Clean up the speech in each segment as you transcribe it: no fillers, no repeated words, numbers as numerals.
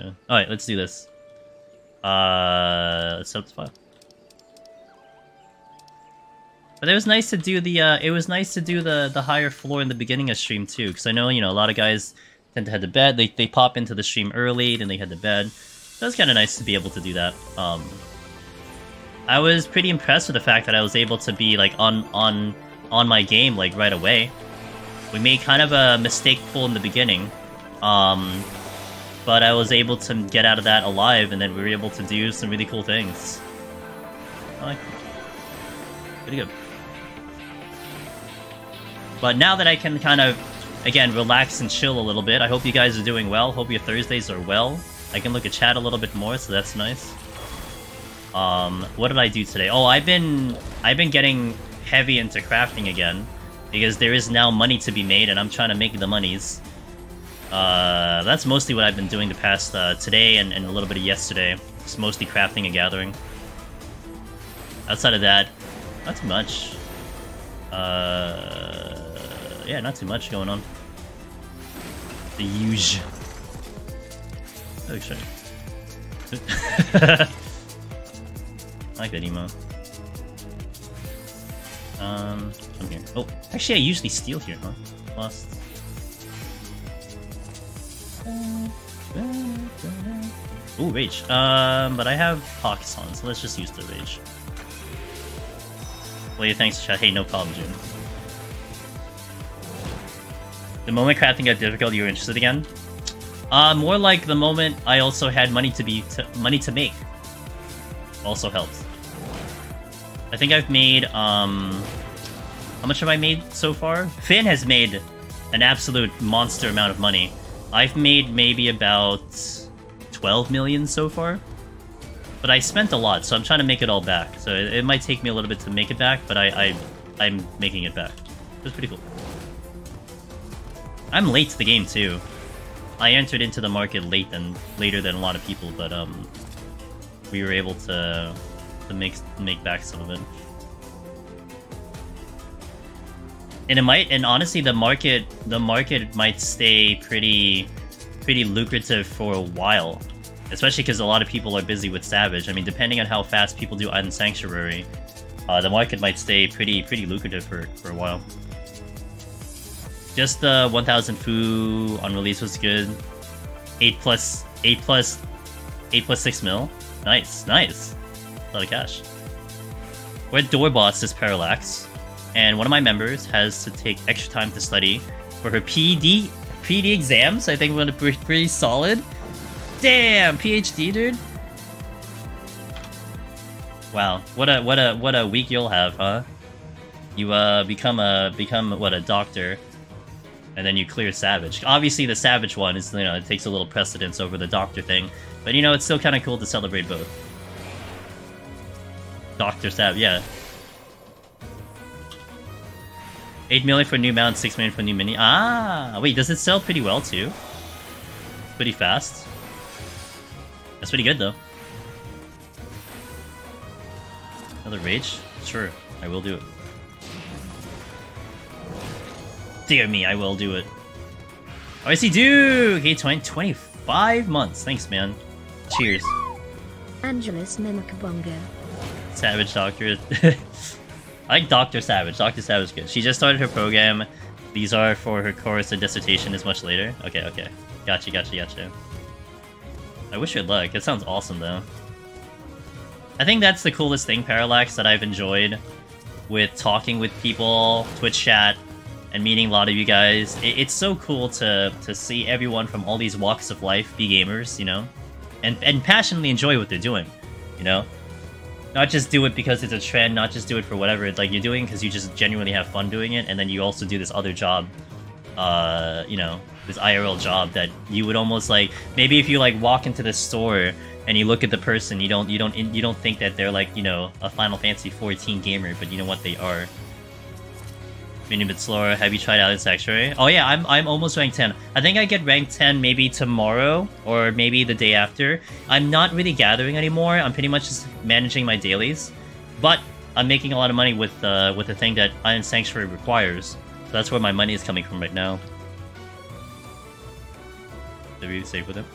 Yeah. Alright, let's do this. Let's set up the file. But it was nice to do the higher floor in the beginning of stream too, because I know, you know, a lot of guys tend to head to bed. They pop into the stream early, then they head to bed. So it's kind of nice to be able to do that. I was pretty impressed with the fact that I was able to be like on my game like right away. We made kind of a mistake pull in the beginning, but I was able to get out of that alive, and then we were able to do some really cool things. I like it. Pretty good. But now that I can kind of, again, relax and chill a little bit, I hope you guys are doing well. Hope your Thursdays are well. I can look at chat a little bit more, so that's nice. What did I do today? Oh, I've been getting heavy into crafting again, because there is now money to be made, and I'm trying to make the monies. That's mostly what I've been doing the past, today and a little bit of yesterday. Just mostly crafting and gathering. Outside of that, not too much. Yeah, not too much going on. The usual. Oh, shit. I like that emo. Come here. Oh, actually, I usually steal here, huh? Lost. Ooh, rage. But I have pockets on, so let's just use the rage. Well, yeah, thanks, chat. Hey, no problem, June. The moment crafting got difficult, you were interested again? More like the moment I also had money to make. Also helped. I think I've made, how much have I made so far? Finn has made an absolute monster amount of money. I've made maybe about 12 million so far. But I spent a lot, so I'm trying to make it all back. So it might take me a little bit to make it back, but I'm making it back. It's pretty cool. I'm late to the game too. I entered into the market later than a lot of people, but we were able to make back some of it. And it might, and honestly, the market might stay pretty lucrative for a while, especially because a lot of people are busy with Savage. I mean, depending on how fast people do Iron Sanctuary, the market might stay pretty lucrative for a while. Just the 1000 Fu on release was good. 8 plus 6 mil. Nice. A lot of cash. We're at door boss this Parallax, and one of my members has to take extra time to study for her PD exams. I think we're pretty solid. Damn, PhD, dude. Wow, what a week you'll have, huh? You become what, a doctor, and then you clear Savage. Obviously, the Savage one is, you know, it takes a little precedence over the doctor thing, but you know, it's still kind of cool to celebrate both. Doctor Sav, yeah. 8 million for new mount, 6 million for new mini. Ah, wait, does it sell pretty well too? Pretty fast. That's pretty good though. Another rage? Sure, I will do it. Dear me, I will do it. RC Duke! Hey, 25 months. Thanks, man. Cheers. Angelus Mimicabongo. Savage Doctor. I like Dr. Savage. Dr. Savage is good. She just started her program. These are for her course and dissertation is much later. Okay. Gotcha. I wish her luck. That sounds awesome, though. I think that's the coolest thing, Parallax, that I've enjoyed with talking with people, Twitch chat, and meeting a lot of you guys. It's so cool to see everyone from all these walks of life be gamers, you know? And passionately enjoy what they're doing, you know? Not just do it because it's a trend, not just do it for whatever. It's like you're doing because you just genuinely have fun doing it, and then you also do this other job, you know, this IRL job that you would almost like, maybe if you like walk into the store and you look at the person, you don't think that they're like, you know, a Final Fantasy 14 gamer, but you know what they are. Maybe a bit slower. Have you tried Iron Sanctuary? Oh yeah, I'm almost rank 10. I think I get rank 10 maybe tomorrow or maybe the day after. I'm not really gathering anymore. I'm pretty much just managing my dailies, but I'm making a lot of money with the thing that Iron Sanctuary requires. So that's where my money is coming from right now. Did we save with him?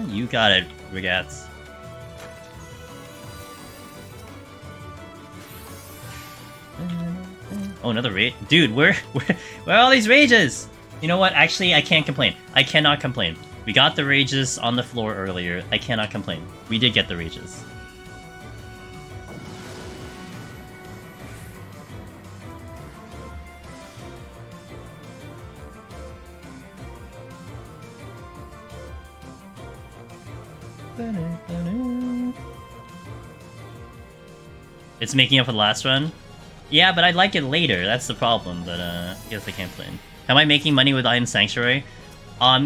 You got it, Regats. Oh, another rage? Dude, where are all these rages? You know what? Actually, I can't complain. I cannot complain. We got the rages on the floor earlier. I cannot complain. We did get the rages. It's making up for the last run? Yeah, but I'd like it later. That's the problem, but I guess I can't complain. Am I making money with Item Sanctuary?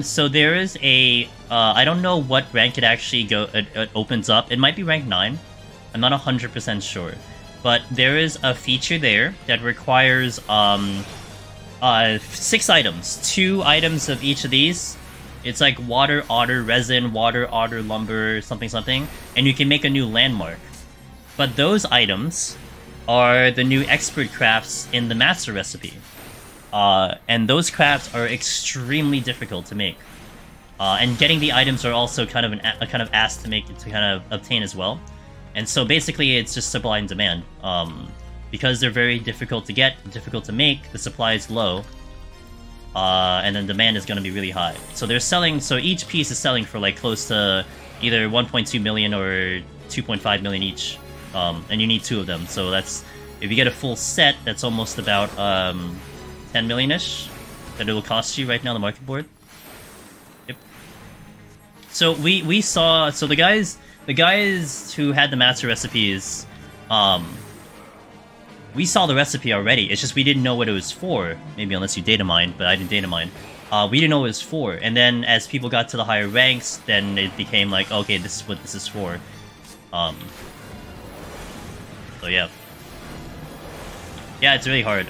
So there is a... I don't know what rank it actually it opens up. It might be rank 9. I'm not 100% sure. But there is a feature there that requires 6 items. 2 items of each of these. It's like water, otter, resin, water, otter, lumber, something, something. And you can make a new landmark. But those items are the new expert crafts in the master recipe. And those crafts are extremely difficult to make. And getting the items are also kind of a kind of asked to make to kind of obtain as well. And so basically it's just supply and demand. Because they're very difficult to get, difficult to make, the supply is low. And then demand is going to be really high. So they're selling, so each piece is selling for like close to either 1.2 million or 2.5 million each. And you need 2 of them. So that's, if you get a full set, that's almost about 10 million-ish that it will cost you right now on the market board. Yep. So we saw, so the guys who had the master recipes, we saw the recipe already. It's just we didn't know what it was for. Maybe unless you data mined, but I didn't data mine. We didn't know what it was for. And then as people got to the higher ranks, then it became like, okay, this is what this is for. So yeah. Yeah, it's really hard.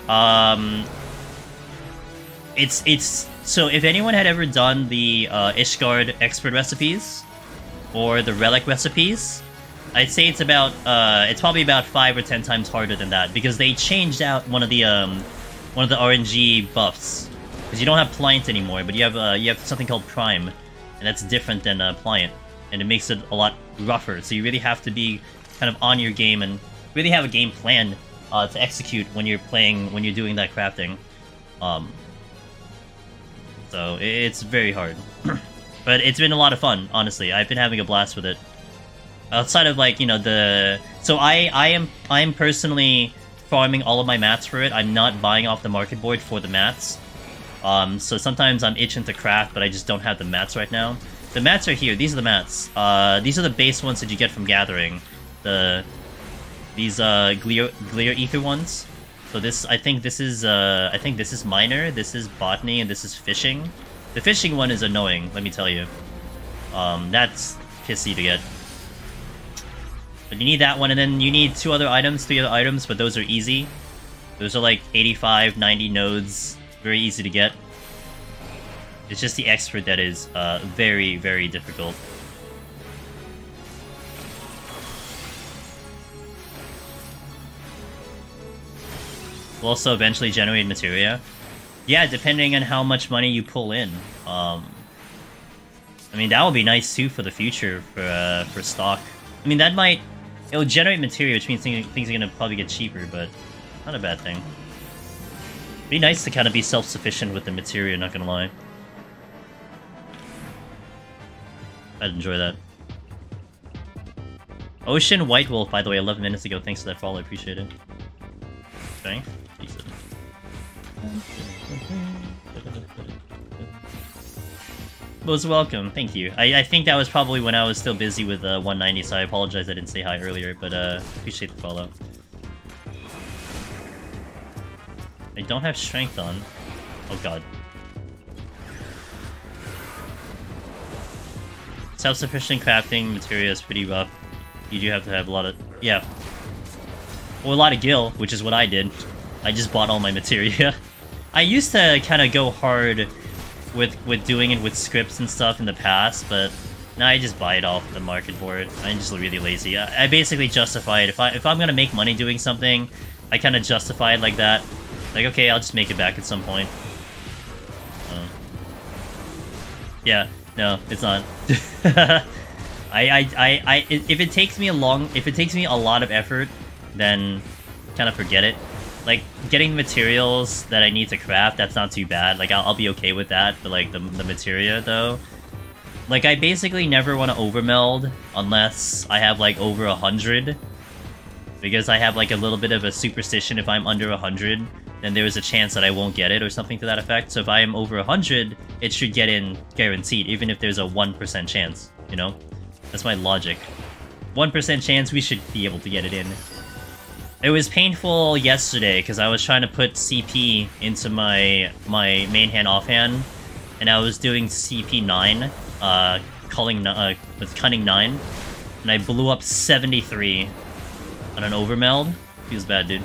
It's so if anyone had ever done the Ishgard expert recipes or the relic recipes, I'd say it's about it's probably about 5 or 10 times harder than that because they changed out one of the RNG buffs because you don't have Pliant anymore, but you have something called Prime, and that's different than Pliant, and it makes it a lot rougher. So you really have to be kind of on your game and really have a game plan to execute when you're doing that crafting. So it's very hard, but it's been a lot of fun. Honestly, I've been having a blast with it. Outside of like, you know, so I am personally farming all of my mats for it. I'm not buying off the market board for the mats. So sometimes I'm itching to craft, but I just don't have the mats right now. The mats are here. These are the mats. These are the base ones that you get from gathering. These Glare Ether ones. So this, I think this is Miner, this is Botany, and this is Fishing. The Fishing one is annoying, let me tell you. That's pissy to get. But you need that one, and then you need 3 other items, but those are easy. Those are like 85, 90 nodes, very easy to get. It's just the expert that is very, very difficult. Will also eventually generate materia. Yeah, depending on how much money you pull in. I mean, that would be nice too for the future for stock. I mean, it'll generate materia, which means things are gonna probably get cheaper, but not a bad thing. It'd be nice to kind of be self-sufficient with the materia, not gonna lie. I'd enjoy that. Ocean White Wolf, by the way, 11 minutes ago. Thanks for that follow, I appreciate it. Okay. Most welcome, thank you. I think that was probably when I was still busy with 190, so I apologize I didn't say hi earlier, but appreciate the follow. I don't have strength on. Oh god. Self-sufficient crafting materia is pretty rough. You do have to have a lot of... yeah. Well, a lot of gil, which is what I did. I just bought all my materia. I used to kind of go hard with doing it with scripts and stuff in the past, but now I just buy it off the market board. I'm just really lazy. I basically justify it. If I'm gonna make money doing something, I kind of justify it like that. Like, okay, I'll just make it back at some point. Yeah, no, it's not. If it takes me a lot of effort, then kind of forget it. Like, getting materials that I need to craft, that's not too bad. Like, I'll be okay with that, but like, the materia, though. Like, I basically never want to overmeld unless I have, like, over 100. Because I have, like, a little bit of a superstition if I'm under 100, then there is a chance that I won't get it or something to that effect. So if I am over 100, it should get in guaranteed, even if there's a 1% chance, you know? That's my logic. 1% chance we should be able to get it in. It was painful yesterday, because I was trying to put CP into my main hand offhand, and I was doing CP 9, with Cunning 9, and I blew up 73 on an overmeld. Feels bad, dude.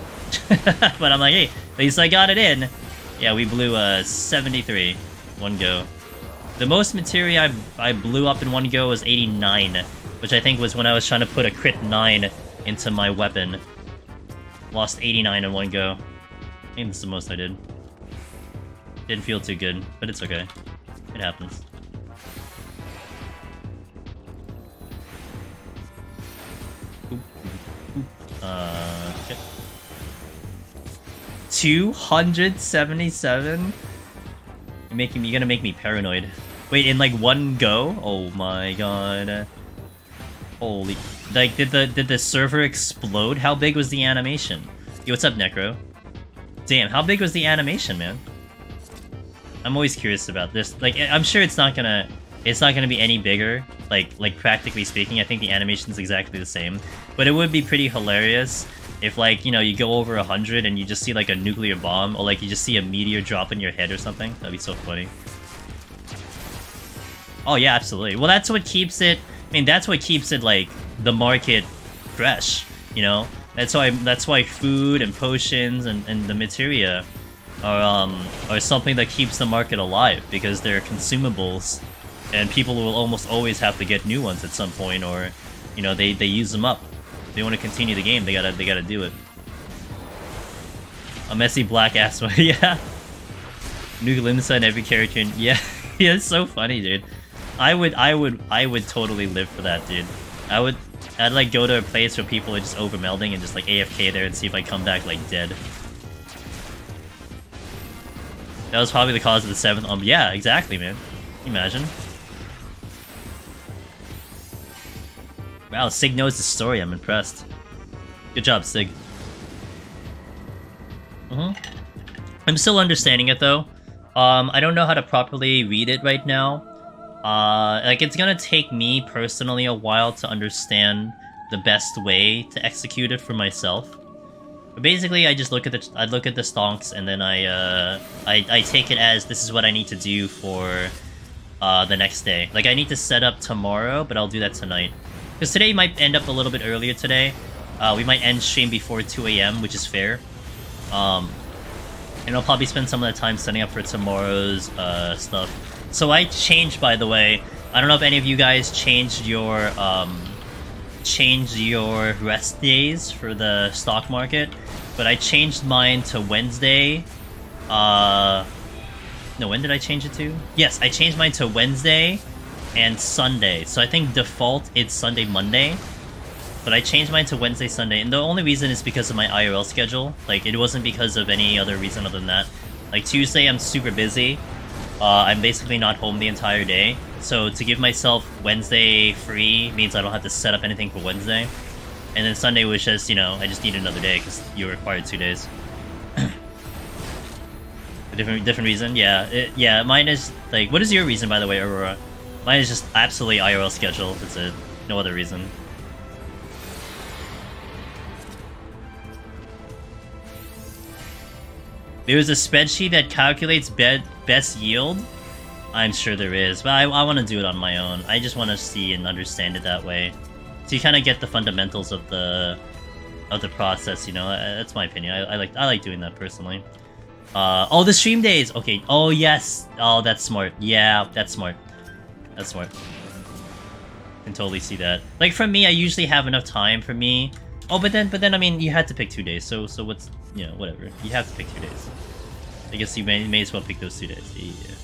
But I'm like, hey, at least I got it in. Yeah, we blew 73, one go. The most materia I blew up in one go was 89, which I think was when I was trying to put a crit 9 into my weapon. Lost 89 in one go. I think that's the most I did. Didn't feel too good, but it's okay. It happens. Okay. 277? You're gonna make me paranoid. Wait, in like one go? Oh my god. Holy... Like, did the server explode? How big was the animation? Yo, what's up, Necro? Damn, how big was the animation, man? I'm always curious about this. Like, I'm sure it's not gonna be any bigger. Like practically speaking, I think the animation's exactly the same. But it would be pretty hilarious if, like, you know, you go over 100 and you just see like a nuclear bomb, or like you just see a meteor drop in your head or something. That'd be so funny. Oh yeah, absolutely. Well, that's what keeps it. I mean, that's what keeps it, like, the market fresh, you know? That's why food and potions and the materia are something that keeps the market alive, because they're consumables, and people will almost always have to get new ones at some point, or, you know, they use them up. If they want to continue the game, they gotta do it. A messy black ass one, yeah. Nuke Limsa in every character, yeah. Yeah, it's so funny, dude. I would totally live for that, dude. I'd like go to a place where people are just overmelding and just like AFK there and see if I come back like dead. That was probably the cause of the 7th. Yeah, exactly, man. Can you imagine? Wow, Sig knows the story. I'm impressed. Good job, Sig. I'm still understanding it though. I don't know how to properly read it right now. Like, it's gonna take me personally a while to understand the best way to execute it for myself. But basically, I just look at the stonks, and then I take it as this is what I need to do for the next day. Like, I need to set up tomorrow, but I'll do that tonight. Because today might end up a little bit earlier today. We might end stream before 2 AM, which is fair. And I'll probably spend some of the time setting up for tomorrow's stuff. So I changed, by the way. I don't know if any of you guys changed your rest days for the stock market, but I changed mine to Wednesday. No, when did I change it to? Yes, I changed mine to Wednesday and Sunday. So I think default it's Sunday, Monday. But I changed mine to Wednesday, Sunday, and the only reason is because of my IRL schedule. Like, it wasn't because of any other reason other than that. Like, Tuesday I'm super busy. I'm basically not home the entire day. So to give myself Wednesday free means I don't have to set up anything for Wednesday. And then Sunday was just, you know, I just need another day because you required 2 days. A different reason? Yeah. Yeah, mine is, like, what is your reason, by the way, Aurora? Mine is just absolutely IRL schedule. That's it. No other reason. There's a spreadsheet that calculates best yield? I'm sure there is, but I want to do it on my own. I just want to see and understand it that way. So you kind of get the fundamentals of the process, you know? That's my opinion. I like doing that personally. Oh, the stream days! Okay, oh yes! Oh, that's smart. Yeah, that's smart. That's smart. Can totally see that. Like, for me, I usually have enough time for me Oh, but then I mean, you had to pick 2 days, so what's, you know, whatever. You have to pick 2 days. I guess you may as well pick those 2 days. Yeah.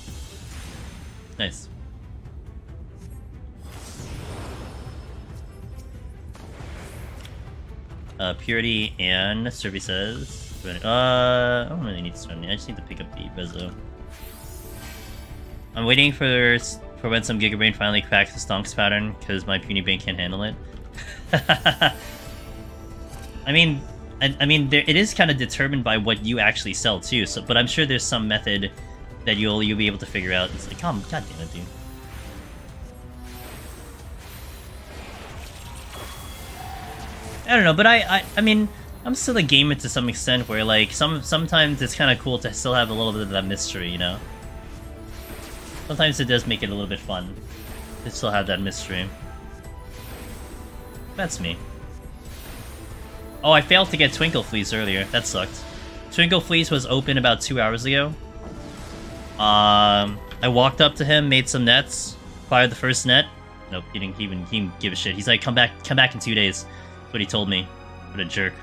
Nice. Purity and Survey says. I don't really need to spend money. I just need to pick up the Rezo. I'm waiting for when some Gigabrain finally cracks the stonks pattern, because my puny brain can't handle it. I mean, it is kind of determined by what you actually sell too. So, but I'm sure there's some method that you'll be able to figure out. It's like, God damn it, dude. I don't know, but I mean, I'm still a gamer to some extent, where like sometimes it's kind of cool to still have a little bit of that mystery, you know. Sometimes it does make it a little bit fun to still have that mystery. That's me. Oh, I failed to get Twinkle Fleece earlier. That sucked. Twinkle Fleece was open about 2 hours ago. I walked up to him, made some nets, fired the first net. Nope, he didn't even give a shit. He's like, come back in 2 days. That's what he told me. What a jerk.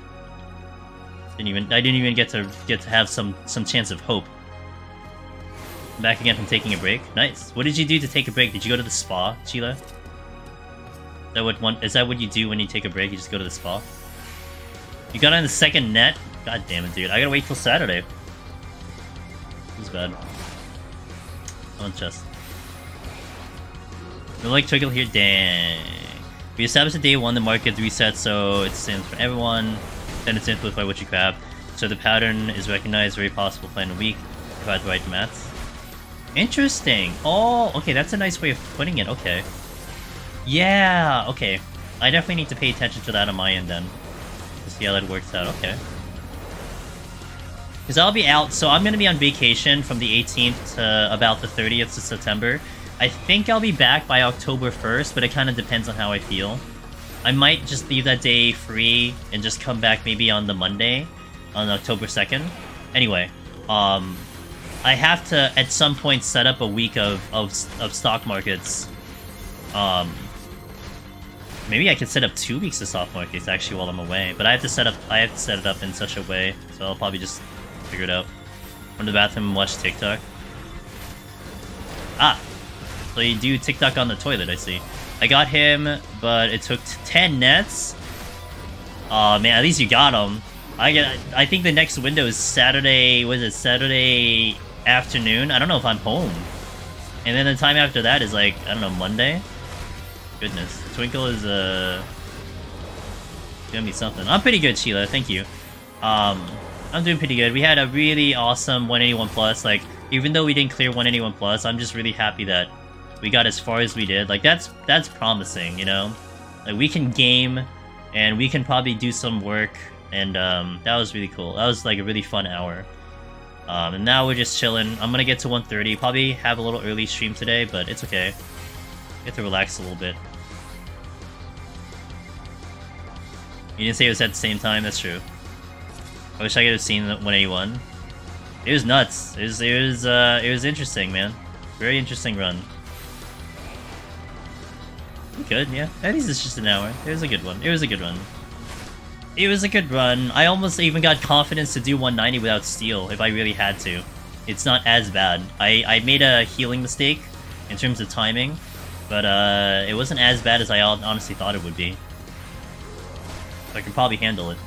I didn't even get to have some chance of hope. Back again from taking a break. Nice. What did you do to take a break? Did you go to the spa, Sheila? Is that what you do when you take a break? You just go to the spa? You got on the second net? God damn it, dude. I gotta wait till Saturday. This is bad. On chest. No like Twinkle here? Dang. We established at day 1 the market reset, so it stands for everyone. Then it's influenced by what you grab. So the pattern is recognized, very possible plan a week if I had the right maths. Interesting. Oh, okay, that's a nice way of putting it. Okay. Yeah, okay. I definitely need to pay attention to that on my end then. To see how that works out. Okay. Because I'll be out, so I'm going to be on vacation from the 18th to about the 30th of September. I think I'll be back by October 1st, but it kind of depends on how I feel. I might just leave that day free and just come back maybe on the Monday, on October 2nd. Anyway, I have to, at some point, set up a week of stock markets. Maybe I could set up 2 weeks of stock markets, actually, while I'm away. But I have to set it up in such a way, so I'll probably just figure it out. From the bathroom and watch TikTok. Ah! So you do TikTok on the toilet, I see. I got him, but it took 10 nets. Aw, man, at least you got him. I think the next window is Saturday, was it Saturday afternoon? I don't know if I'm home. And then the time after that is like, I don't know, Monday? Goodness. Twinkle is, gonna be something. I'm pretty good, Sheila, thank you. I'm doing pretty good. We had a really awesome 181 plus, like, even though we didn't clear 181 plus, I'm just really happy that we got as far as we did. Like, that's promising, you know? Like, we can game, and we can probably do some work, and, that was really cool. That was, like, a really fun hour. And now we're just chilling. I'm gonna get to 130, probably have a little early stream today, but it's okay. Get to relax a little bit. You didn't say it was at the same time, that's true. I wish I could have seen the 181. It was nuts. It was interesting, man. Very interesting run. Good, yeah. At least it's just an hour. It was a good one. It was a good run. It was a good run. I almost even got confidence to do 190 without steal if I really had to. It's not as bad. I made a healing mistake in terms of timing, but it wasn't as bad as I honestly thought it would be. So I can probably handle it.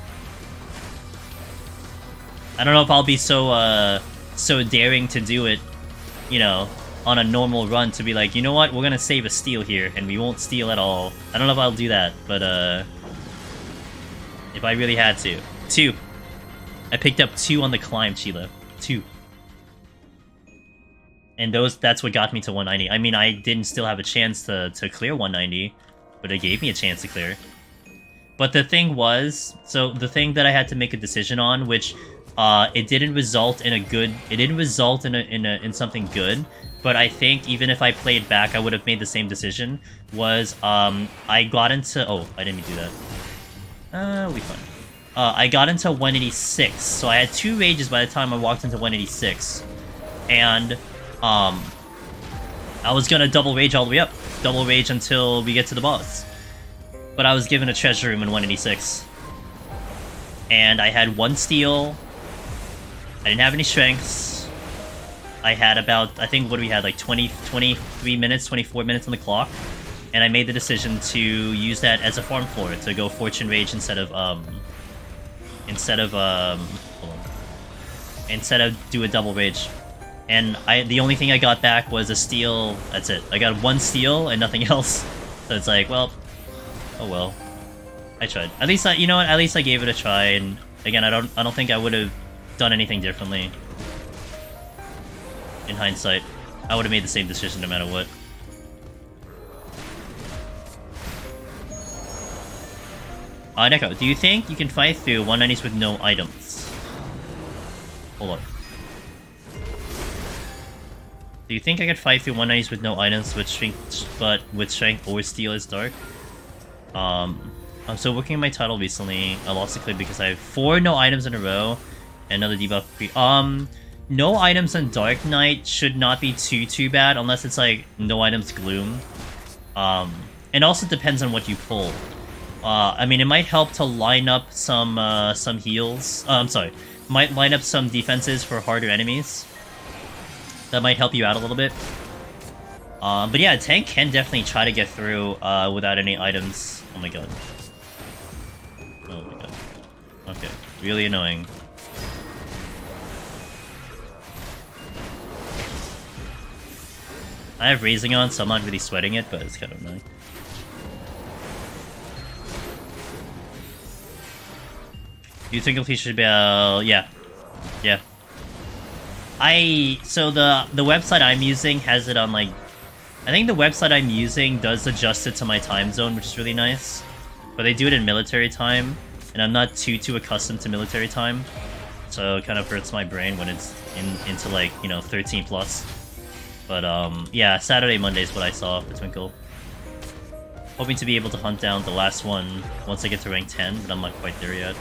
I don't know if I'll be so daring to do it, you know, on a normal run, to be like, you know what, we're gonna save a steal here, and we won't steal at all. I don't know if I'll do that, but if I really had to. 2. I picked up 2 on the climb, Sheila. 2. And that's what got me to 190. I mean, I didn't still have a chance to clear 190, but it gave me a chance to clear. But the thing was, so the thing that I had to make a decision on, which it didn't result in a good, it didn't result in something good, but I think even if I played back, I would have made the same decision, was I got into, oh, I didn't do that. We fine. I got into 186, so I had 2 rages by the time I walked into 186, and I was gonna double rage all the way up, double rage until we get to the boss. But I was given a treasure room in 186. and I had 1 steel. I didn't have any strengths. I had about, I think, what do we had, like 23 minutes, 24 minutes on the clock. And I made the decision to use that as a farm floor to go Fortune Rage instead of do a double rage. And the only thing I got back was a steel. That's it. I got 1 steel and nothing else. So it's like, well, oh well. I tried. At least you know what? At least I gave it a try. And again, I don't think I would have done anything differently. In hindsight, I would have made the same decision no matter what. Neko, do you think you can fight through 190s with no items? Hold on. Do you think I could fight through 190s with no items with strength, but with strength or steel is dark? I'm still working on my title recently. I lost the clip because I have 4 no items in a row and another debuff. No items on Dark Knight should not be too bad unless it's like no items Gloom. It also depends on what you pull. I mean, it might help to line up some heals. I'm sorry, might line up some defenses for harder enemies. That might help you out a little bit. But yeah, tank can definitely try to get through without any items. Oh my god. Oh my god. Okay, really annoying. I have Raising on, so I'm not really sweating it, but it's kind of annoying. Do you think it should be yeah. Yeah. So the website I'm using has it on like, I think the website I'm using does adjust it to my time zone, which is really nice. But they do it in military time, and I'm not too accustomed to military time. So it kind of hurts my brain when it's into like, you know, 13 plus. But yeah, Saturday, Monday is what I saw for Twinkle. Hoping to be able to hunt down the last one once I get to rank 10, but I'm not quite there yet.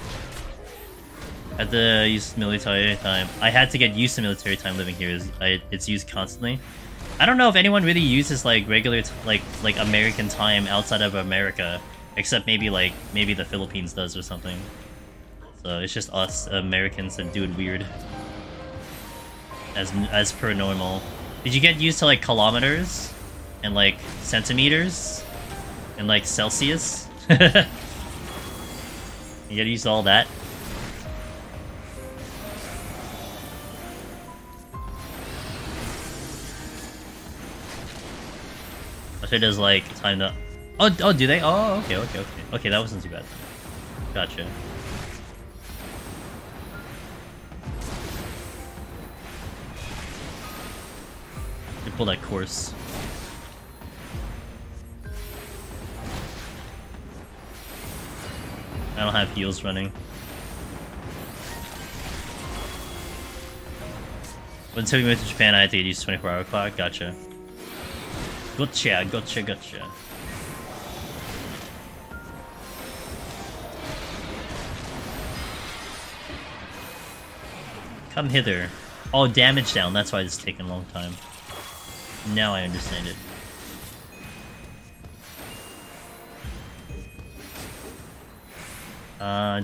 Had to use military time. I had to get used to military time living here. It's used constantly. I don't know if anyone really uses like regular like American time outside of America, except maybe the Philippines does or something. So it's just us Americans that do it weird. As per normal. Did you get used to like kilometers and like centimeters and like Celsius? You get used to all that. It does like time to. Oh, do they? Oh, okay, that wasn't too bad. Gotcha. You pull that course. I don't have heals running. Until we went to Japan, I had to get used to 24-hour clock. Gotcha. Gotcha. Come hither. Oh, damage down. That's why it's taken a long time. Now I understand it.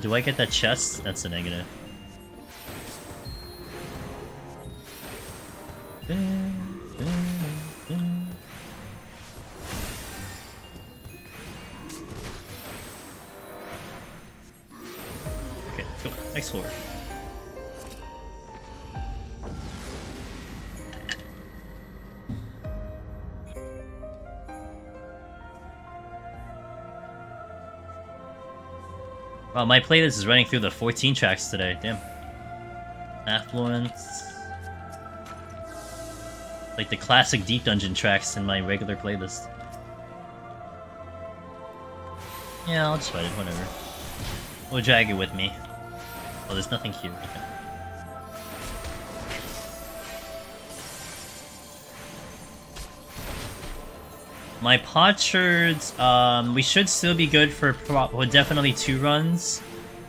Do I get that chest? That's a negative. Okay, cool. Next floor. Wow, my playlist is running through the 14 tracks today. Damn. Affluence. Like the classic Deep Dungeon tracks in my regular playlist. Yeah, I'll just fight it, whatever. We'll drag it with me. Oh, there's nothing here. Okay. My potsherds, we should still be good for definitely 2 runs.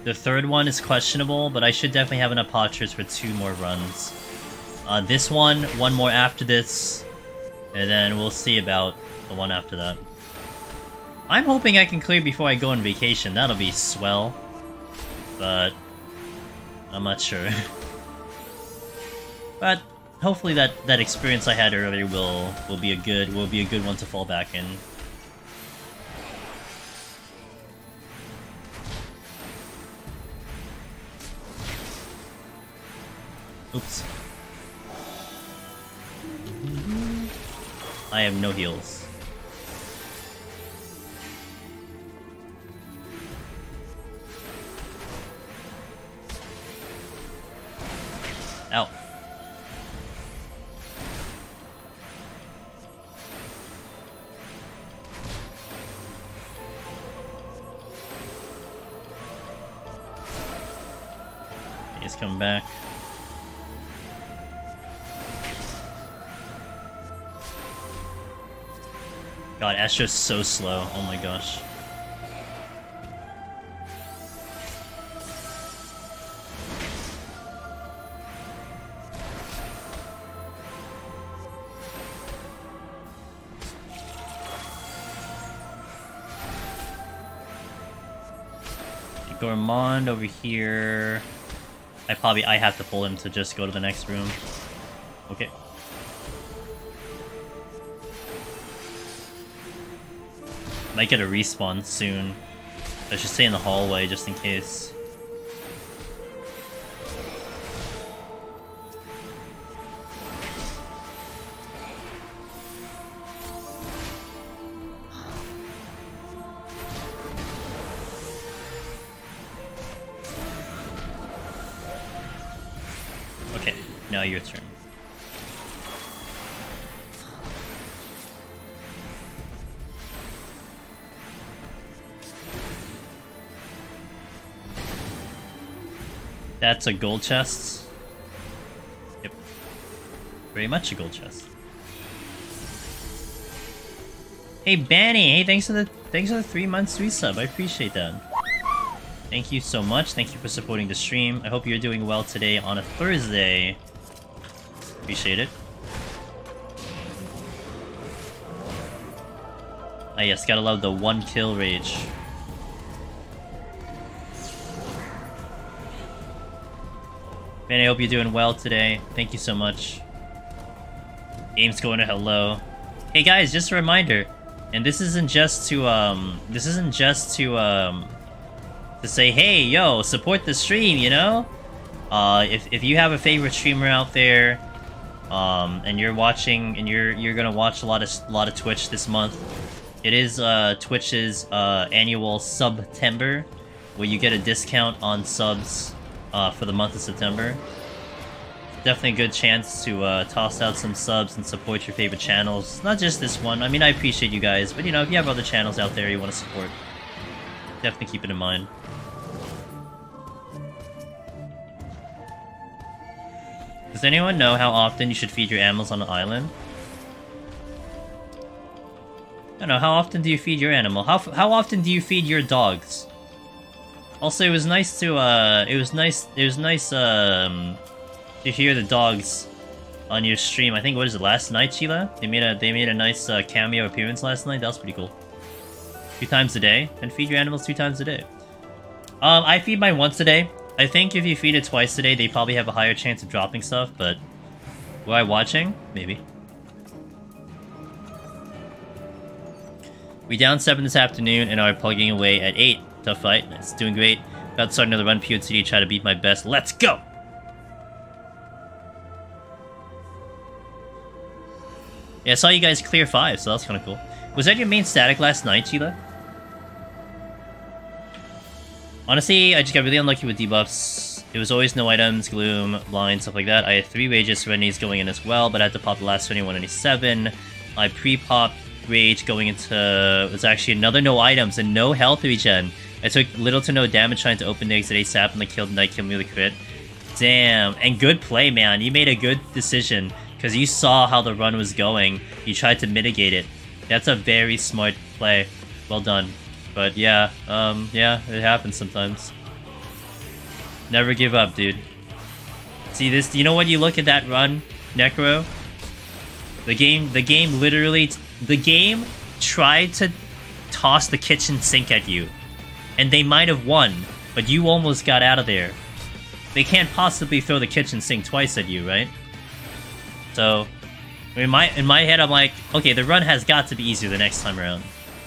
The third one is questionable, but I should definitely have enough potsherds for 2 more runs. This one more after this, and then we'll see about the one after that. I'm hoping I can clear before I go on vacation. That'll be swell. but I'm not sure. But hopefully that experience I had earlier will be a good one to fall back in. Oops. I have no heals. Ow. He's coming back. God, Astro's so slow. Oh my gosh. Gourmand over here. I have to pull him to just go to the next room. Okay. Might get a respawn soon. I should stay in the hallway just in case. Okay, now your turn. That's a gold chest. Yep. Very much a gold chest. Hey Banny, hey, thanks for the 3 months resub. I appreciate that. Thank you so much. Thank you for supporting the stream. I hope you're doing well today on a Thursday. Appreciate it. Ah yes, gotta love the 1 kill rage. Man, I hope you're doing well today. Thank you so much. Game's going to hello. Hey guys, just a reminder, and this isn't just to say, hey, yo, support the stream, you know? If you have a favorite streamer out there, and you're watching, and you're gonna watch a lot of Twitch this month, it is Twitch's annual September, where you get a discount on subs for the month of September. Definitely a good chance to toss out some subs and support your favorite channels. Not just this one. I mean, I appreciate you guys, but you know, if you have other channels out there you want to support, definitely keep it in mind. Does anyone know how often you should feed your animals on an island? I don't know, how often do you feed your animal? How often do you feed your dogs? Also, it was nice to to hear the dogs on your stream. I think, what is it, last night, Sheila? They made a nice cameo appearance last night. That was pretty cool. 2 times a day, and feed your animals 2 times a day. I feed mine once a day. I think if you feed it twice a day, they probably have a higher chance of dropping stuff, but were I watching? Maybe. We down 7 this afternoon and are plugging away at 8. Tough fight. It's doing great. About to start another run PoTD, try to beat my best. Let's go! Yeah, I saw you guys clear 5, so that's kind of cool. Was that your main static last night, Sheila? Honestly, I just got really unlucky with debuffs. It was always no items, gloom, blind, stuff like that. I had 3 rages serenities going in as well, but I had to pop the last 2197. I pre-popped rage going into... It was actually another no items and no health regen. I took little to no damage trying to open the exit ASAP and the kill Night Kill me with a crit. Damn, and good play, man. You made a good decision, because you saw how the run was going. You tried to mitigate it. That's a very smart play. Well done. But yeah, yeah, it happens sometimes. Never give up, dude. See this? You know when you look at that run, Necro? The game literally... The game tried to toss the kitchen sink at you. And they might have won. but you almost got out of there. They can't possibly throw the kitchen sink twice at you, right? So, in my head, I'm like, okay, the run has got to be easier the next time around.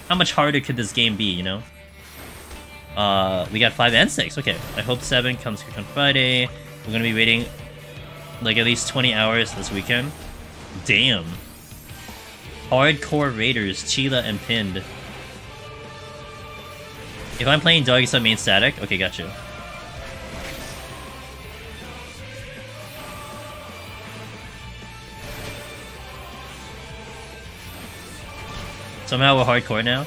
How much harder could this game be, you know? We got 5 and 6. Okay, I hope 7 comes on Friday. We're gonna be waiting like at least 20 hours this weekend. Damn. Hardcore Raiders, Chila and Pinned. If I'm playing Doggy Sub main static, okay, gotcha. Somehow we're hardcore now.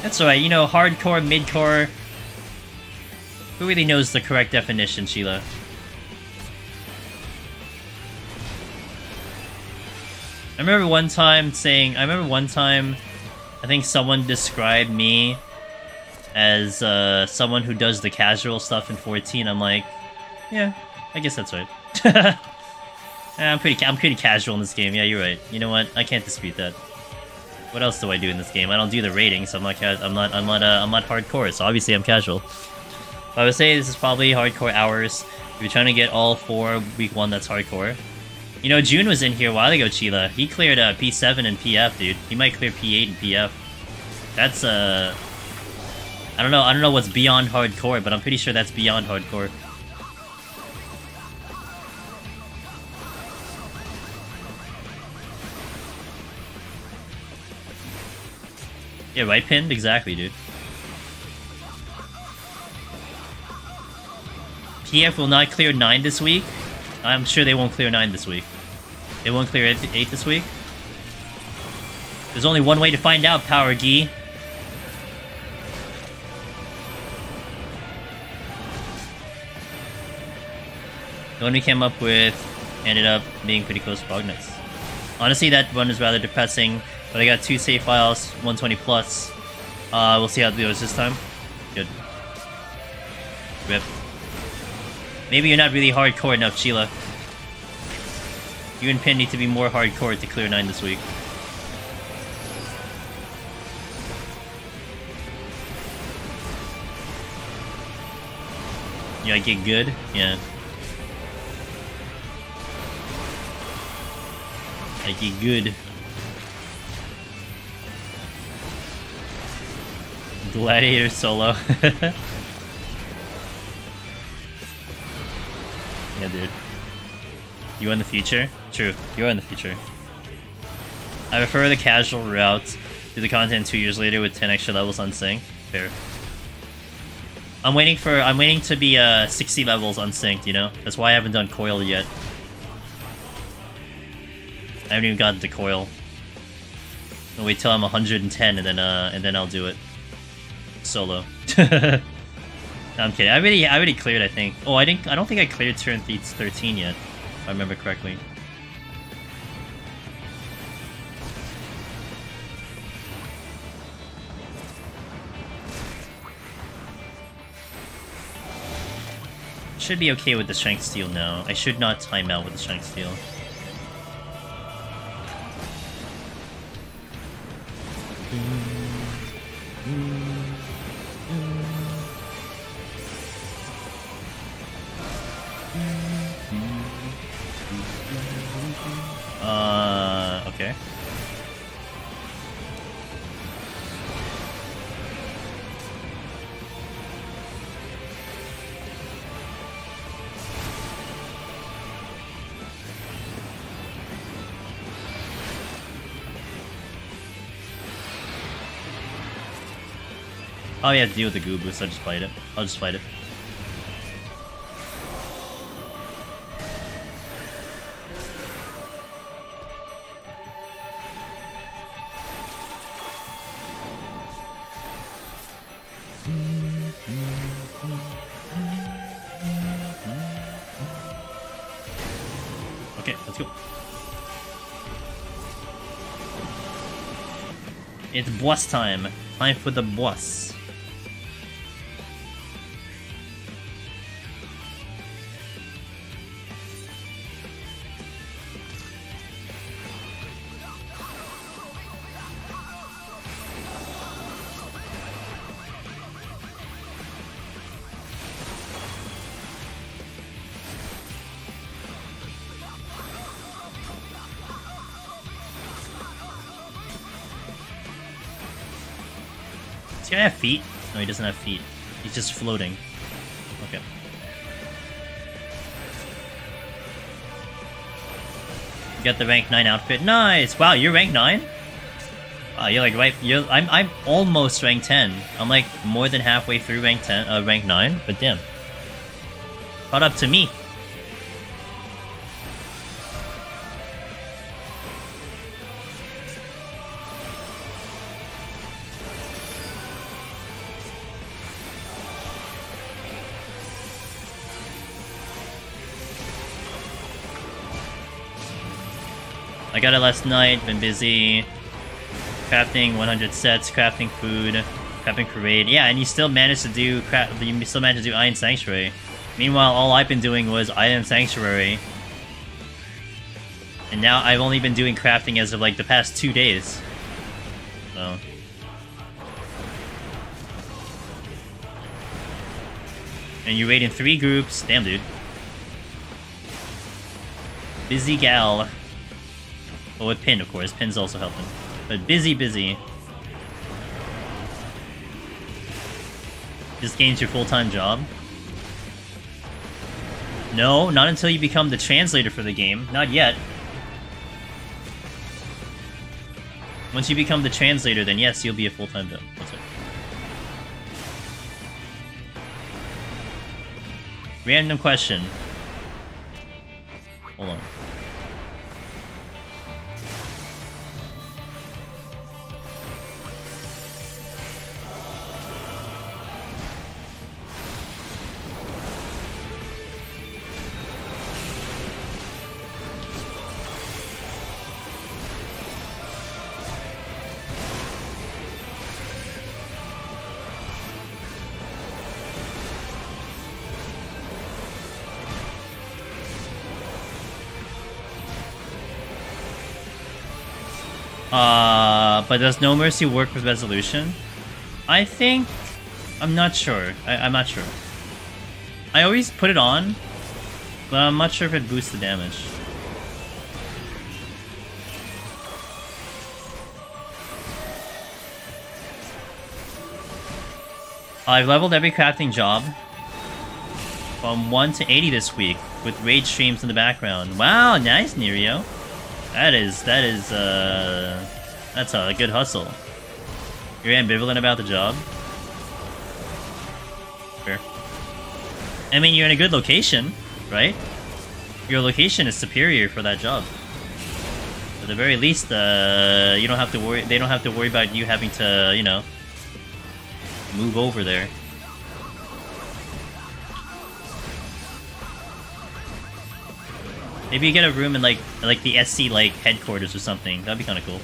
That's alright, you know, hardcore, midcore. Who really knows the correct definition, Sheila? I remember one time, I think someone described me as someone who does the casual stuff in 14. I'm like, yeah, I guess that's right. I'm pretty casual in this game. Yeah, you're right. You know what? I can't dispute that. What else do I do in this game? I don't do the ratings. I'm not hardcore. So obviously I'm casual. But I would say this is probably hardcore hours. If you're trying to get all 4 week 1, that's hardcore. You know, June was in here a while ago, Chila. He cleared P7 and PF, dude. He might clear P8 and PF. That's I don't know what's beyond hardcore, but I'm pretty sure that's beyond hardcore. Yeah, right, Pinned? Exactly, dude. PF will not clear 9 this week. I'm sure they won't clear 9 this week. They won't clear 8 this week. There's only one way to find out, Power Gee. The one we came up with ended up being pretty close to Bognuts. Honestly, that one is rather depressing. But I got 2 save files, 120 plus. We'll see how it goes this time. Good. Rip. Maybe you're not really hardcore enough, Sheila. You and Pin need to be more hardcore to clear 9 this week. Yeah, I get good? Yeah. I get good. Gladiator solo. Yeah, dude. You in the future? True, you're in the future. I prefer the casual route to the content 2 years later with 10 extra levels on sync. Fair. I'm waiting to be 60 levels unsynced, you know? That's why I haven't done coil yet. I haven't even gotten to coil. I'll wait till I'm 110 and then I'll do it. Solo. No, I'm kidding. I already cleared, I think. Oh, I don't think I cleared turn 13 yet, if I remember correctly. Should be okay with the strength steal now. I should not time out with the strength steal. Okay. Oh yeah, deal with the goo boost, I'll just fight it. I'll just fight it. Okay, let's go. It's boss time. Time for the boss. guy have feet? No, he doesn't have feet. He's just floating. Okay. You got the rank 9 outfit. Nice! Wow, you're rank 9? Wow, you're like right. I'm almost rank 10. I'm like more than halfway through rank 10, rank 9. But damn, caught up to me. I got it last night. Been busy. Crafting 100 sets, crafting food, crafting parade. Yeah, and you still managed to do Iron Sanctuary. Meanwhile, all I've been doing was Iron Sanctuary. And now I've only been doing crafting as of like the past 2 days. So. And you raid in 3 groups. Damn, dude. Busy gal. Oh, with Pin, of course. Pin's also helping. But busy. This game's your full-time job? No, not until you become the translator for the game. Not yet. Once you become the translator, then yes, you'll be a full-time job. That's it. Random question. Hold on. But does No Mercy work with Resolution? I think... I'm not sure. I'm not sure. I always put it on, but I'm not sure if it boosts the damage. I've leveled every crafting job from 1 to 80 this week, with raid streams in the background. Wow, nice, Nerio. That's a good hustle. You're ambivalent about the job? Fair. I mean, you're in a good location, right? Your location is superior for that job. At the very least, you don't have to worry. They don't have to worry about you having to, you know, move over there. Maybe you get a room in like the SC like headquarters or something. That'd be kind of cool.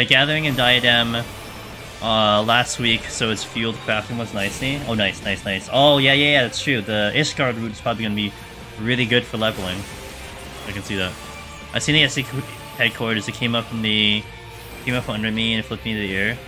Gathering and Diadem last week, so its field crafting was nicely. Oh, nice. Oh, yeah, that's true. The Ishgard route is probably going to be really good for leveling. I can see that. I seen the SC headquarters. It came up under me and it flipped me in the air.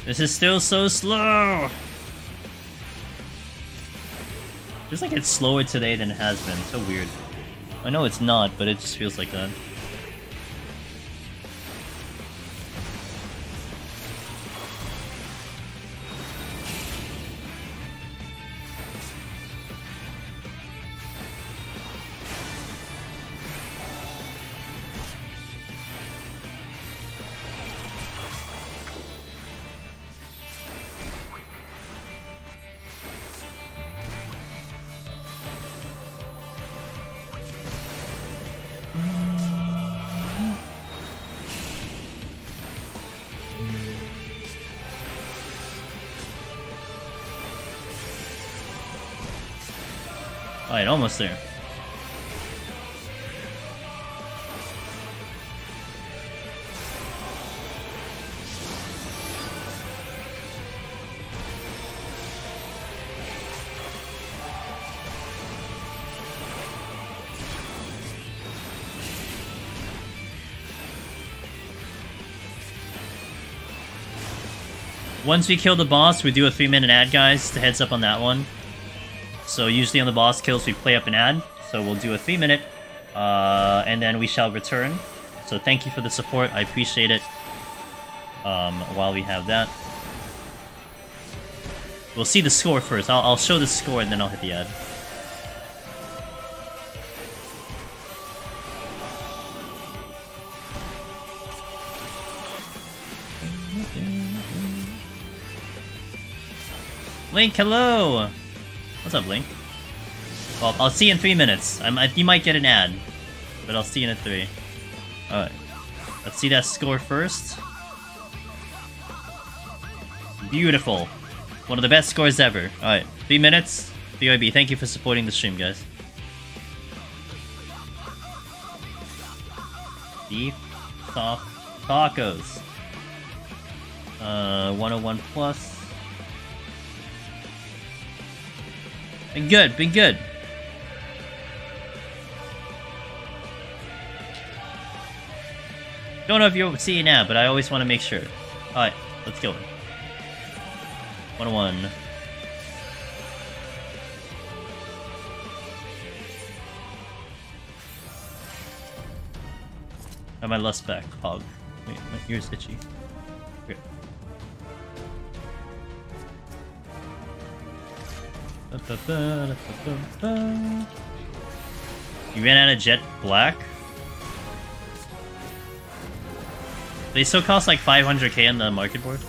This is still so slow! Feels like it's slower today than it has been. So weird. I know it's not, but it just feels like that. Alright, almost there. Once we kill the boss, we do a 3-minute ad, guys. The heads up on that one. So usually on the boss kills, we play up an ad. So we'll do a 3-minute, and then we shall return. So thank you for the support. I appreciate it. While we have that, we'll see the score first. I'll show the score and then I'll hit the ad. Link, hello! What's up, Link? Well, I'll see you in 3 minutes. You might get an ad, but I'll see you in 3. Alright. Let's see that score first. Beautiful. One of the best scores ever. Alright, 3 minutes. BYB, thank you for supporting the stream, guys. Beef, soft tacos. 101 plus. Been good, been good. Don't know if you're seeing now, but I always want to make sure. Alright, let's go. 101. Have my lust back, hog. Wait, my ear's itchy. Okay. You ran out of jet black? They still cost like 500k on the market board.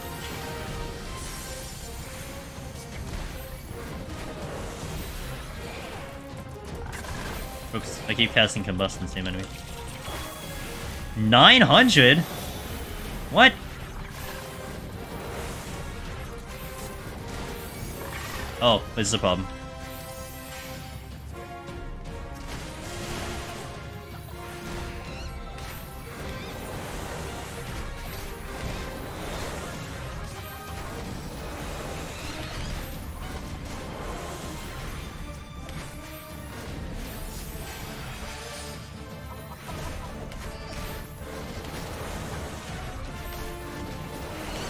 Oops, I keep casting combustion, same enemy. 900? What? Oh, this is a problem.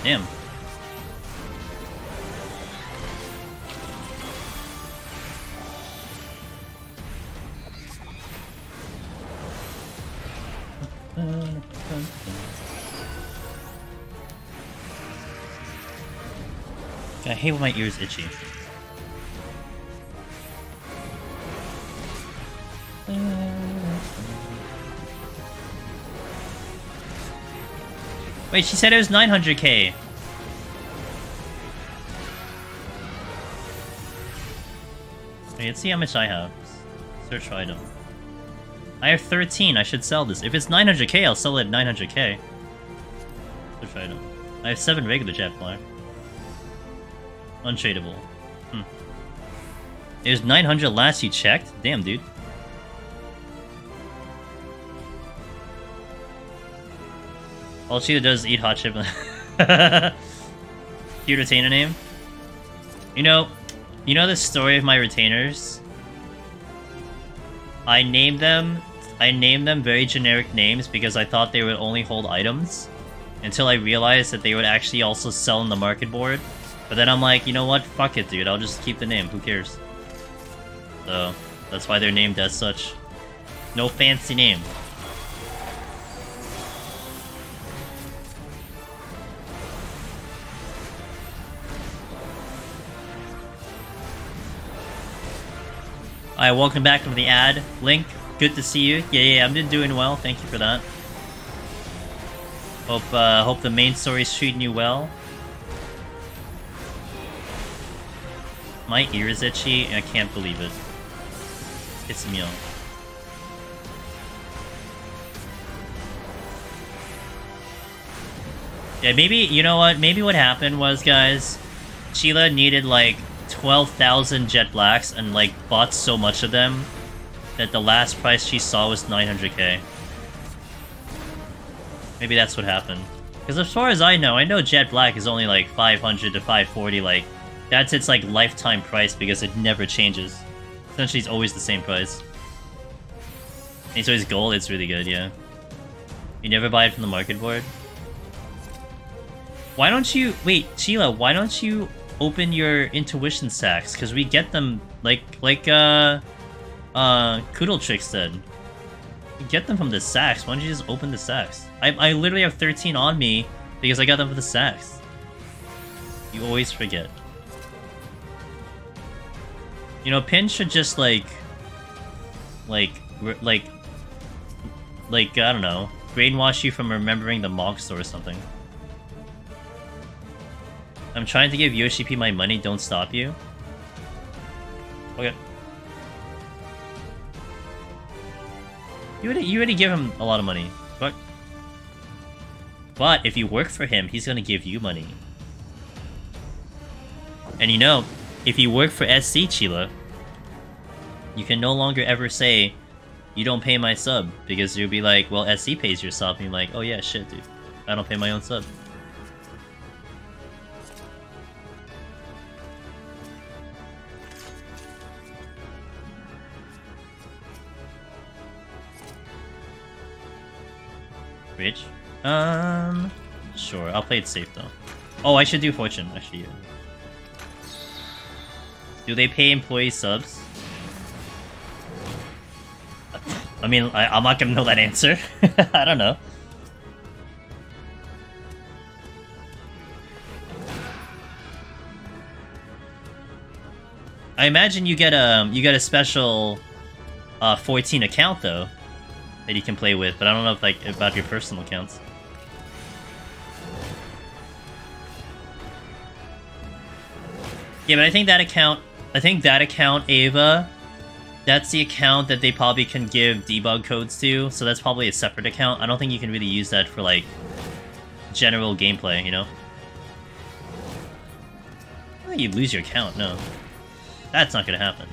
Damn. I hate when my ears itchy. Wait, she said it was 900k. Wait, let's see how much I have. Search for item. I have 13. I should sell this. If it's 900k, I'll sell it at 900k. Search for item. I have 7 regular jet flyer. Untradeable. It was 900 last you checked? Damn, dude. All she does is eat hot chip. Cute retainer name? You know the story of my retainers? I named them very generic names because I thought they would only hold items. Until I realized that they would actually also sell in the market board. But then I'm like, you know what? Fuck it, dude. I'll just keep the name. Who cares? So, that's why they're named as such. No fancy name. Alright, welcome back from the ad. Link, good to see you. Yeah, I've been doing well. Thank you for that. Hope the main story's treating you well. My ear is itchy, and I can't believe it. It's me. Yeah, maybe, you know what? Maybe what happened was, guys, Sheila needed like 12,000 jet blacks and like bought so much of them that the last price she saw was 900k. Maybe that's what happened. Because as far as I know jet black is only like 500 to 540, like that's its like lifetime price because it never changes. Essentially it's always the same price. And it's always gold, it's really good, yeah. You never buy it from the market board? Why don't you... Wait, Sheila, why don't you open your intuition sacks? Because we get them like Koodle Tricks did. You get them from the sacks. Why don't you just open the sacks? I literally have 13 on me because I got them from the sacks. You always forget. You know, Pin should just like, I don't know, brainwash you from remembering the Monk store or something. I'm trying to give Yoshi P my money, don't stop you. Okay. You already give him a lot of money. But if you work for him, he's gonna give you money. And you know, if you work for SC, Chila, you can no longer ever say, you don't pay my sub, because you'll be like, well, SC pays your sub, and you're like, oh yeah, shit, dude. I don't pay my own sub. Rich? Sure, I'll play it safe though. Oh, I should do Fortune, actually, yeah. Do they pay employee subs? I mean, I'm not gonna know that answer. I don't know. I imagine you get a special 14 account though that you can play with, but I don't know if like about your personal accounts. Yeah, but I think that account, Ava, that's the account that they probably can give debug codes to, so that's probably a separate account. I don't think you can really use that for, like, general gameplay, you know? I don't think you'd lose your account, no. That's not gonna happen.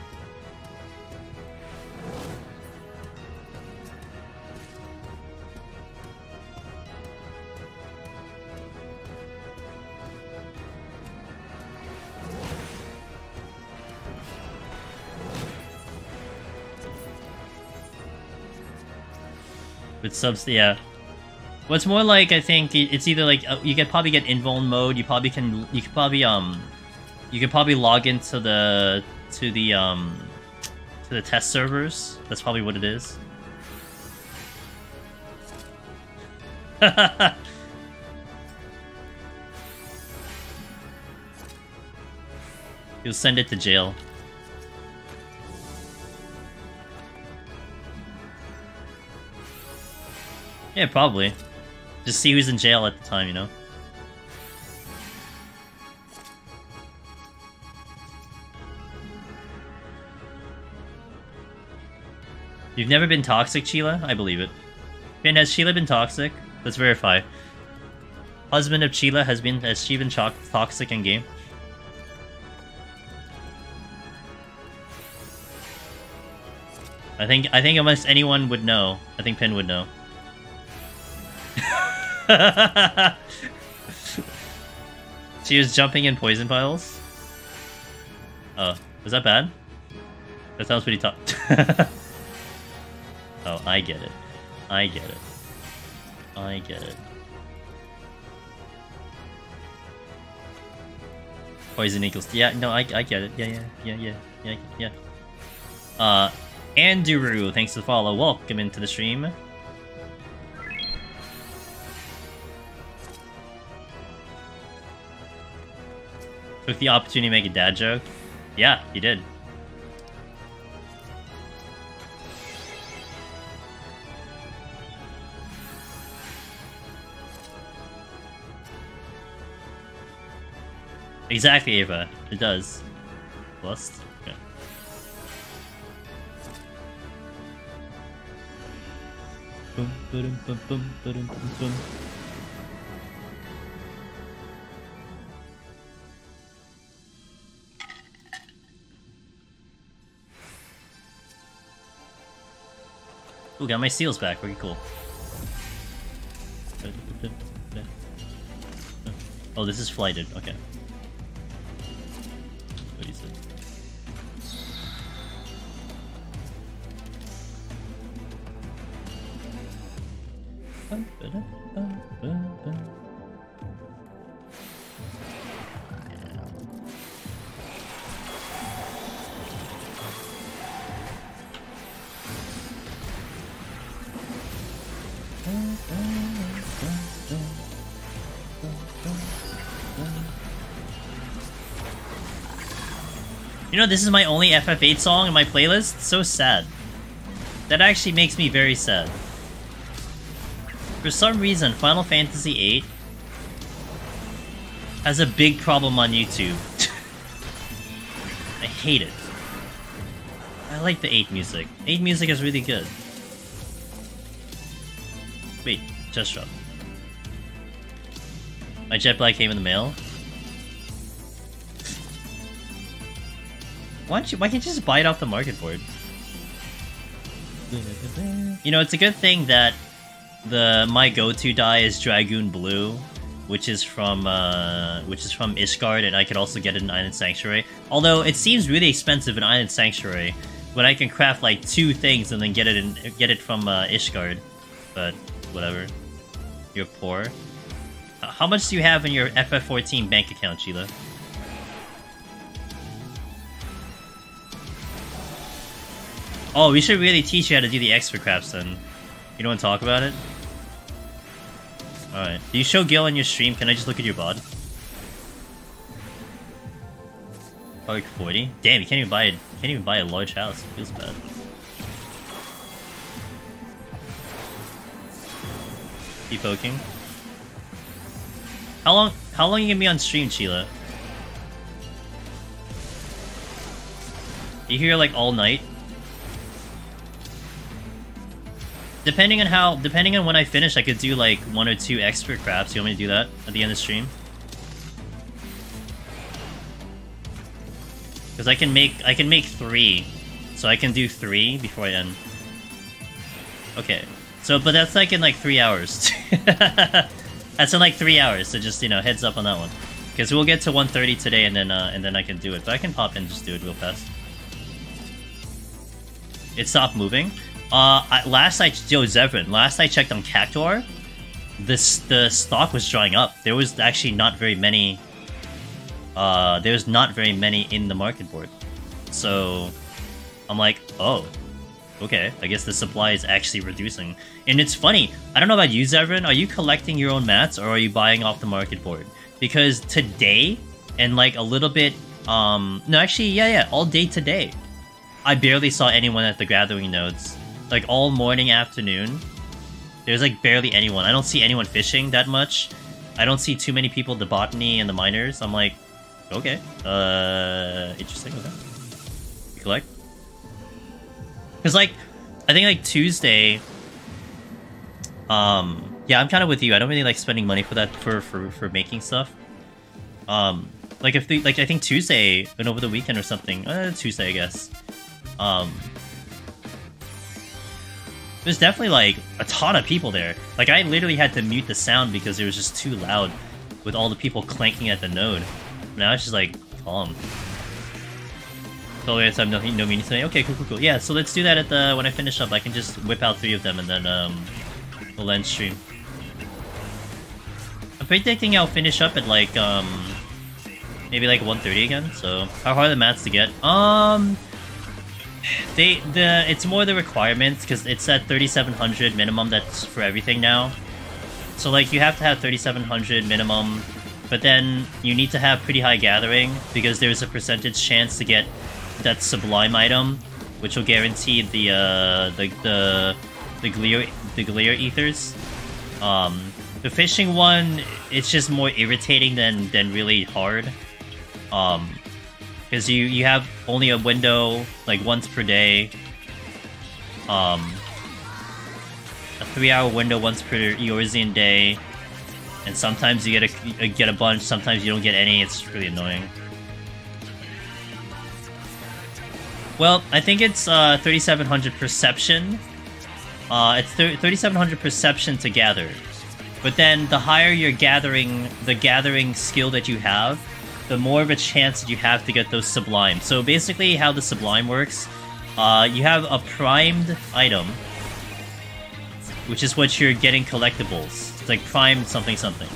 With subs, yeah. What's more like, I think it's either like you can probably get invuln mode. You could probably log into the test servers. That's probably what it is. You'll send it to jail. Yeah, probably. Just see who's in jail at the time, you know? You've never been toxic, Sheila? I believe it. Finn, has Sheila been toxic? Let's verify. Husband of Sheila has she been toxic in game? I think almost anyone would know. I think Pin would know. She was jumping in poison piles? Oh, was that bad? That sounds pretty tough. Oh, I get it. I get it. I get it. Poison equals... Yeah, no, I get it. Yeah. Andrew, thanks for the follow. Welcome into the stream. Took the opportunity to make a dad joke. Yeah, you did. Exactly, Ava. It does. Lust? Okay. Boom, boom, boom, boom, boom, boom, boom. Ooh, got my seals back. Pretty cool. Oh, this is flighted. Okay. What is it? You know, this is my only FF8 song in my playlist? So sad. That actually makes me very sad. For some reason, Final Fantasy VIII has a big problem on YouTube. I hate it. I like the 8 music. 8 music is really good. Wait, just drop. My jet black came in the mail. Why can't you just buy it off the market board? You know, it's a good thing that my go-to dye is Dragoon Blue, which is from Ishgard, and I could also get it in Island Sanctuary. Although it seems really expensive in Island Sanctuary, but I can craft like 2 things and then get it from Ishgard. But whatever, you're poor. How much do you have in your FF14 bank account, Sheila? Oh, we should really teach you how to do the extra crafts then. You don't want to talk about it? Alright. Do you show Gil on your stream? Can I just look at your bod? Park 40? Damn, you can't even buy a large house. It feels bad. Keep poking. How long are you gonna be on stream, Sheila? You here like all night? Depending on when I finish, I could do like 1 or 2 extra crafts. You want me to do that at the end of the stream? Because I can make 3, so I can do 3 before I end. Okay, so but that's like in like 3 hours. That's in like 3 hours. So just, you know, heads up on that one. Because we'll get to 130 today, and then I can do it. But I can pop in and just do it real fast. It stopped moving. Last I checked on Cactuar, the stock was drying up. There was actually not very many. There's not very many in the market board. So I'm like, oh, okay. I guess the supply is actually reducing. And it's funny. I don't know about you, Zevran. Are you collecting your own mats or are you buying off the market board? Because today and like a little bit, no, actually, yeah, all day today, I barely saw anyone at the gathering nodes. Like, all morning, afternoon, there's, like, barely anyone. I don't see anyone fishing that much. I don't see too many people at the botany and the miners. I'm like, okay. Interesting, okay. You collect? Because, like, I think, like, Tuesday... yeah, I'm kind of with you. I don't really like spending money for that, for making stuff. Like, I think Tuesday, and over the weekend or something. Tuesday, I guess. There's definitely, like, a ton of people there. Like, I literally had to mute the sound because it was just too loud with all the people clanking at the node. Now it's just, like, calm. So I have no meaning today. Okay, cool. Yeah, so let's do that at the when I finish up. I can just whip out 3 of them and then, we'll end stream. I'm predicting I'll finish up at, like, maybe, like, 130 again. So, how hard are the mats to get? It's more the requirements, because it's at 3,700 minimum. That's for everything now. So, like, you have to have 3,700 minimum, but then you need to have pretty high gathering, because there's a percentage chance to get that sublime item, which will guarantee the Glear ethers. The fishing one, it's just more irritating than really hard. Because you have only a window, like, once per day. A 3-hour window once per Eorzean day. And sometimes you get a bunch, sometimes you don't get any. It's really annoying. Well, I think it's 3,700 perception. It's 3700 perception to gather. But then the higher you're gathering, the gathering skill that you have, the more of a chance that you have to get those sublime. So basically how the sublime works, you have a primed item, which is what you're getting collectibles. It's like primed something something.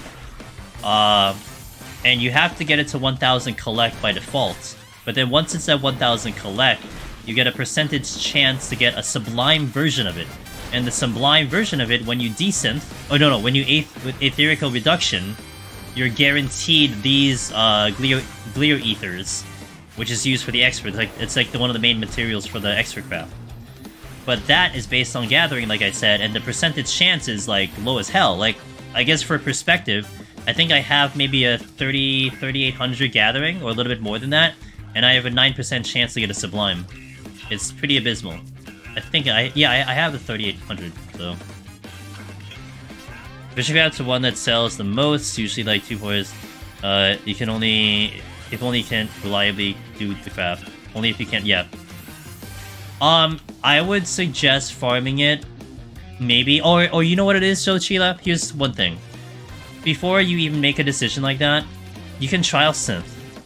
And you have to get it to 1000 collect by default. But then once it's at 1000 collect, you get a percentage chance to get a sublime version of it. And the sublime version of it, when you desynth... Oh, no, when you with Etherical Reduction, you're guaranteed these Glio Ethers, which is used for the expert. It's like one of the main materials for the expert craft. But that is based on gathering, like I said, and the percentage chance is, like, low as hell. Like, I guess for perspective, I think I have maybe a 3,800 gathering, or a little bit more than that, and I have a 9% chance to get a sublime. It's pretty abysmal. I think I have the 3,800, so... Bishop Craft's the one that sells the most, usually like 2 fours. You can only... If only you can reliably do the craft. Only if you can, yeah. I would suggest farming it, maybe, or you know what it is, so Sheila? Here's one thing. Before you even make a decision like that, you can trial synth.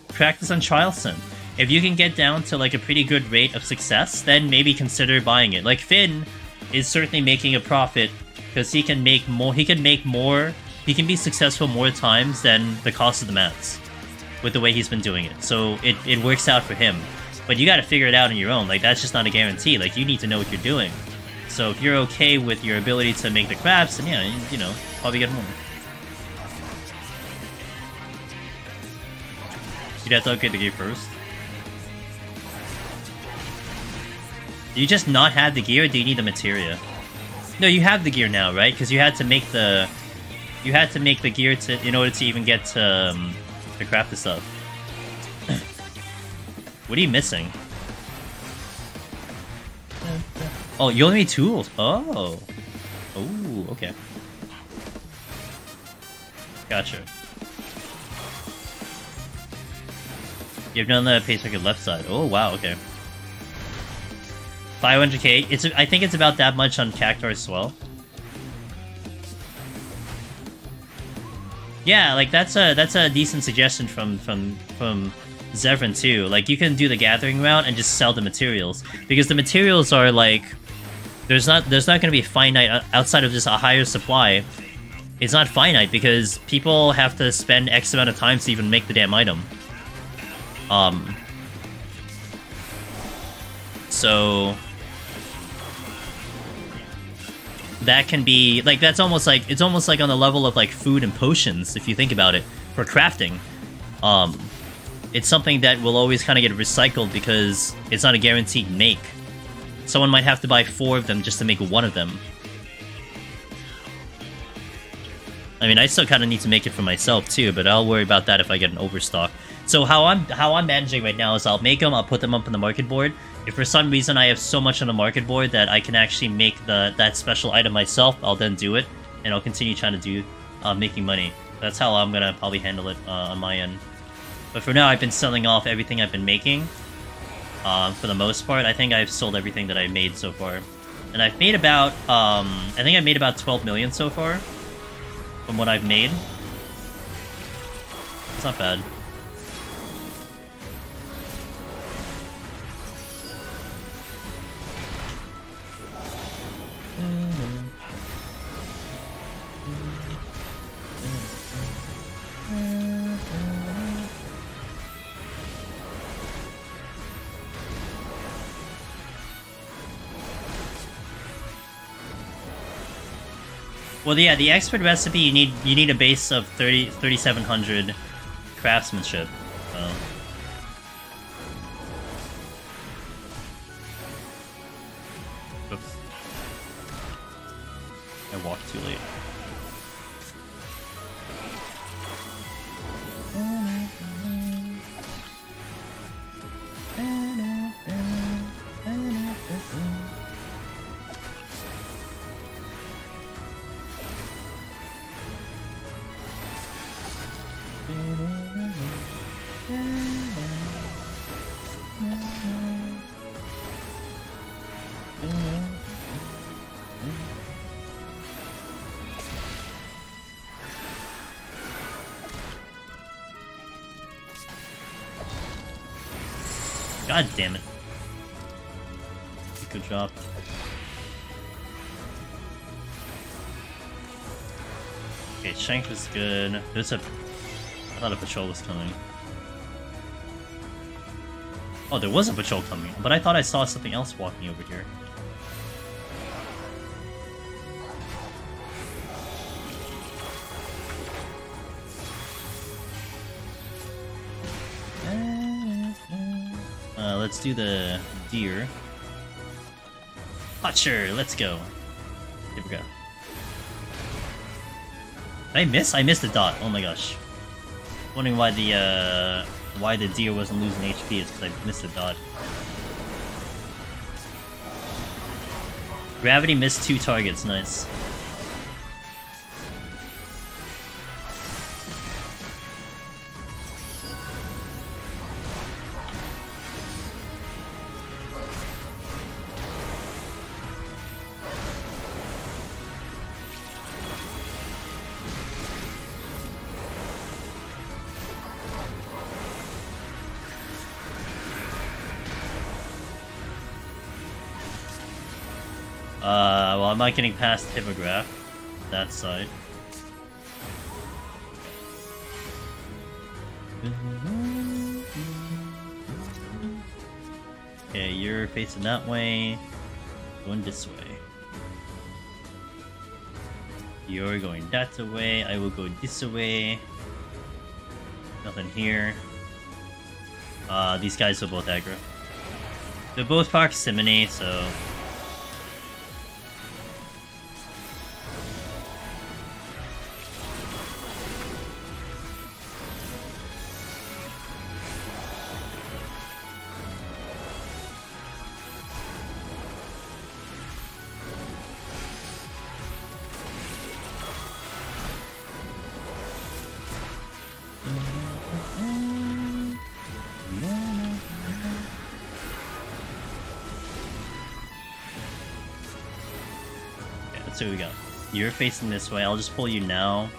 Practice on trial synth. If you can get down to like a pretty good rate of success, then maybe consider buying it. Like Finn is certainly making a profit because he can make more. He can be successful more times than the cost of the mats with the way he's been doing it. So it works out for him. But you got to figure it out on your own. Like that's just not a guarantee. Like you need to know what you're doing. So if you're okay with your ability to make the crafts, then yeah, you know, probably get more. You'd have to upgrade the gear first. Do you just not have the gear, or do you need the materia? No, you have the gear now, right? Because you had to make the... You had to make the gear in order to even get to craft the stuff. What are you missing? Oh, you only need tools. Oh. Oh, okay. Gotcha. You've done the pace record left side. Oh, wow, okay. 500k. I think it's about that much on Cactar as well. Yeah, like that's a decent suggestion from Zevran too. Like you can do the gathering route and just sell the materials, because the materials are like there's not going to be finite outside of just a higher supply. It's not finite because people have to spend X amount of time to even make the damn item. So that can be like it's almost like on the level of like food and potions if you think about it for crafting. It's something that will always kind of get recycled because it's not a guaranteed make. Someone might have to buy 4 of them just to make 1 of them. I mean, I still kind of need to make it for myself too, but I'll worry about that if I get an overstock. So how I'm managing right now is I'll make them, I'll put them up on the market board. If for some reason I have so much on the market board that I can actually make that special item myself, I'll then do it, and I'll continue trying to do making money. That's how I'm gonna probably handle it on my end. But for now, I've been selling off everything I've been making. For the most part, I think I've sold everything that I've made so far, and I've made about I think I've made about 12 million so far from what I've made. It's not bad. Well, yeah, the expert recipe, you need a base of 3,700 craftsmanship. Oops. I walked too late. God damn it. Good job. Okay, Shank was good. There's a... I thought a patrol was coming. Oh, there was a patrol coming, but I thought I saw something else walking over here. Let's do the deer. Sure, let's go. Here we go. Did I miss? I missed the dot. Oh my gosh. Wondering why the deer wasn't losing HP is because I missed the dot. Gravity missed 2 targets. Nice. Well, I'm not getting past Hippogriff. That side. Okay, you're facing that way. Going this way. You're going that way. I will go this way. Nothing here. These guys are both aggro. They're both proximity, so... So we go. You're facing this way. I'll just pull you now,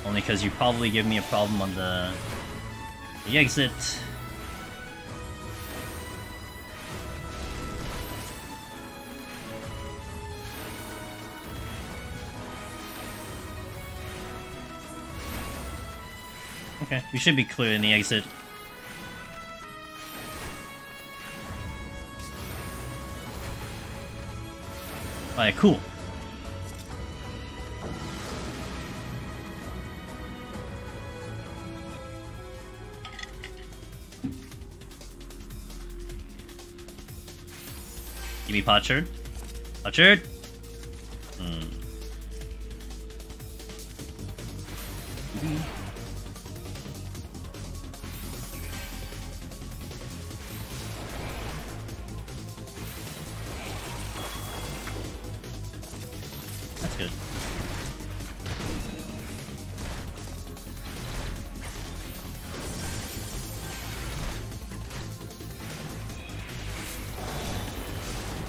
only because you probably give me a problem on the exit. Okay, we should be clear in the exit. Alright, cool. Give me Potsherd. Potsherd! That's good.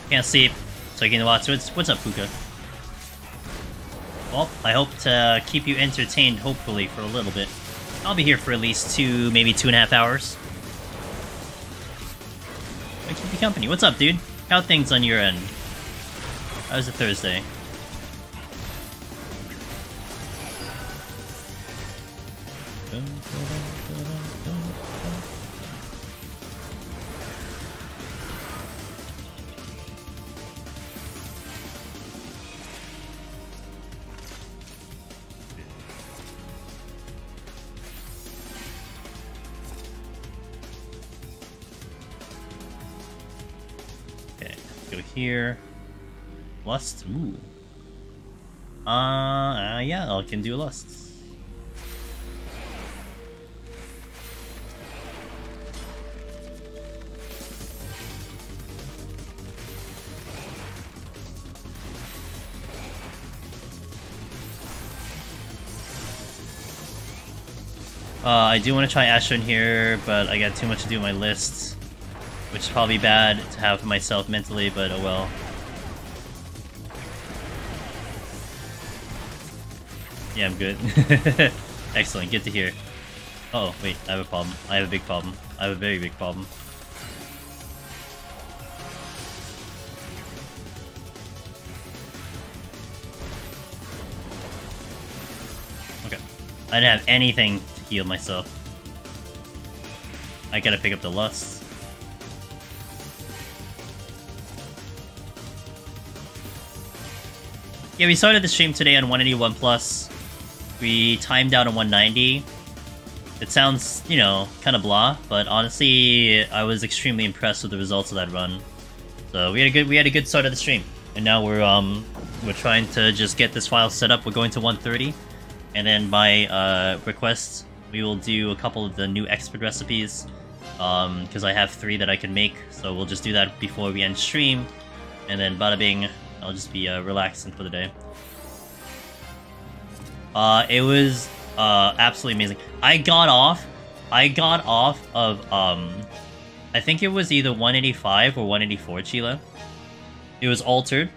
Can't sleep. Taking the watch. What's up, Puka? Well, I hope to keep you entertained, hopefully, for a little bit. I'll be here for at least maybe 2.5 hours. I keep you company. What's up, dude? How things on your end? How's it Thursday? Here. Lust? Ooh. Yeah, I can do lusts. I do want to try Asher in here, but I got too much to do in my list. Which is probably bad to have for myself mentally, but oh well. Yeah, I'm good. Excellent, good to hear. Uh oh, wait, I have a problem. I have a big problem. I have a very big problem. I didn't have anything to heal myself. I gotta pick up the lust. Yeah, we started the stream today on 181 plus. We timed out on 190. It sounds, you know, kind of blah, but honestly, I was extremely impressed with the results of that run. So we had a good start of the stream, and now we're trying to just get this file set up. We're going to 130, and then by request, we will do a couple of the new expert recipes, because I have 3 that I can make. So we'll just do that before we end stream, and then bada bing, I'll just be relaxing for the day. It was absolutely amazing. I got off of I think it was either 185 or 184 Chila. It was altered.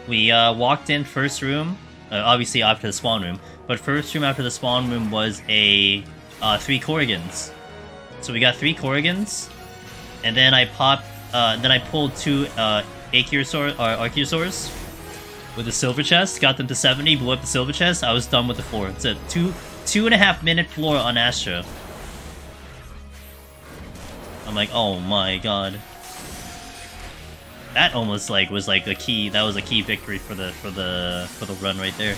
We walked in first room, obviously after the spawn room, but first room after the spawn room was a 3 Corrigans. So we got 3 Corrigans, and then I pulled 2 Archosaurs with the silver chest, got them to 70, blew up the silver chest. I was done with the floor. It's a 2.5 minute floor on Astro. I'm like, oh my god. That almost like was like a key. That was a key victory for the run right there.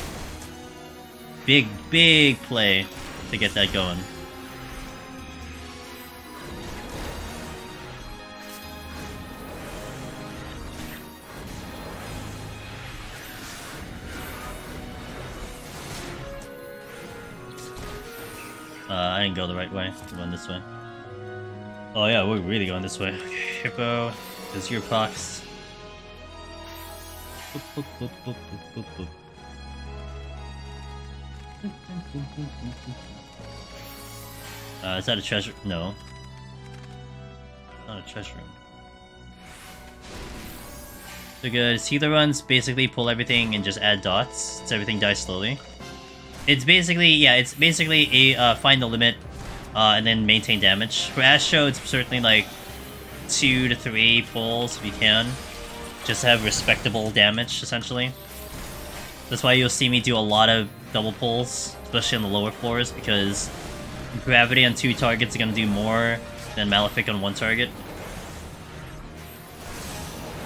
Big play to get that going. I didn't go the right way. I'm going this way. Oh yeah, we're really going this way. Okay, Hippo, is your box. Boop, boop, boop, boop, boop, boop. Is that a treasure? No. Not a treasure room. So good. Healer runs basically pull everything and just add dots, so everything dies slowly. It's basically, a find the limit, and then maintain damage. For Astro, it's certainly like 2 to 3 pulls if you can. Just have respectable damage, essentially. That's why you'll see me do a lot of double pulls, especially on the lower floors, because Gravity on 2 targets is going to do more than Malefic on 1 target.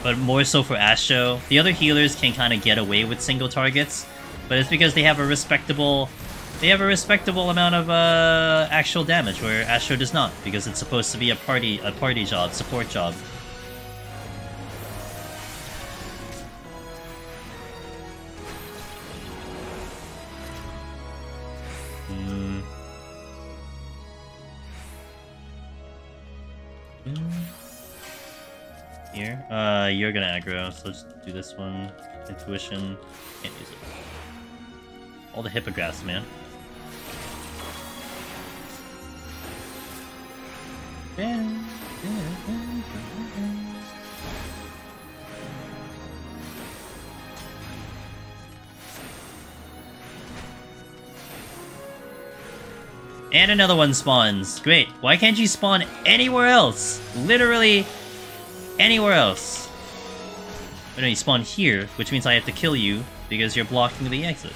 But more so for Astro. The other healers can kind of get away with single targets, but it's because they have a respectable amount of actual damage, where Astro does not, because it's supposed to be a party job, support job. Here, you're gonna aggro, so let's do this one. Intuition, can't use it. All the hippographs, man. And another one spawns. Great. Why can't you spawn anywhere else? Literally anywhere else. But no, you spawn here, which means I have to kill you because you're blocking the exit.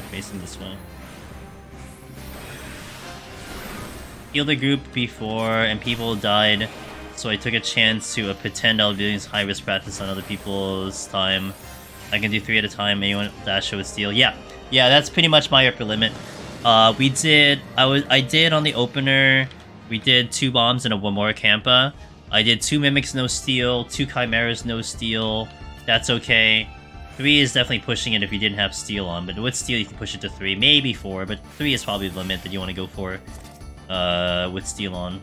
Facing this way. Healed the group before and people died, so I took a chance to pretend I was doing high-risk practice on other people's time. I can do 3 at a time, anyone with dash would steal. Yeah, that's pretty much my upper limit. I did on the opener, we did 2 bombs and a 1 more Kampa. I did 2 mimics no steal, 2 chimeras no steal. That's okay. 3 is definitely pushing it if you didn't have steal on, but with steal you can push it to 3, maybe 4, but 3 is probably the limit that you want to go for with steal on.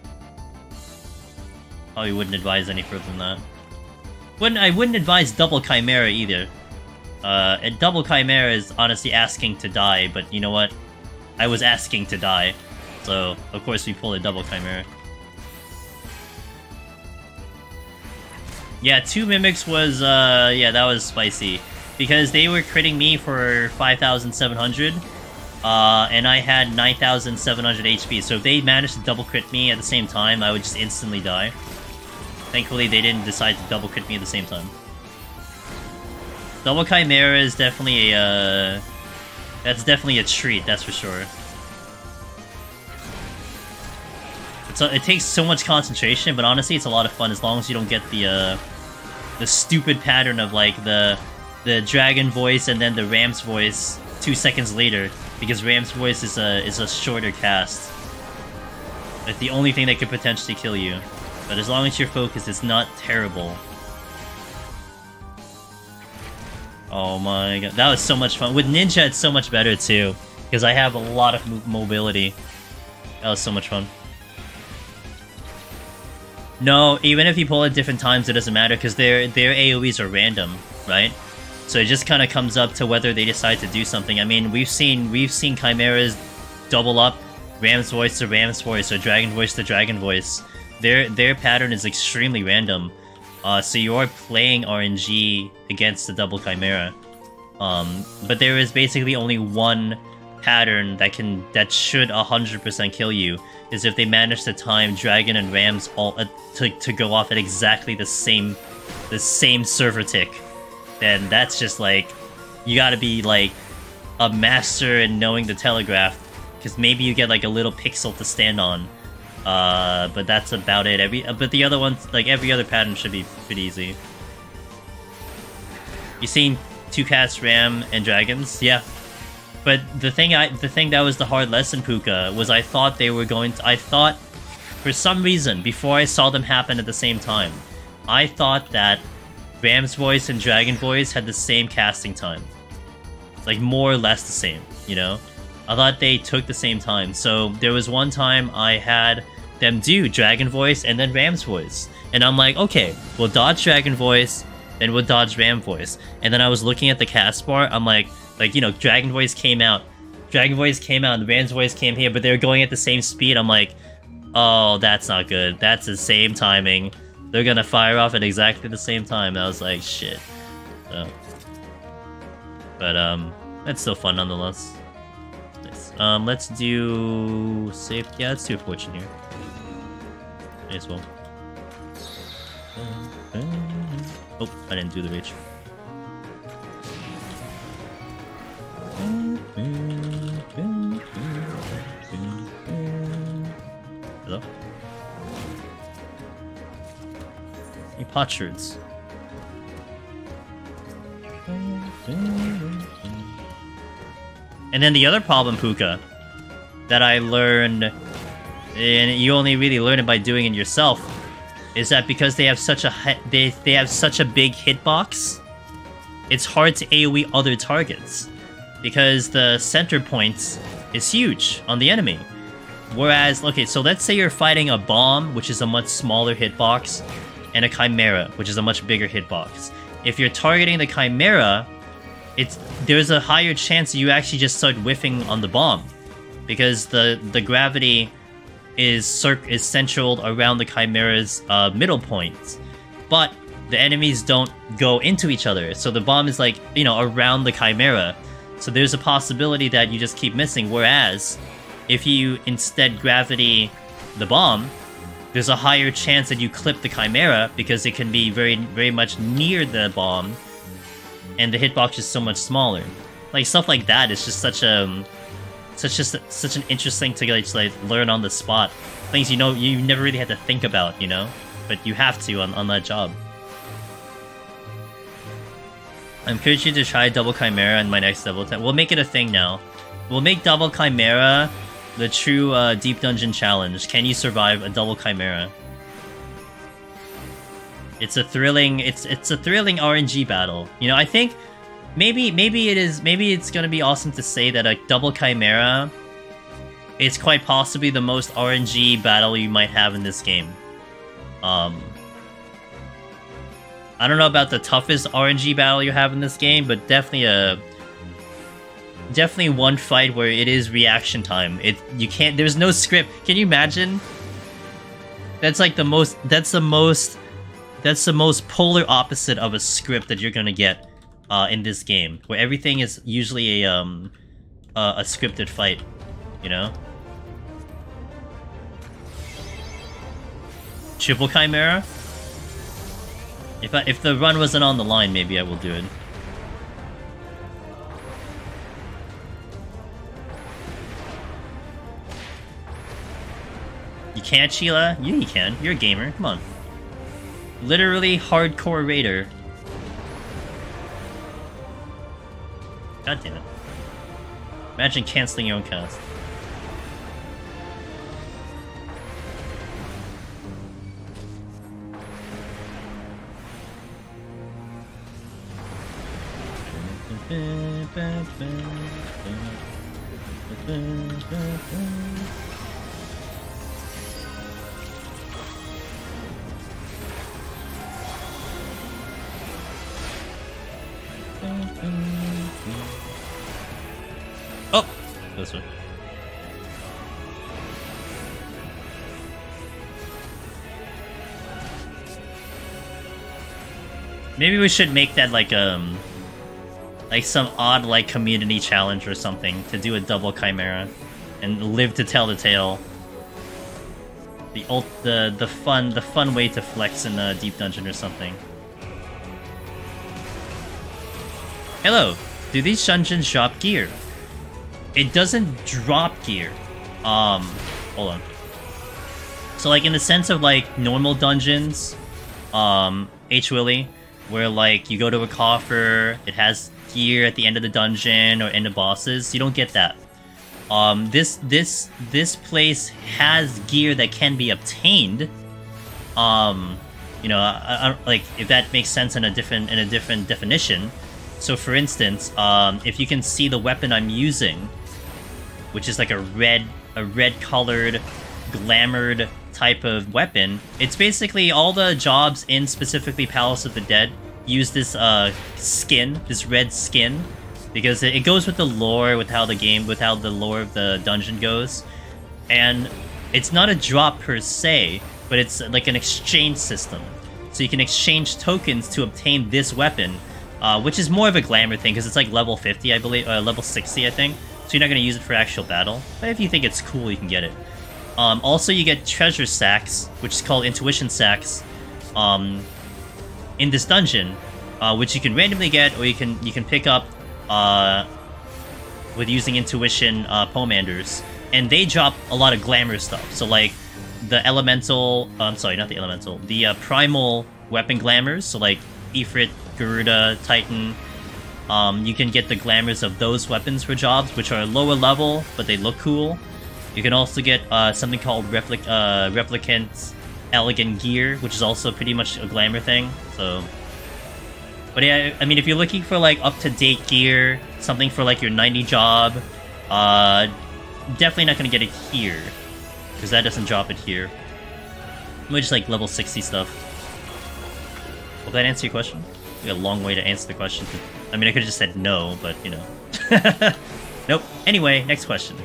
Probably wouldn't advise any further than that. I wouldn't advise double chimera either. A double chimera is honestly asking to die, but you know what? I was asking to die, so of course we pull a double chimera. Yeah, 2 mimics was, yeah, that was spicy. because they were critting me for 5,700, and I had 9,700 HP. So if they managed to double crit me at the same time, I would just instantly die. Thankfully, they didn't decide to double crit me at the same time. Double Chimera is definitely a... that's definitely a treat, that's for sure. It takes so much concentration, but honestly, it's a lot of fun as long as you don't get the stupid pattern of, like, the dragon voice and then the ram's voice 2 seconds later, because ram's voice is a shorter cast. It's the only thing that could potentially kill you. But as long as you're focused, it's not terrible. Oh my god, that was so much fun. With Ninja, it's so much better too, because I have a lot of mobility. That was so much fun. No, even if you pull at different times, it doesn't matter, because their AoEs are random, right? So it just kind of comes up to whether they decide to do something. I mean, we've seen Chimeras double up Ram's voice to Ram's voice, or Dragon voice to Dragon voice. Their pattern is extremely random. So you are playing RNG against the double Chimera. But there is basically only one pattern that should 100% kill you, is if they manage to time Dragon and Rams all to go off at exactly the same server tick. Then that's just like, you gotta be like a master in knowing the telegraph, because maybe you get like a little pixel to stand on. But that's about it. But the other ones, like every other pattern, should be pretty easy. You seen 2 cast Ram and Dragons? Yeah. But the thing that was the hard lesson, Puka, was I thought they were going to... I thought, for some reason, before I saw them happen at the same time, I thought that Ram's voice and Dragon voice had the same casting time. Like, more or less the same, you know? I thought they took the same time. So there was one time I had them do Dragon voice and then Ram's voice. And I'm like, okay, we'll dodge Dragon voice, then we'll dodge Ram voice. And then I was looking at the cast bar, I'm like, you know, Dragon voice came out, and Ram's voice came here, but they were going at the same speed. I'm like, oh, that's not good. That's the same timing. They're gonna fire off at exactly the same time. I was like, shit. So, but it's still fun nonetheless. Nice. Let's do safe. Yeah, let's do a fortune here. May as well. Oh, I didn't do the reach. Hello? Any potsherds? And then the other problem, Puka, that I learned, and you only really learn it by doing it yourself, is that because they have such a they have such a big hitbox, it's hard to AoE other targets, because the center point is huge on the enemy. Whereas, okay, so let's say you're fighting a bomb, which is a much smaller hitbox, and a Chimera, which is a much bigger hitbox. If you're targeting the Chimera, there's a higher chance that you actually just start whiffing on the bomb, because the gravity is central around the Chimera's middle point. But the enemies don't go into each other, so the bomb is, like, you know, around the Chimera. So there's a possibility that you just keep missing, whereas if you instead gravity the bomb, there's a higher chance that you clip the Chimera, because it can be very, very much near the bomb, and the hitbox is so much smaller. Like, stuff like that is just such an interesting thing to like learn on the spot. Things you know you never really had to think about, you know, but you have to on that job. I encourage you to try double Chimera in my next double test. We'll make it a thing now. We'll make double Chimera the true deep dungeon challenge. Can you survive a double Chimera? It's a thrilling RNG battle. You know, I think maybe it's gonna be awesome to say that a double Chimera is quite possibly the most RNG battle you might have in this game. I don't know about the toughest RNG battle you have in this game, but definitely one fight where it is reaction time. There's no script. Can you imagine? That's like the most polar opposite of a script that you're gonna get in this game, where everything is usually a scripted fight, you know? Triple Chimera? If the run wasn't on the line, maybe I will do it. You can't, Sheila? Yeah, you can. You're a gamer. Come on. Literally hardcore raider. God damn it. Imagine canceling your own cast. Oh! This way. Maybe we should make that like some odd like community challenge or something to do a double Chimera and live to tell the tale. The fun way to flex in a deep dungeon or something. Hello, do these dungeons drop gear? It doesn't drop gear. Hold on. So like in the sense of like normal dungeons, H. Willy, where like you go to a coffer, it has gear at the end of the dungeon or end of bosses, you don't get that. This place has gear that can be obtained. You know, I like if that makes sense in a different definition. So for instance, if you can see the weapon I'm using, which is like a red colored, glamored type of weapon, it's basically all the jobs in specifically Palace of the Dead use this skin, this red skin, because it goes with the lore, with how the lore of the dungeon goes. And it's not a drop per se, but it's like an exchange system. So you can exchange tokens to obtain this weapon, which is more of a glamour thing, because it's like level 50, I believe, level 60, I think. So you're not going to use it for actual battle, but if you think it's cool, you can get it. Also, you get treasure sacks, which is called intuition sacks, in this dungeon, which you can randomly get, or you can pick up with using intuition pomanders, and they drop a lot of glamour stuff. So like the elemental, I'm sorry, not the elemental, the primal weapon glamours. So like Ifrit, Garuda, Titan. You can get the glamours of those weapons for jobs, which are lower level, but they look cool. You can also get something called Replicant Elegant Gear, which is also pretty much a glamour thing. So, but yeah, I mean, if you're looking for like up-to-date gear, something for like your 90 job, definitely not gonna get it here, because that doesn't drop it here. Maybe just like level 60 stuff. Will that answer your question? We got a long way to answer the question. I mean, I could have just said no, but you know. Nope. Anyway, next question.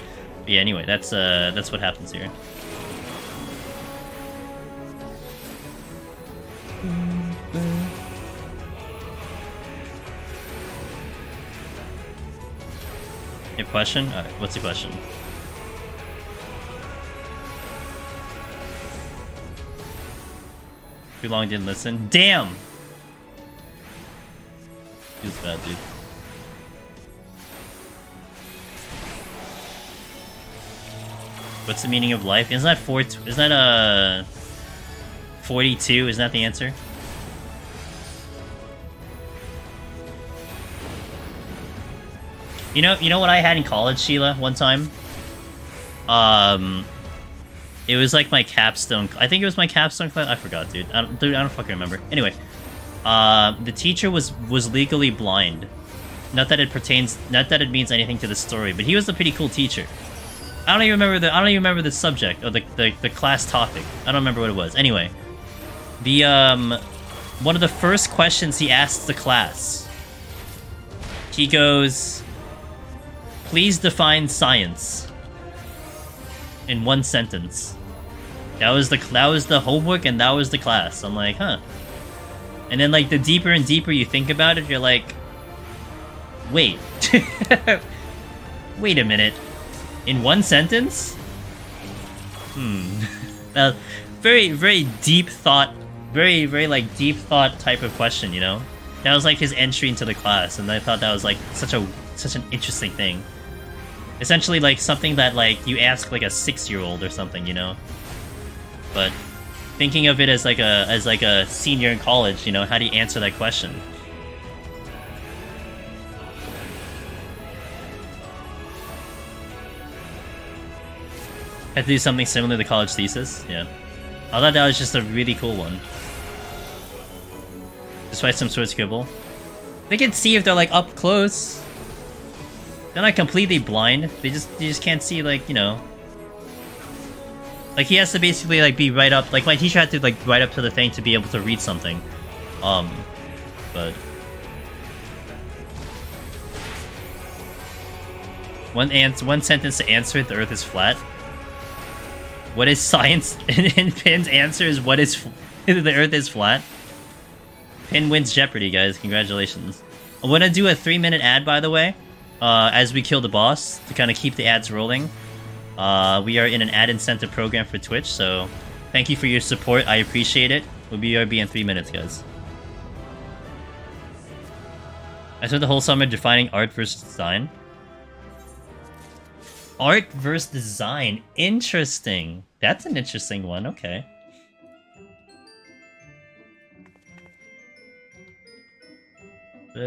But yeah, anyway, that's what happens here. Your question? Alright, what's the question? Too long didn't listen. Damn! Feels bad, dude. What's the meaning of life? Isn't that 42? Isn't that the answer? You know what I had in college, Sheila, one time? It was like my capstone. I think it was my capstone class. I forgot, dude. I don't fucking remember. Anyway, the teacher was legally blind. Not that it means anything to the story, but he was a pretty cool teacher. I don't even remember the subject or the class topic. I don't remember what it was. Anyway, the one of the first questions he asked the class, he goes, "Please define science in one sentence." That was the homework, and that was the class. I'm like, huh. And then like the deeper and deeper you think about it, you're like, Wait. Wait a minute. In one sentence? Very, very deep thought. Very, very, like, deep thought type of question, you know? That was, like, his entry into the class, and I thought that was, like, such an interesting thing. Essentially, like, something that, like, you ask, like, a 6-year-old or something, you know? But thinking of it as, like, a senior in college, you know, how do you answer that question? Had to do something similar to the college thesis? Yeah. I thought that was just a really cool one. Just write some sort of scribble. They can see if they're, like, up close. They're not completely blind. They just can't see, like, you know. Like, he has to basically, like, be right up. Like, my teacher had to, like, right up to the thing to be able to read something. But... One sentence to answer it, the Earth is flat. What is science? And Pin's answer is what is... the Earth is flat. Pin wins Jeopardy, guys. Congratulations. I'm gonna do a 3-minute ad, by the way, as we kill the boss, to kind of keep the ads rolling. We are in an ad incentive program for Twitch, so thank you for your support. I appreciate it. We'll be in 3 minutes, guys. I spent the whole summer defining art versus design. Art versus design. Interesting. That's an interesting one. Okay. I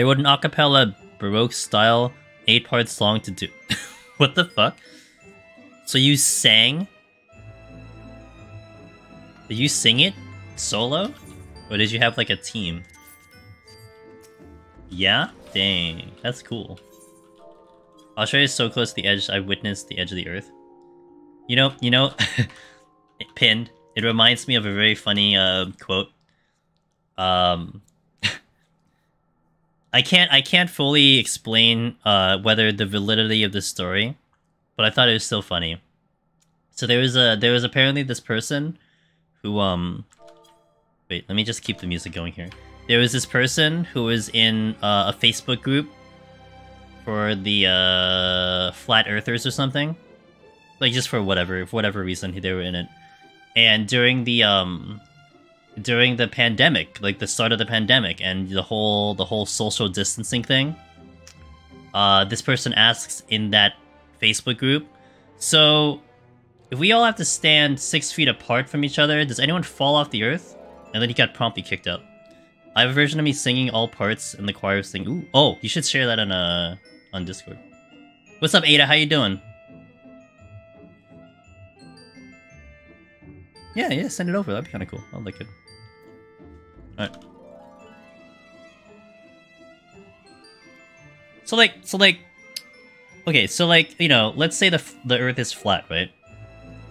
wrote an acapella Baroque style 8 parts long to do. What the fuck? So you sang? Did you sing it solo? Or did you have like a team? Yeah? Dang, that's cool. Australia is so close to the edge, I witnessed the edge of the earth. You know, pinned. It reminds me of a very funny quote. I can't fully explain whether the validity of the story, but I thought it was still funny. So there was apparently this person who wait, let me just keep the music going here. There was this person who was in a Facebook group for the flat earthers or something, like just for whatever reason they were in it. And during the pandemic, like the start of the pandemic and the whole social distancing thing, this person asks in that Facebook group, so if we all have to stand 6 feet apart from each other, does anyone fall off the earth? And then he got promptly kicked out. I have a version of me singing all parts and the choir sing. Ooh, oh, you should share that on Discord. What's up, Ada? How you doing? Yeah, send it over. That'd be kind of cool. I'll like it. Alright. So like, okay, so like, you know, let's say the Earth is flat, right?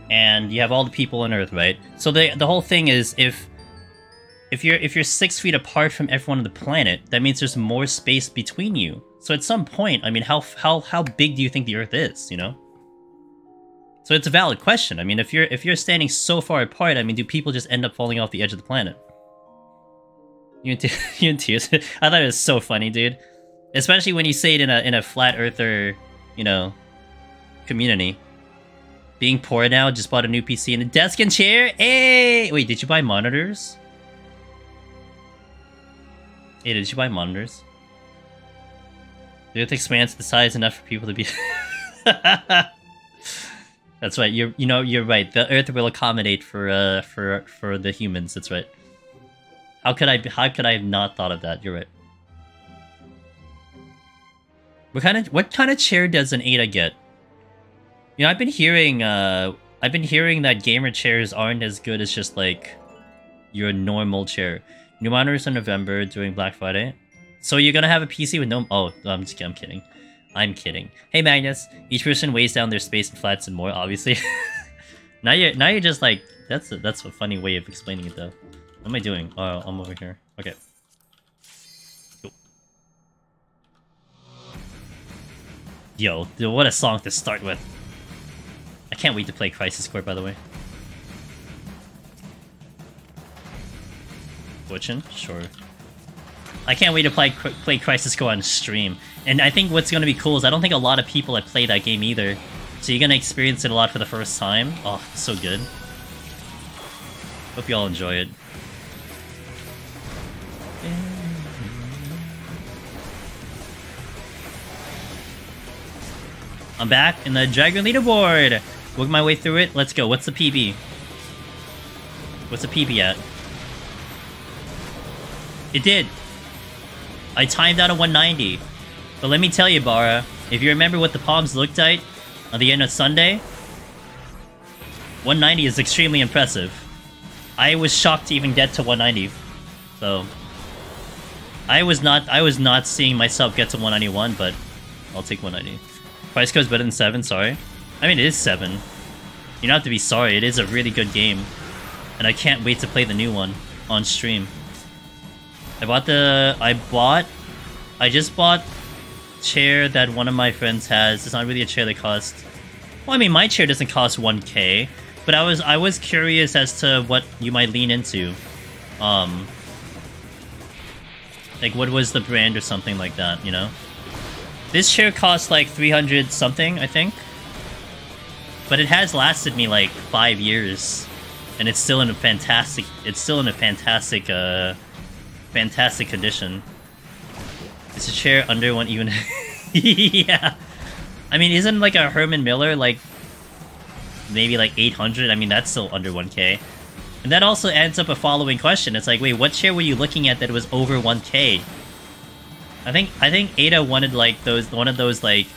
And you have all the people on Earth, right? So the whole thing is if you're 6 feet apart from everyone on the planet, that means there's more space between you. So at some point, I mean, how big do you think the Earth is? You know. So it's a valid question. I mean, if you're standing so far apart, I mean, do people just end up falling off the edge of the planet? You in tears? I thought it was so funny, dude. Especially when you say it in a flat earther, you know, community. Being poor now, just bought a new PC and a desk and chair. Hey, wait, did you buy monitors? Hey, did you buy monitors? The Earth expands the size enough for people to be. That's right. You're right. The Earth will accommodate for the humans. That's right. How could I have not thought of that? You're right. What kind of chair does an Ada get? You know, I've been hearing that gamer chairs aren't as good as just like your normal chair. New monitors in November during Black Friday. So you're gonna have a PC with no... Oh, I'm kidding. I'm kidding. Hey Magnus, each person weighs down their space and flats and more, obviously. now you're just like... That's a funny way of explaining it though. What am I doing? Oh, I'm over here. Okay. Cool. Yo, what a song to start with. can't wait to play Crisis Core, by the way. Fortune? Sure. I can't wait to play Crisis Core on stream. And I think what's going to be cool is I don't think a lot of people have played that game either. So you're going to experience it a lot for the first time. Oh, so good. Hope you all enjoy it. I'm back in the Dragon Leaderboard! Work my way through it. Let's go. What's the PB? What's the PB at? It did! I timed out a 190. But let me tell you, Bara, if you remember what the palms looked like on the end of Sunday, 190 is extremely impressive. I was shocked to even get to 190. So I was not seeing myself get to 191, but I'll take 190. Price code's better than 7, sorry. I mean, it is 7. You don't have to be sorry, it is a really good game. And I can't wait to play the new one on stream. I just bought chair that one of my friends has. It's not really a chair that costs... Well, I mean, my chair doesn't cost 1K, but I was curious as to what you might lean into. Like, what was the brand or something like that, you know? This chair costs like 300 something, I think. But it has lasted me like 5 years. And it's still in a fantastic... fantastic condition. Is a chair under one even... Yeah. I mean, isn't like a Herman Miller like... maybe like 800? I mean, that's still under 1K. And that also adds up a following question. It's like, wait, what chair were you looking at that was over 1K? I think Ada wanted like one of those like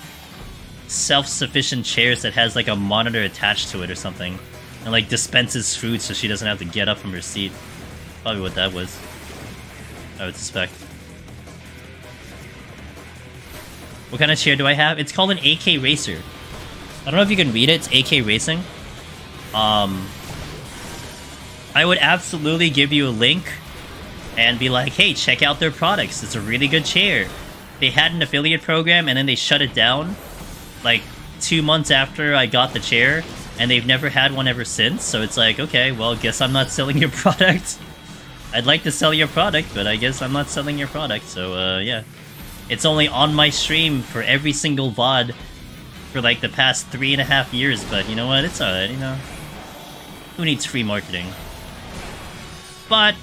self-sufficient chairs that has like a monitor attached to it or something. And like dispenses food so she doesn't have to get up from her seat. Probably what that was. I would suspect. What kind of chair do I have? It's called an AK Racer. I don't know if you can read it. It's AK Racing. I would absolutely give you a link and be like, hey, check out their products. It's a really good chair. They had an affiliate program and then they shut it down like 2 months after I got the chair, and they've never had one ever since. So it's like, okay, well, guess I'm not selling your product. I'd like to sell your product, but I guess I'm not selling your product. So, yeah. It's only on my stream for every single VOD for like the past 3.5 years, but you know what? It's alright, you know? Who needs free marketing? But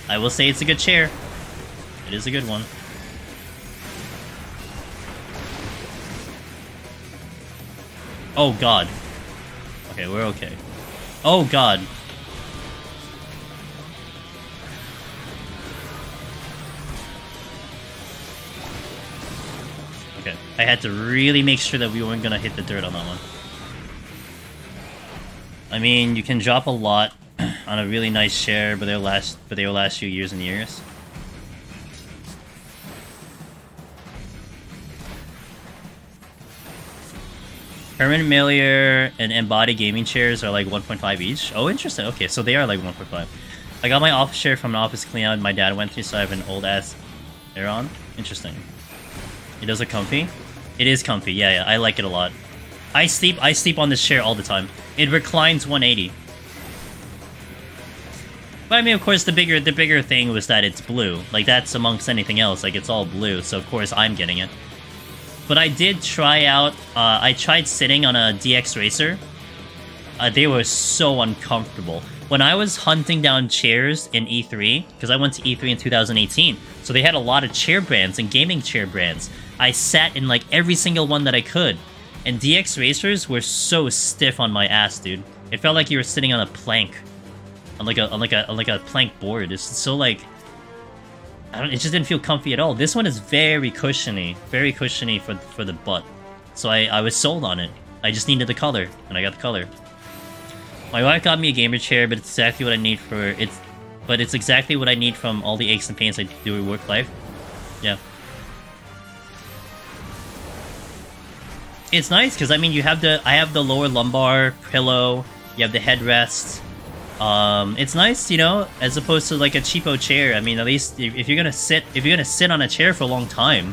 I will say it's a good chair. It is a good one. Oh god. Okay, we're okay. Oh god. Okay, I had to really make sure that we weren't gonna hit the dirt on that one. I mean, you can drop a lot on a really nice share, but they'll last you years and years. Herman Miller and Embody gaming chairs are like 1.5 each. Oh, interesting. Okay, so they are like 1.5. I got my office chair from an office cleanout my dad went through, so I have an old ass Aeron. Interesting. It does look comfy. It is comfy. Yeah, I like it a lot. I sleep on this chair all the time. It reclines 180. But I mean, of course, the bigger thing was that it's blue. Like, that's amongst anything else. Like, it's all blue, so of course I'm getting it. But I did try out, I tried sitting on a DX Racer. They were so uncomfortable. When I was hunting down chairs in E3, because I went to E3 in 2018, so they had a lot of chair brands and gaming chair brands. I sat in like every single one that I could. And DX Racers were so stiff on my ass, dude. It felt like you were sitting on a plank. On like a plank board. It's so like... it just didn't feel comfy at all. This one is very cushiony for the butt. So I was sold on it. I just needed the color, and I got the color. My wife got me a gamer chair, but it's exactly what I need it's exactly what I need from all the aches and pains I do in work life. Yeah. It's nice because I mean I have the lower lumbar pillow, you have the headrest. It's nice, you know, as opposed to like a cheapo chair. I mean, at least if you're gonna sit on a chair for a long time,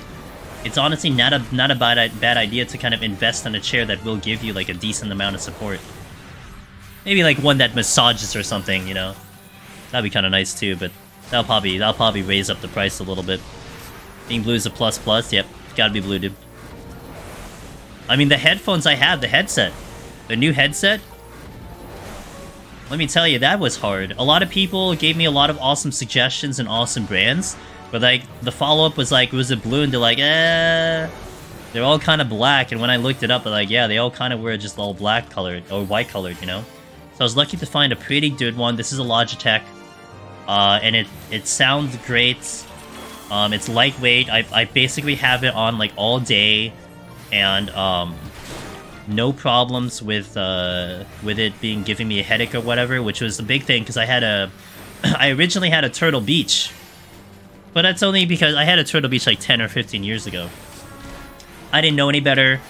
it's honestly not a bad idea to kind of invest in a chair that will give you like a decent amount of support. Maybe like one that massages or something, you know. That'd be kind of nice too, but that'll probably raise up the price a little bit. Being blue is a plus plus. Yep, gotta be blue, dude. I mean, the headphones I have, the headset, the new headset. Let me tell you, that was hard. A lot of people gave me a lot of awesome suggestions and awesome brands, but like the follow-up was like, was it blue? And they're like, they're all kind of black. And when I looked it up, they're like, yeah, they all kind of were just all black colored or white colored, you know. So I was lucky to find a pretty good one. This is a Logitech, and it sounds great. It's lightweight. I basically have it on like all day, and no problems with it giving me a headache or whatever, which was a big thing because I originally had a Turtle Beach, but that's only because I had a Turtle Beach like 10 or 15 years ago. I didn't know any better.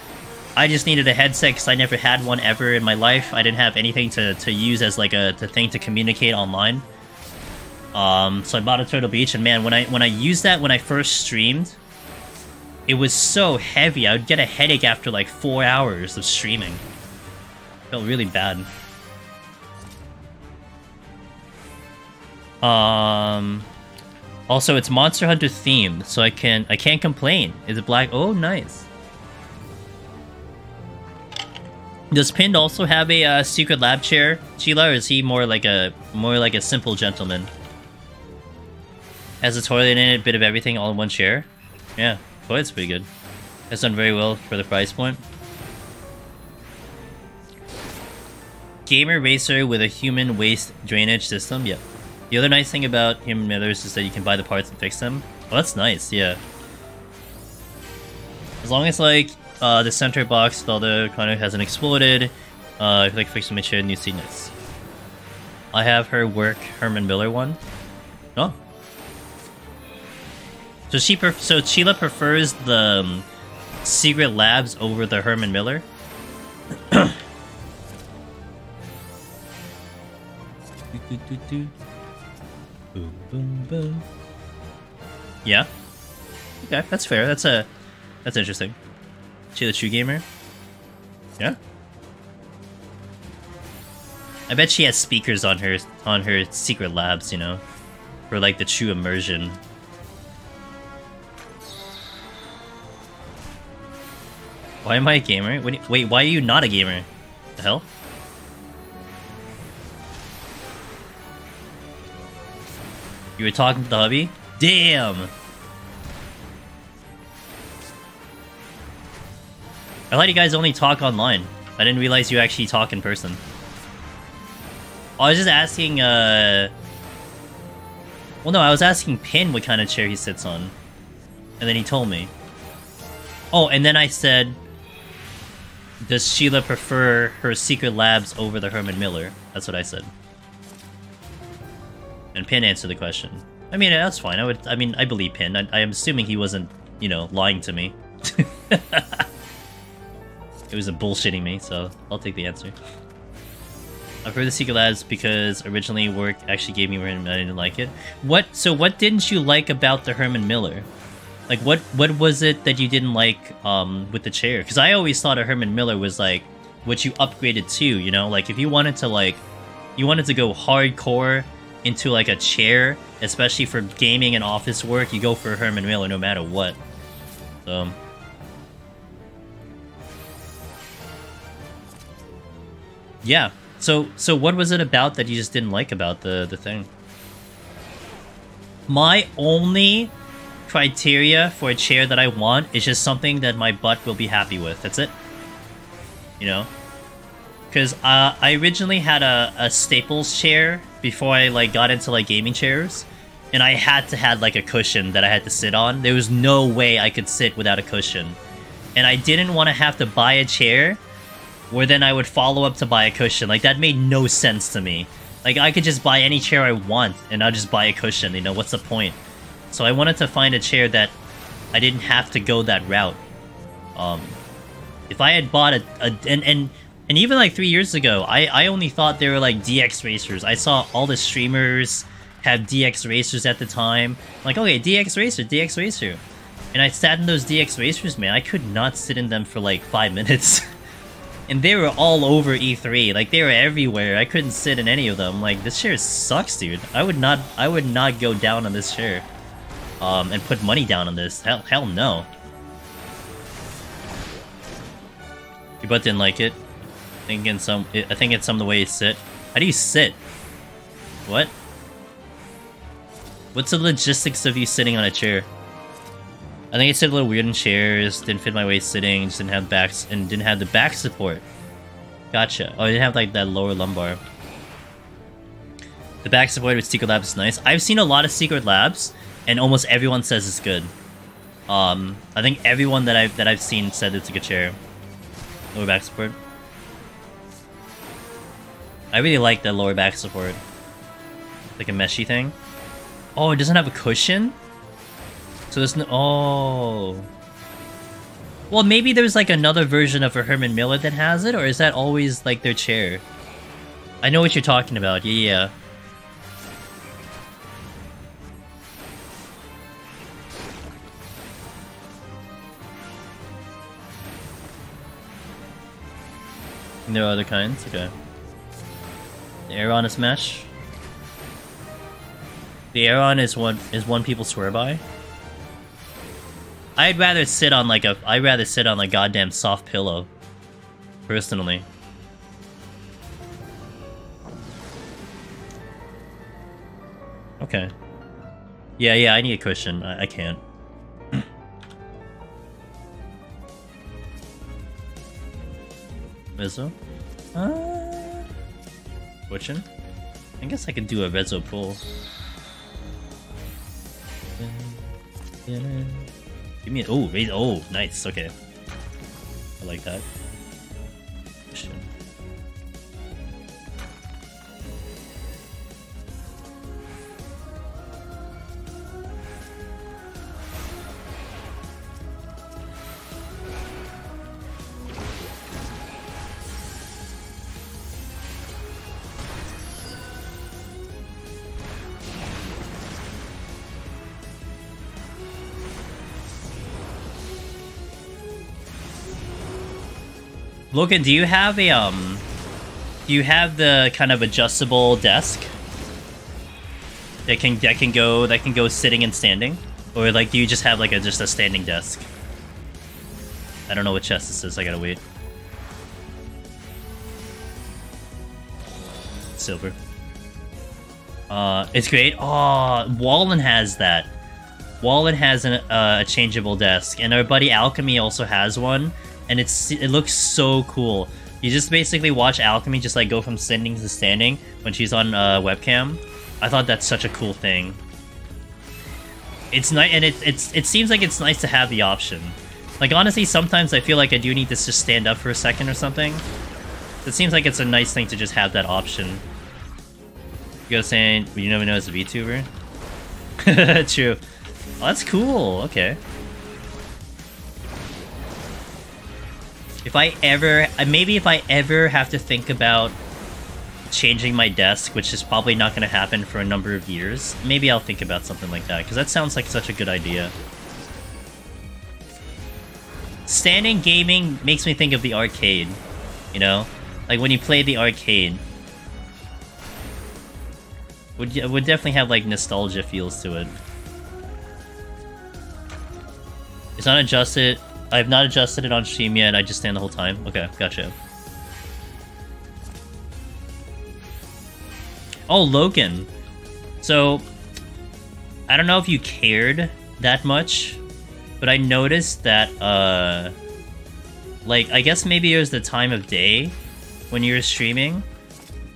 I just needed a headset because I never had one ever in my life. I didn't have anything to use as like the thing to communicate online. So I bought a Turtle Beach, and man, when I used that when I first streamed, it was so heavy. I would get a headache after like 4 hours of streaming. Felt really bad. Also, it's Monster Hunter themed, so I can't complain. Is it black? Oh, nice. Does Pinned also have a secret lab chair, Sheila, or is he more like a simple gentleman? Has a toilet in it, a bit of everything, all in one chair. Yeah, toilet's pretty good. Has done very well for the price point. Gamer racer with a human waste drainage system. Yep. The other nice thing about him and others is that you can buy the parts and fix them. Well, that's nice. Yeah. As long as like the center box with all the kind of hasn't exploded, if like fixing my chair, new seat, nice. I have her work Herman Miller one. Oh. So Sheila prefers the Secret Labs over the Herman Miller. Boom, boom, boom. Yeah. Okay, that's fair. That's interesting. Sheila True Gamer. Yeah. I bet she has speakers on her Secret Labs, you know, for like the true immersion. Why am I a gamer? Wait, why are you not a gamer? The hell? You were talking to the hubby? Damn! I thought you guys only talk online. I didn't realize you actually talk in person. Oh, I was just asking, well, no, I was asking Pin what kind of chair he sits on. And then he told me. Oh, and then I said, does Sheila prefer her Secret Labs over the Herman Miller? That's what I said. And Pin answered the question. I mean, that's fine. I believe Pin. I am assuming he wasn't, you know, lying to me. It was bullshitting me, so I'll take the answer. I've heard the Secret Labs because originally work actually gave me Herman and I didn't like it. So what didn't you like about the Herman Miller? Like, what was it that you didn't like with the chair? Because I always thought a Herman Miller was, like, what you upgraded to, you know? Like, if you wanted to, like, you wanted to go hardcore into, like, a chair, especially for gaming and office work, you go for a Herman Miller no matter what. So... yeah. So what was it about that you just didn't like about the thing? My only criteria for a chair that I want is just something that my butt will be happy with. That's it. You know? Because I originally had a Staples chair before I like got into like gaming chairs. And I had to have like a cushion that I had to sit on. There was no way I could sit without a cushion. And I didn't want to have to buy a chair where then I would follow up to buy a cushion. Like, that made no sense to me. Like, I could just buy any chair I want, and I'll just buy a cushion, you know, what's the point? So I wanted to find a chair that I didn't have to go that route. If I had bought and even like 3 years ago, I only thought they were like DX racers. I saw all the streamers have DX racers at the time. Like, okay, DX racer, DX racer. And I sat in those DX racers, man. I could not sit in them for like 5 minutes. And they were all over E3. Like, they were everywhere. I couldn't sit in any of them. Like, this chair sucks, dude. I would not go down on this chair. And put money down on this. Hell no. Your butt didn't like it. I think it's some of the way you sit. How do you sit? What? What's the logistics of you sitting on a chair? I think I sit a little weird in chairs, didn't fit my way sitting, just didn't have backs and didn't have the back support. Gotcha. Oh, I didn't have like that lower lumbar. The back support with Secret Labs is nice. I've seen a lot of Secret Labs, and almost everyone says it's good. I think everyone that I've seen said it's a good chair. Lower back support. I really like that lower back support. Like a meshy thing. Oh, it doesn't have a cushion? So there's no... Oh. Well, maybe there's like another version of a Herman Miller that has it, or is that always like their chair? I know what you're talking about. Yeah. And there are other kinds? Okay. The Aeron is mesh. The Aeron is one people swear by. I'd rather sit on like a goddamn soft pillow. Personally. Okay. Yeah, I need a cushion. I can't. Rezo? Fortune? I guess I could do a Rezo pull. Give me an... Oh, raise... Oh, nice. Okay. I like that. Cushion. Logan, do you have a do you have the kind of adjustable desk that can go sitting and standing, or like do you just have like just a standing desk? I don't know what chest this is. I gotta wait. Silver. It's great. Oh, Wallen has that. Wallen has a changeable desk, and our buddy Alchemy also has one. And it looks so cool. You just basically watch Alchemy just like go from sitting to standing when she's on webcam. I thought that's such a cool thing. It's nice, and it seems like it's nice to have the option. Like honestly, sometimes I feel like I do need to just stand up for a second or something. It seems like it's a nice thing to just have that option. You guys saying you never know as a VTuber? True. Oh, that's cool. Okay. If I ever have to think about changing my desk, which is probably not going to happen for a number of years, maybe I'll think about something like that, because that sounds like such a good idea. Standing gaming makes me think of the arcade, you know? Like when you play the arcade. Would definitely have like nostalgia feels to it. It's not adjusted. I have not adjusted it on stream yet, I just stand the whole time. Okay, gotcha. Oh, Logan. So, I don't know if you cared that much, but I noticed that, like, I guess maybe it was the time of day when you were streaming.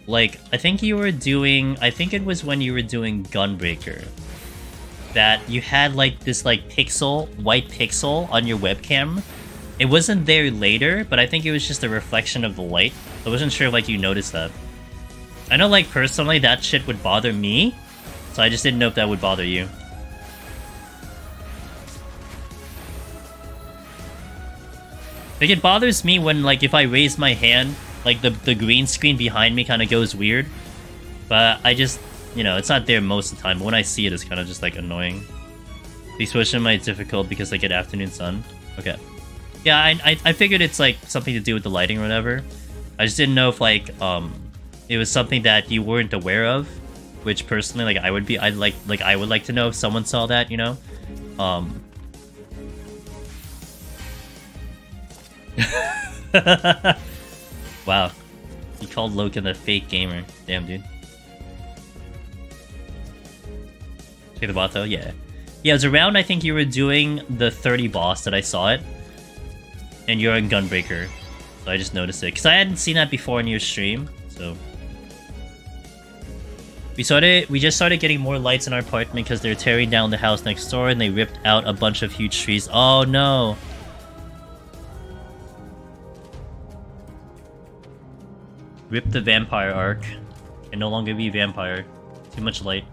Like, I think it was when you were doing Gunbreaker. That you had like this like white pixel on your webcam. It wasn't there later, but I think it was just a reflection of the light. I wasn't sure if like you noticed that. I know like personally that shit would bother me, so I just didn't know if that would bother you. Like it bothers me when like if I raise my hand, like the green screen behind me kind of goes weird. But I just, you know, it's not there most of the time, but when I see it, it's kind of just like annoying. They switched in my difficult because I get afternoon sun. Okay. Yeah, I figured it's like something to do with the lighting or whatever. I just didn't know if like it was something that you weren't aware of, which personally like I would like to know if someone saw that, you know. Wow. He called Logan a fake gamer. Damn, dude. Check the bot though? Yeah. Yeah, it was around, I think you were doing the 30 boss that I saw it. And you're in Gunbreaker. So I just noticed it. Because I hadn't seen that before in your stream, so... We just started getting more lights in our apartment because they're tearing down the house next door and they ripped out a bunch of huge trees. Oh no! Rip the vampire arc. Can no longer be vampire. Too much light.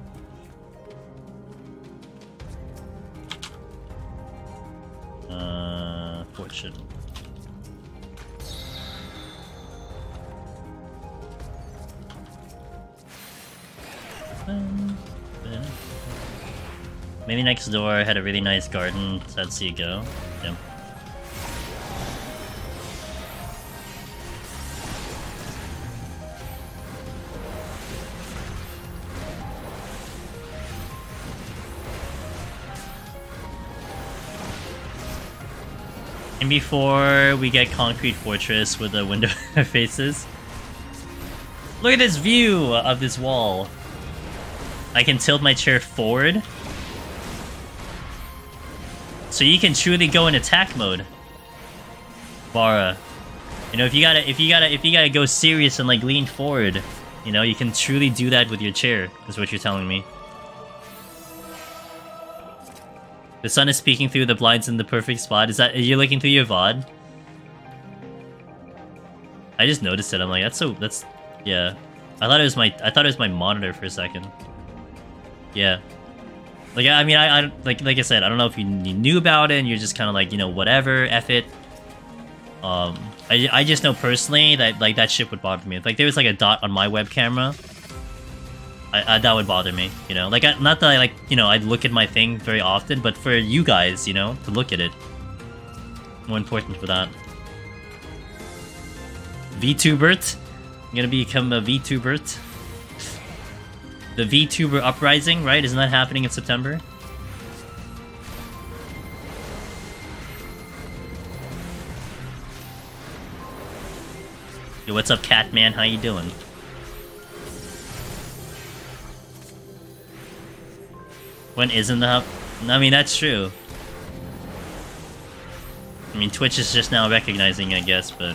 Fortune. Maybe next door had a really nice garden. Sad to see it go. Yeah. And before we get Concrete Fortress with the window faces, look at this view of this wall. I can tilt my chair forward, so you can truly go in attack mode. Bara, you know, if you gotta go serious and like lean forward, you know, you can truly do that with your chair. Is what you're telling me. The sun is peeking through the blinds in the perfect spot. Is that you're looking through your VOD? I just noticed it. I'm like, that's yeah. I thought it was my monitor for a second. Yeah. Like I mean I like I said, I don't know if you knew about it and you're just kind of like, you know, whatever, F it. I just know personally that like that shit would bother me. If like there was like a dot on my web camera, that would bother me, you know? Like, not that I, like, you know, I'd look at my thing very often, but for you guys, you know, to look at it. More important for that. VTubert? I'm gonna become a VTubert. The VTuber uprising, right? Isn't that happening in September? Yo, what's up, Catman? How you doing? When isn't the hub? I mean, that's true. I mean, Twitch is just now recognizing, I guess, but...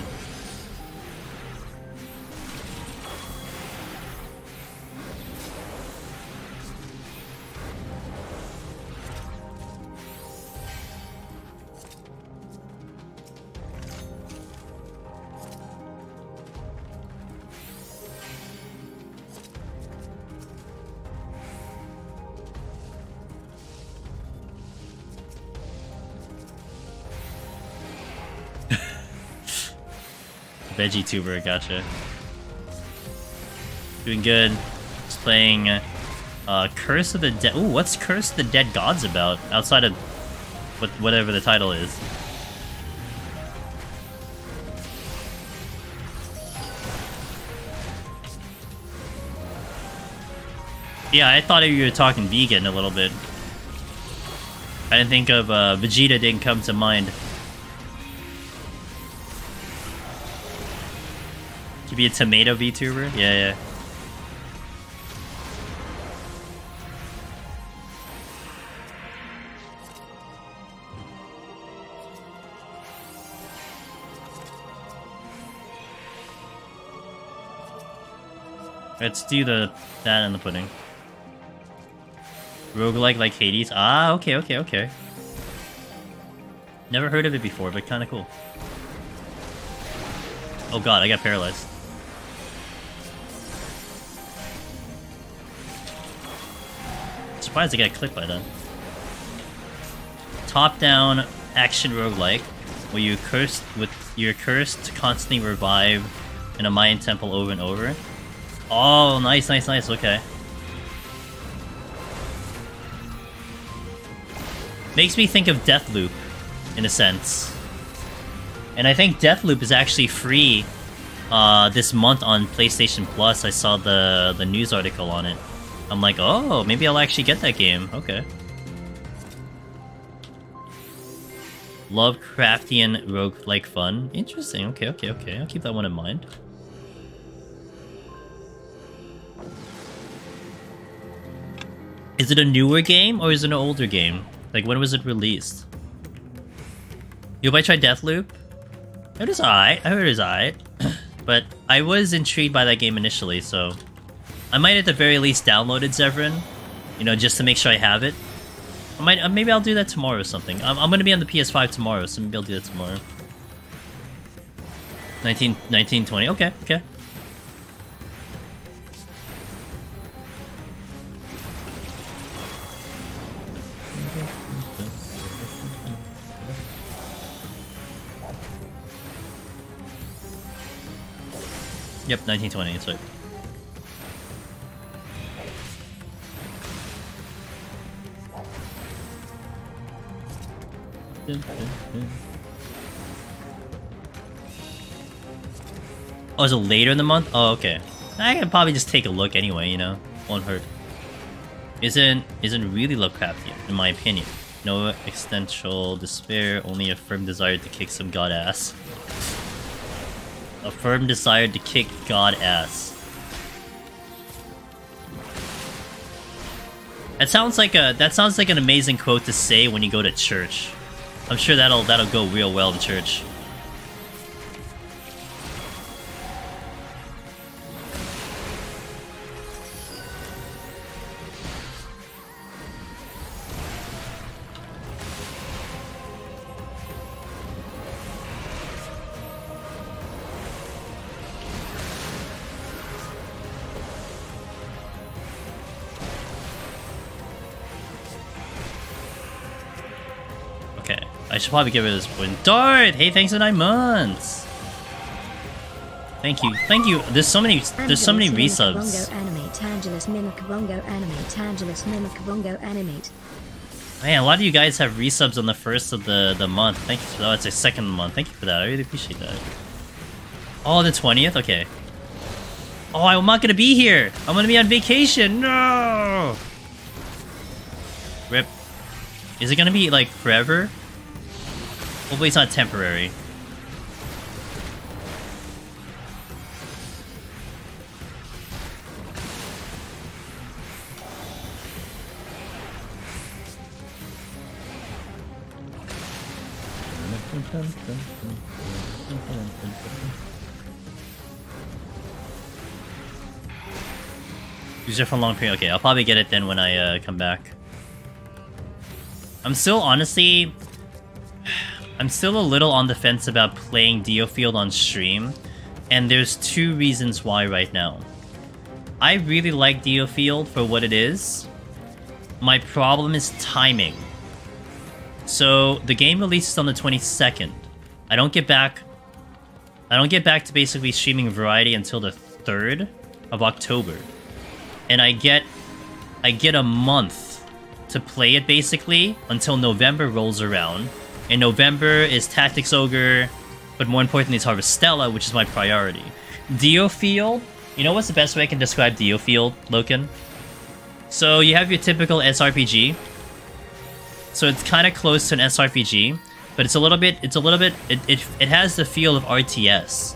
VeggieTuber, gotcha. Doing good. Just playing Curse of the Dead. Ooh, what's Curse of the Dead Gods about? Outside of whatever the title is. Yeah, I thought you were talking vegan a little bit. I didn't think of Vegeta didn't come to mind. Could be a tomato VTuber? Yeah, yeah. Let's do that and the pudding. Roguelike like Hades? Ah, okay, okay, okay. Never heard of it before, but kinda cool. Oh god, I got paralyzed. Surprised I got clipped by that. Top-down action roguelike, where you're cursed to constantly revive in a Mayan temple over and over. Oh, nice, nice, nice. Okay. Makes me think of Deathloop, in a sense. And I think Deathloop is actually free this month on PlayStation Plus. I saw the news article on it. I'm like, oh, maybe I'll actually get that game. Okay. Lovecraftian roguelike fun. Interesting. Okay, okay, okay. I'll keep that one in mind. Is it a newer game or is it an older game? Like, when was it released? You might try Deathloop? It is alright. I heard it is alright. But I was intrigued by that game initially, so... I might at the very least download it, Zevran. You know, just to make sure I have it. I might, maybe I'll do that tomorrow or something. I'm gonna be on the PS5 tomorrow, so maybe I'll do that tomorrow. 1920. Okay, okay. Yep, 1920, that's right. Oh, is it later in the month? Oh, okay. I can probably just take a look anyway, you know? Won't hurt. Isn't really Lovecraftian, in my opinion. No existential despair, only a firm desire to kick some god ass. A firm desire to kick god ass. That sounds like an amazing quote to say when you go to church. I'm sure that'll go real well in church. I should probably get rid of this one. Dart! Hey, thanks for 9 months! Thank you, thank you. There's so many resubs. Man, a lot of you guys have resubs on the first of the month. Thank you for that. Oh, it's the second of the month. Thank you for that. I really appreciate that. Oh, the 20th? Okay. Oh, I'm not gonna be here! I'm gonna be on vacation! No! Rip. Is it gonna be, like, forever? Hopefully it's not temporary. Use it for a long period. Okay, I'll probably get it then when I come back. I'm still a little on the fence about playing Diofield on stream, and there's 2 reasons why right now. I really like Diofield for what it is. My problem is timing. So the game releases on the 22nd. I don't get back to basically streaming Variety until the 3rd of October. And I get a month to play it basically until November rolls around. And November is Tactics Ogre, but more importantly it's Harvestella, which is my priority. Diofield, you know what's the best way I can describe Diofield, Loken? So you have your typical SRPG. So it's kind of close to an SRPG, but it has the feel of RTS.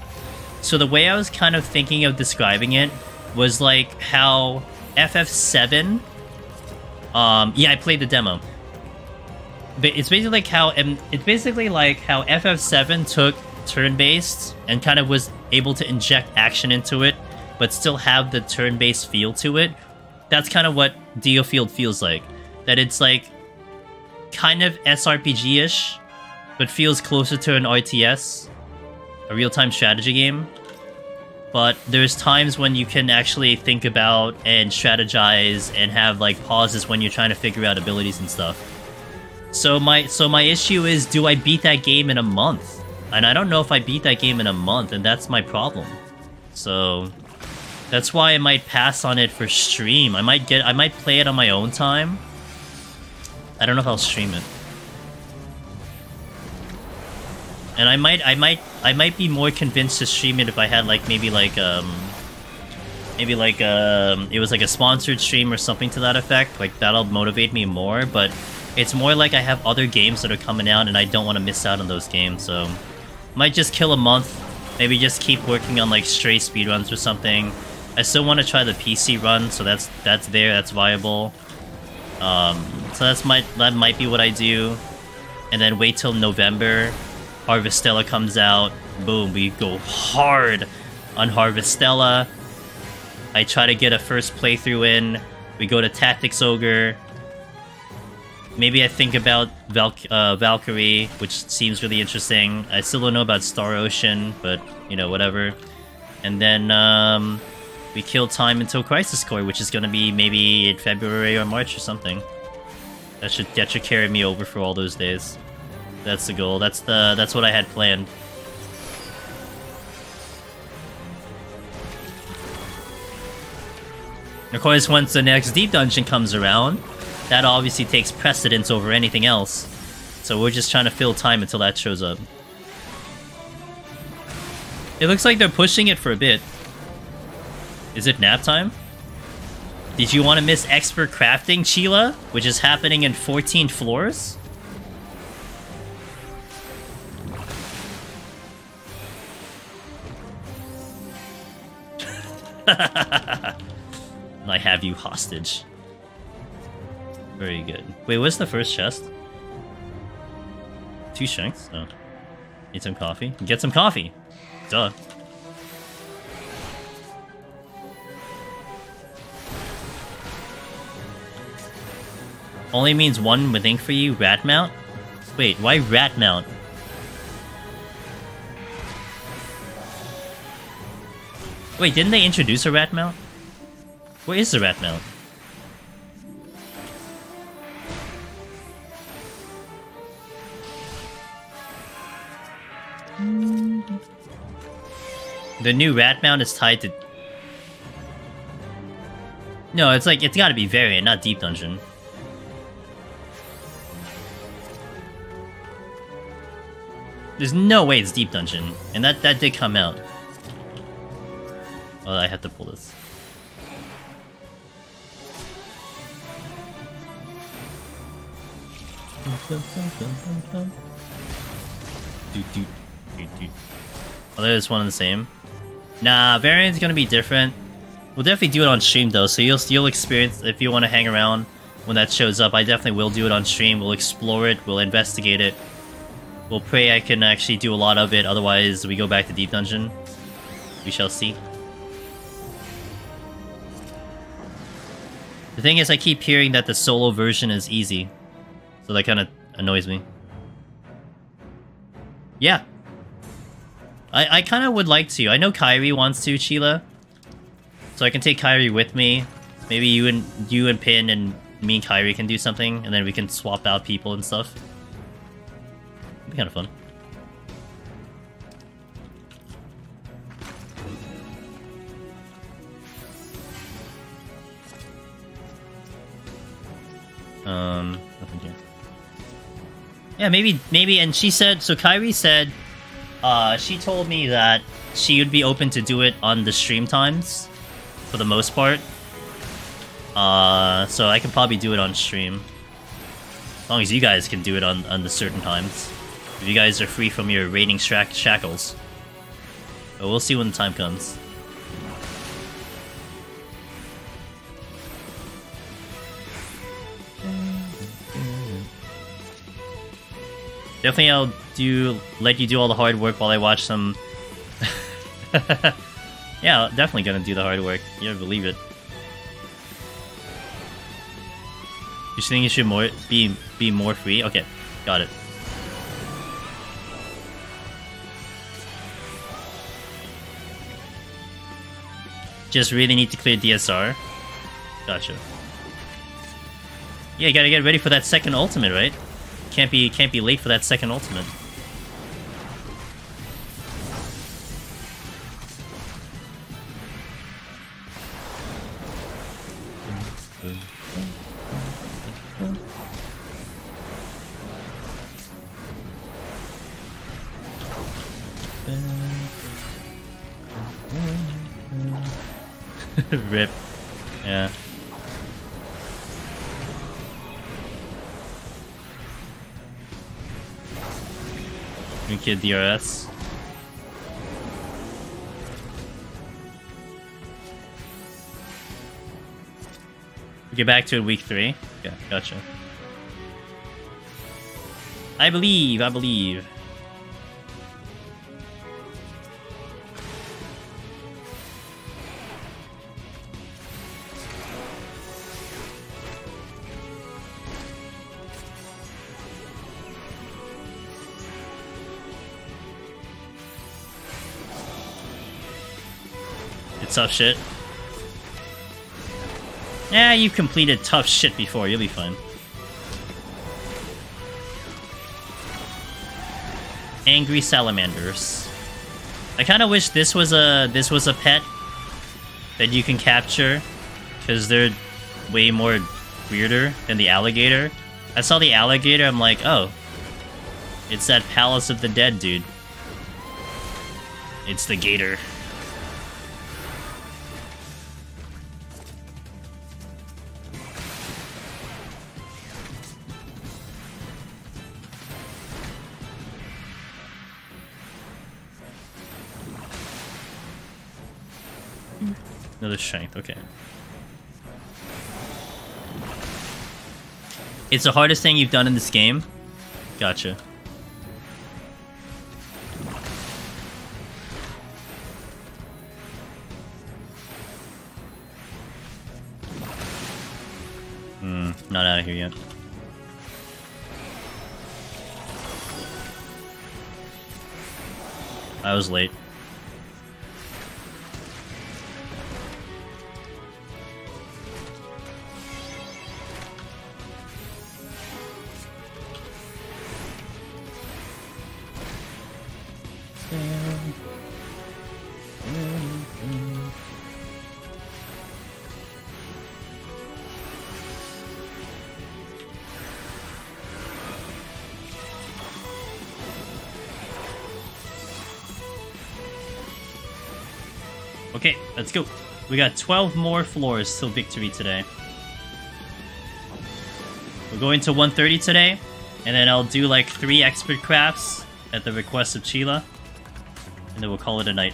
So the way I was kind of thinking of describing it was like how FF7, yeah, I played the demo. But it's basically like how FF7 took turn-based and kind of was able to inject action into it, but still have the turn-based feel to it. That's kind of what Diofield feels like. That it's like kind of SRPG-ish, but feels closer to an RTS, a real-time strategy game. But there's times when you can actually think about and strategize and have like pauses when you're trying to figure out abilities and stuff. So my issue is, do I beat that game in a month? And I don't know if I beat that game in a month, and that's my problem. So that's why I might pass on it for stream. I might play it on my own time. I don't know if I'll stream it. And I might be more convinced to stream it if I had like maybe like it was like a sponsored stream or something to that effect. Like that'll motivate me more, but it's more like I have other games that are coming out and I don't want to miss out on those games, so might just kill a month, maybe just keep working on like stray speedruns or something. I still want to try the PC run, so that's viable. So that might be what I do. And then wait till November. Harvestella comes out. Boom, we go hard on Harvestella. I try to get a first playthrough in. We go to Tactics Ogre. Maybe I think about Valkyrie, which seems really interesting. I still don't know about Star Ocean, but, you know, whatever. And then, we kill time until Crisis Core, which is gonna be maybe in February or March or something. That should carry me over for all those days. That's the goal. That's what I had planned. And of course, once the next Deep Dungeon comes around, that obviously takes precedence over anything else. So we're just trying to fill time until that shows up. It looks like they're pushing it for a bit. Is it nap time? Did you want to miss Expert Crafting, Sheila? Which is happening in 14 floors? I have you hostage. Very good. Wait, what's the first chest? 2 strengths? Oh. Need some coffee? Get some coffee! Duh. Only means one with ink for you, rat mount? Wait, why rat mount? Wait, didn't they introduce a rat mount? Where is the rat mount? The new rat mount is tied to... No, it's like, it's gotta be variant, not Deep Dungeon. There's no way it's Deep Dungeon, and that did come out. Oh, I have to pull this. Oh, there's one and the same. Nah, variant's gonna be different. We'll definitely do it on stream though, so you'll experience if you want to hang around when that shows up. I definitely will do it on stream. We'll explore it. We'll investigate it. We'll pray I can actually do a lot of it. Otherwise, we go back to Deep Dungeon. We shall see. The thing is, I keep hearing that the solo version is easy, so that kind of annoys me. Yeah. I kind of would like to. I know Kyrie wants to, Sheila. So I can take Kyrie with me. Maybe you and Pin and me and Kyrie can do something, and then we can swap out people and stuff. It'd be kind of fun. Nothing here. Yeah, maybe, and she said, so Kyrie said, she told me that she would be open to do it on the stream times, for the most part. So I can probably do it on stream. As long as you guys can do it on the certain times. If you guys are free from your raiding shackles. But we'll see when the time comes. Definitely I'll let you do all the hard work while I watch some... Yeah, definitely gonna do the hard work. You better believe it. You think you should be more free? Okay, got it. Just really need to clear DSR. Gotcha. Yeah, you gotta get ready for that second ultimate, right? Can't be late for that second ultimate. Rip. Yeah. New kid DRS. Get back to it week 3. Yeah, gotcha. I believe, I believe. It's tough shit. Yeah, you've completed tough shit before, you'll be fine. Angry salamanders. I kind of wish this was a pet that you can capture, because they're way more weirder than the alligator. I saw the alligator, I'm like, oh, it's that Palace of the Dead dude. It's the gator. Another strength, okay. It's the hardest thing you've done in this game? Gotcha. Not out of here yet. I was late. Okay, let's go. We got 12 more floors till victory today. We're going to 130 today, and then I'll do like 3 expert crafts at the request of Chila, and then we'll call it a night.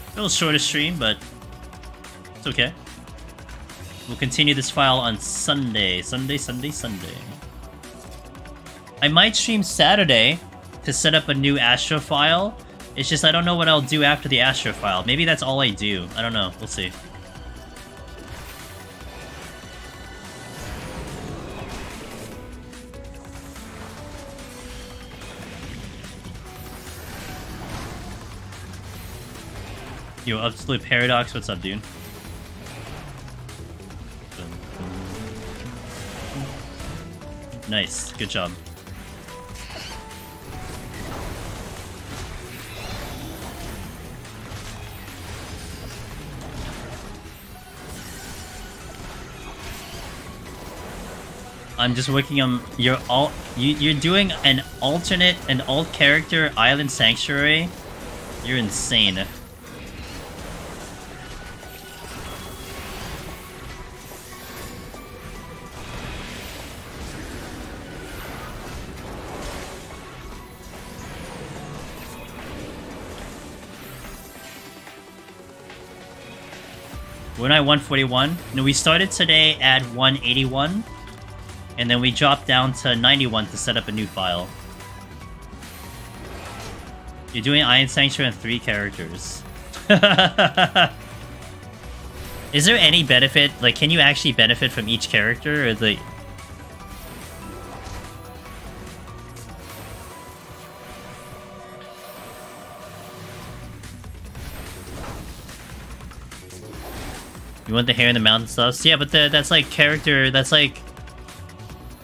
A little shorter stream, but it's okay. We'll continue this file on Sunday. Sunday. I might stream Saturday to set up a new Astro file. It's just I don't know what I'll do after the Astro file. Maybe that's all I do. I don't know. We'll see. Yo, Absolute Paradox, what's up, dude? Nice. Good job. I'm just working on you're doing an alt character island sanctuary. You're insane. We're not at 141. No, we started today at 181. And then we dropped down to 91 to set up a new file. You're doing Iron Sanctuary on 3 characters. Is there any benefit? Like, can you actually benefit from each character? Or the... You want the hair and the mountain stuff? So yeah, but that's like character... That's like...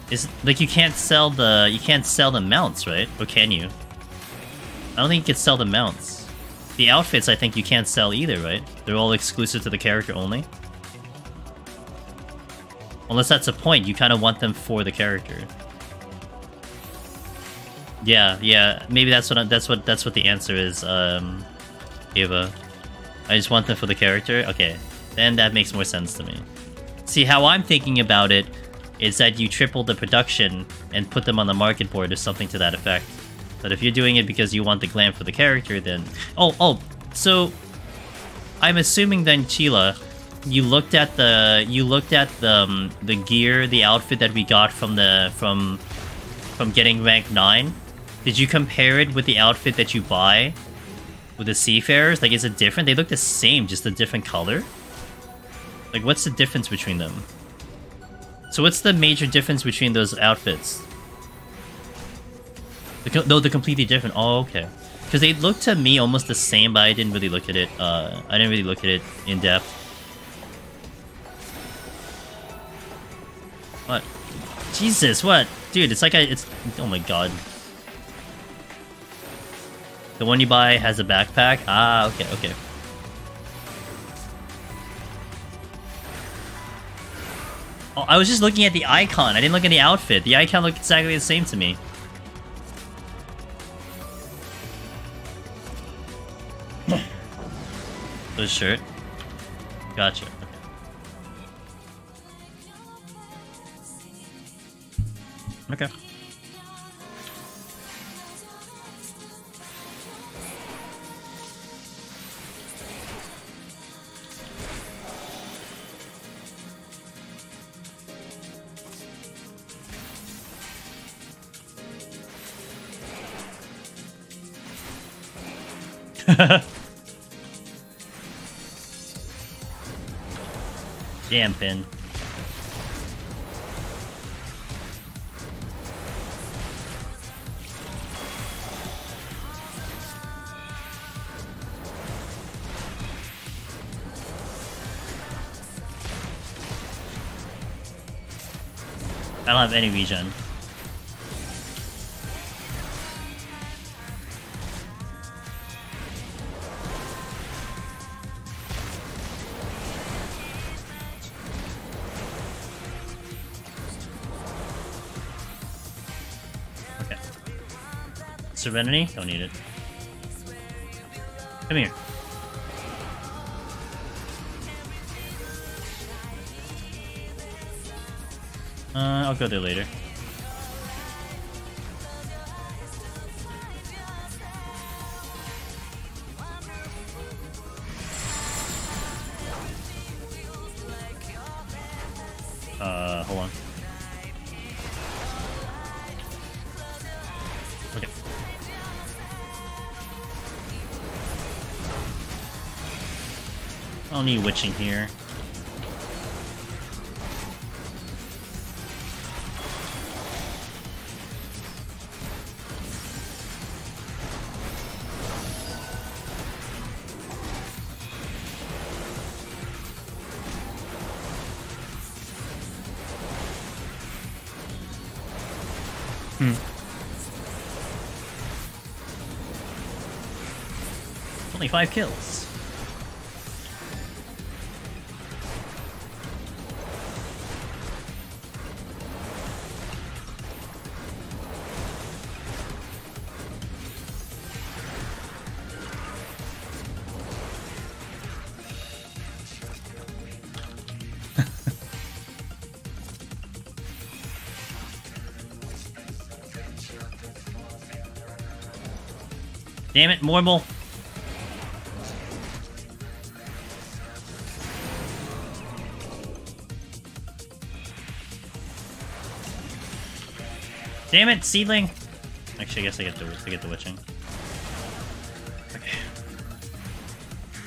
Is like you can't sell the mounts, right? Or can you? I don't think you can sell the mounts. The outfits I think you can't sell either, right? They're all exclusive to the character only. Unless that's the point, you kind of want them for the character. Yeah. Maybe that's what the answer is, Ava. I just want them for the character? Okay. Then that makes more sense to me. See, how I'm thinking about it is that you triple the production and put them on the market board or something to that effect. But if you're doing it because you want the glam for the character, then... Oh, so... I'm assuming then, Chila, you looked at the gear, the outfit that we got from getting rank 9. Did you compare it with the outfit that you buy with the Seafarers? Like, is it different? They look the same, just a different color. Like, what's the difference between them? So what's the major difference between those outfits? No, they're completely different. Oh, okay. Because they look to me almost the same, but I didn't really look at it. I didn't really look at it in depth. What? Jesus, what? Dude, it's like it's... Oh my god. The one you buy has a backpack? Ah, okay. Oh, I was just looking at the icon. I didn't look at the outfit. The icon looked exactly the same to me. The shirt. Gotcha. Okay. Damn, Pin. I don't have any regen. Serenity? Don't need it. Come here. I'll go there later. Hold on. Okay. I don't need witching here. Only 5 kills. Damn it, Morble. Damn it, Seedling. Actually, I guess I get the witching. Okay.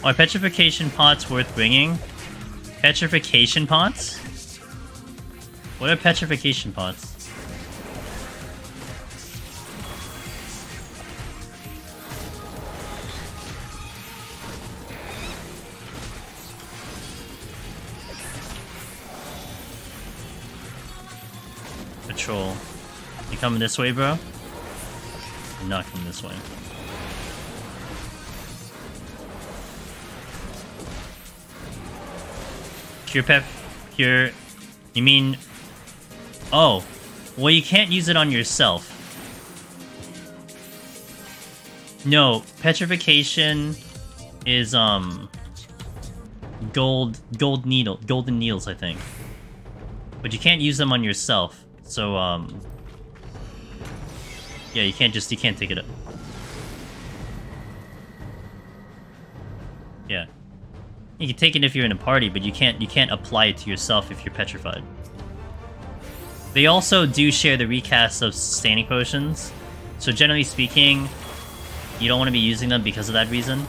Are petrification pots worth bringing? Petrification pots? What are petrification pots? Patrol. You coming this way, bro? I'm not coming this way. Cure pep. Cure. You mean... Oh. Well, you can't use it on yourself. No, petrification is golden needles, I think. But you can't use them on yourself. So yeah, you can't take it up. Yeah. You can take it if you're in a party, but you can't apply it to yourself if you're petrified. They also do share the recast of sustaining potions, so generally speaking, you don't want to be using them because of that reason.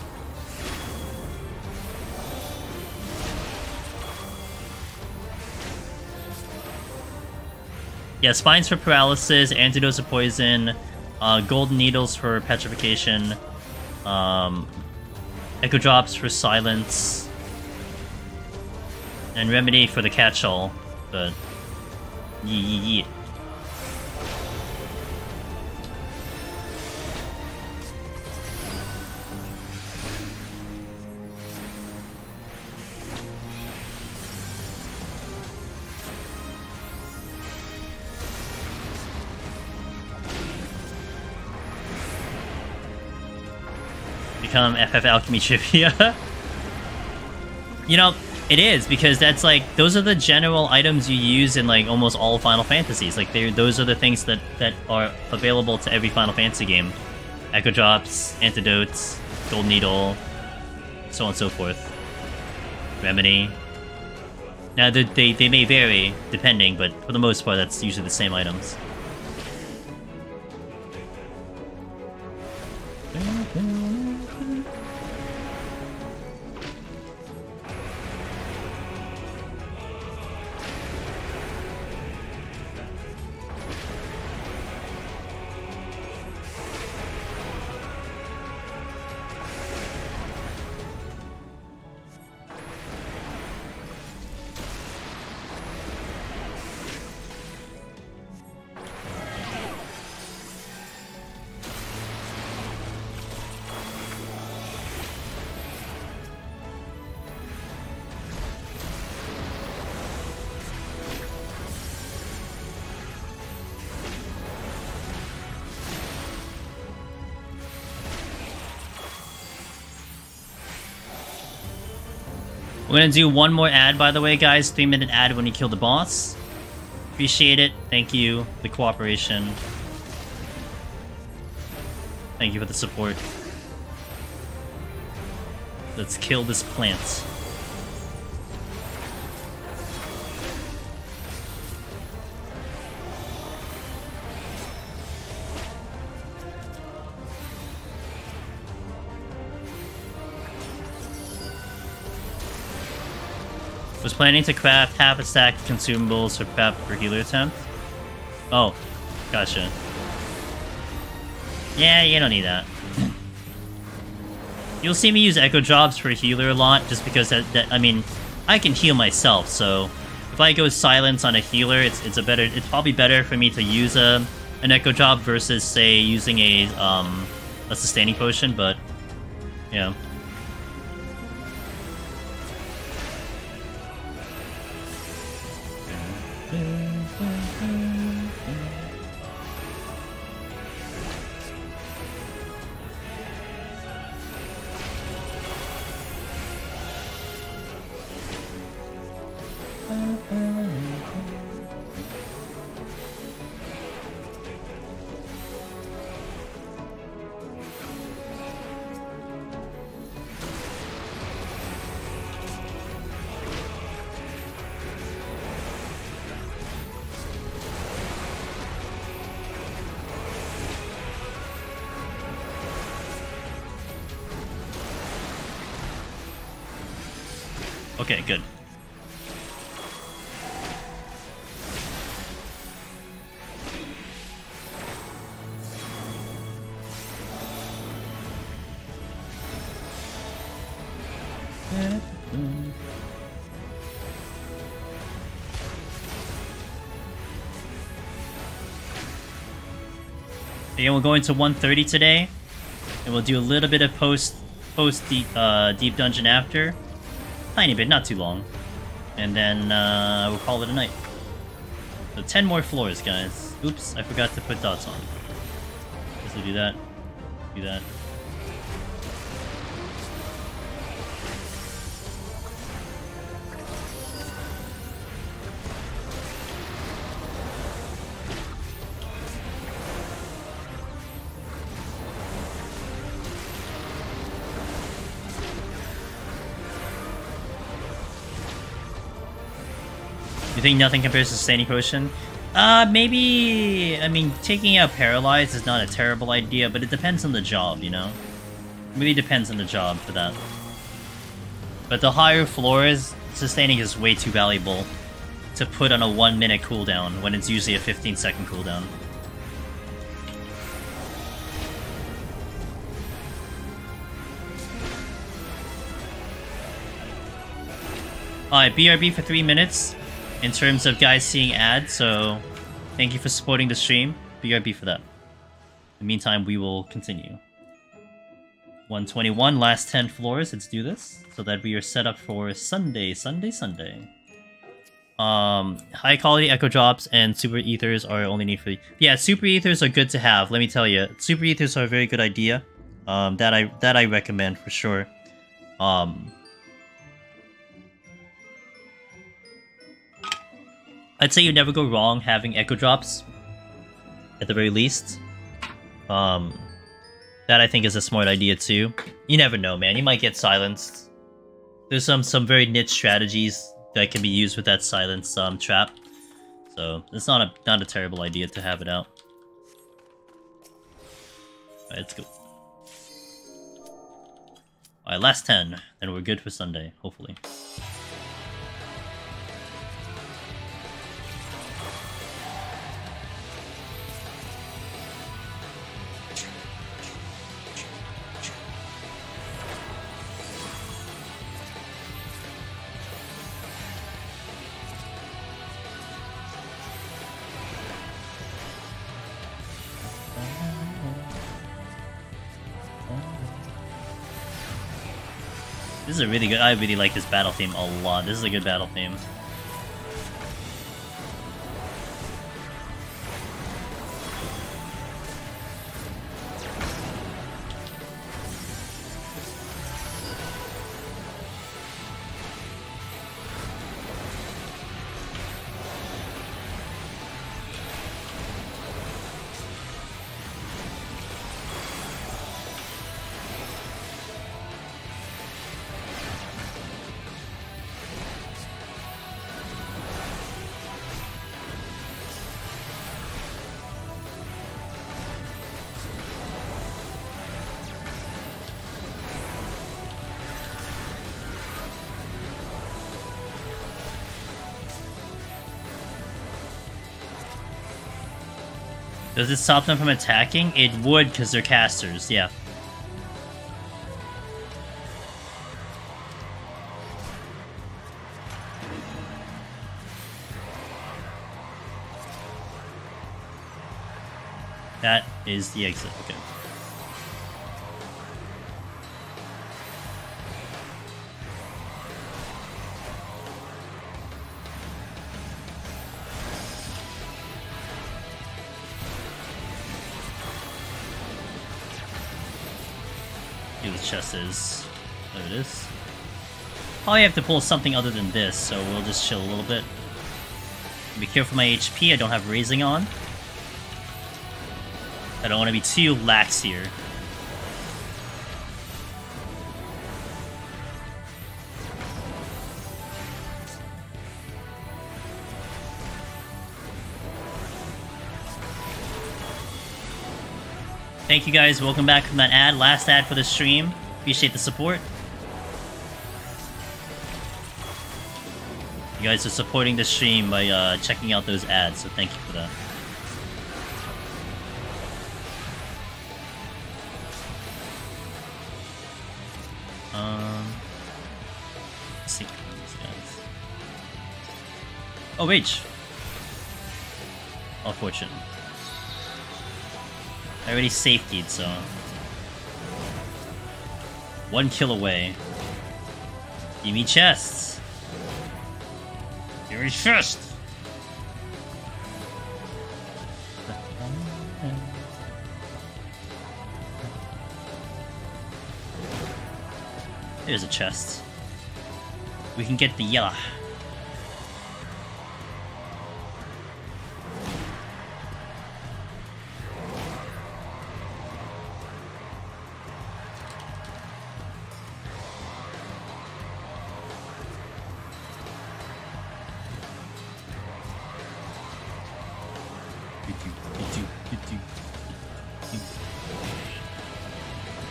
Yeah, spines for paralysis, antidotes of poison, golden needles for petrification, echo drops for silence, and remedy for the catch-all, but yee. Become FF Alchemy trivia. You know, it is, because that's like, those are the general items you use in like almost all Final Fantasies. Like those are the things that are available to every Final Fantasy game. Echo drops, antidotes, gold needle, so on and so forth. Remedy. Now they may vary depending, but for the most part that's usually the same items. We're gonna do one more ad, by the way, guys. 3-minute ad when you kill the boss. Appreciate it. Thank you. The cooperation. Thank you for the support. Let's kill this plant. Was planning to craft half a stack of consumables for prep for healer attempt. Oh, gotcha. Yeah, you don't need that. You'll see me use echo drops for healer a lot, just because I mean, I can heal myself. So if I go silence on a healer, it's probably better for me to use an echo drop versus say using a sustaining potion. But yeah. Okay, good. Again, we'll go into 130 today, and we'll do a little bit of post deep dungeon after. Tiny bit, not too long. And then we'll call it a night. So 10 more floors, guys. Oops, I forgot to put dots on. So do that, You think nothing compares to sustaining potion? Maybe... I mean, taking out Paralyze is not a terrible idea, but it depends on the job, you know? It really depends on the job for that. But the higher floors, sustaining is way too valuable to put on a 1-minute cooldown when it's usually a 15-second cooldown. Alright, BRB for 3 minutes in terms of guys seeing ads, so thank you for supporting the stream. BRB for that. In the meantime, we will continue. 121, last 10 floors, let's do this, so that we are set up for Sunday. High quality echo drops and super ethers are only need for... Yeah, super ethers are good to have, let me tell you. Super ethers are a very good idea. That I recommend for sure. I'd say you never go wrong having echo drops, at the very least. That I think is a smart idea too. You never know, man. You might get silenced. There's some very niche strategies that can be used with that silence trap. So it's not a terrible idea to have it out. Alright, let's go. Alright, last 10, then we're good for Sunday, hopefully. This is a really good... I really like this battle theme a lot. This is a good battle theme. Does it stop them from attacking? It would, because they're casters, yeah. That is the exit, okay. The chest is... There it is. Probably have to pull something other than this, so we'll just chill a little bit. Be careful my HP, I don't have raising on. I don't want to be too lax here. Thank you guys, welcome back from that ad, last ad for the stream. Appreciate the support. You guys are supporting the stream by checking out those ads, so thank you for that. Let's see these guys. Oh, rage. Oh, fortune. I already safetied, so... 1 kill away. Give me chests! Give me chest! There's a chest. We can get the yellow.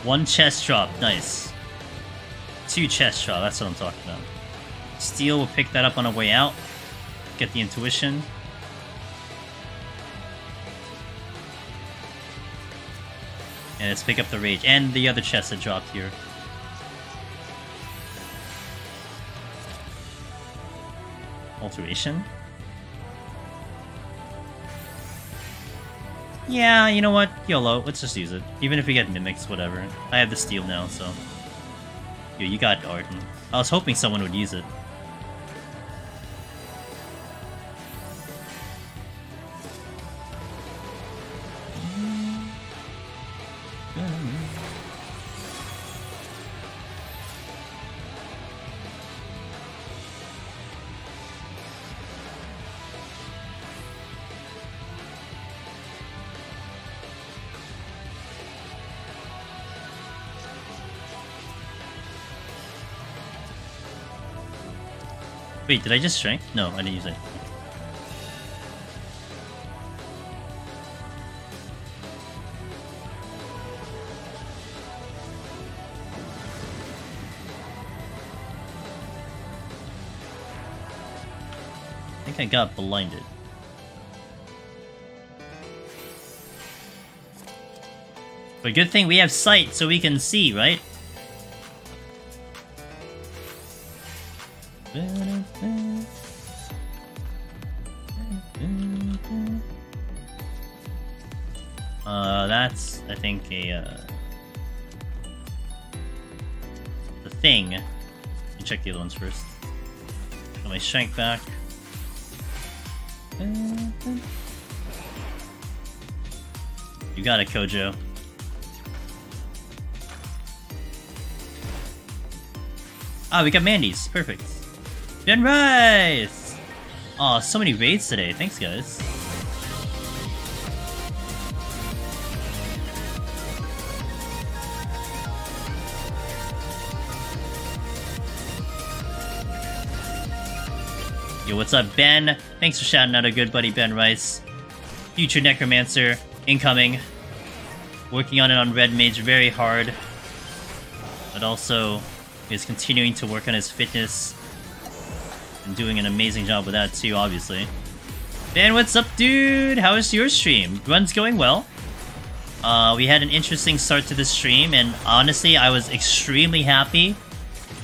One chest drop, nice. 2 chest drop, that's what I'm talking about. Steel will pick that up on our way out. Get the intuition. And let's pick up the rage. And the other chest that dropped here. Alteration? Yeah, you know what? YOLO, let's just use it. Even if we get mimics, whatever. I have the steel now, so... Yo, you got Arden. I was hoping someone would use it. Wait, did I just strength? No, I didn't use it. I think I got blinded. But good thing we have sight so we can see, right? That's, I think, the thing. Let me check the other ones first. Get my strength back. You got it, Kojo. Ah, we got Mandy's. Perfect. Ben Rice! Aw, so many raids today. Thanks, guys. Yo, what's up, Ben? Thanks for shouting out our good buddy Ben Rice. Future Necromancer, incoming. Working on it on Red Mage very hard. But also is continuing to work on his fitness. And doing an amazing job with that too, obviously. Ben, what's up, dude? How is your stream? Run's going well. We had an interesting start to the stream, and honestly, I was extremely happy.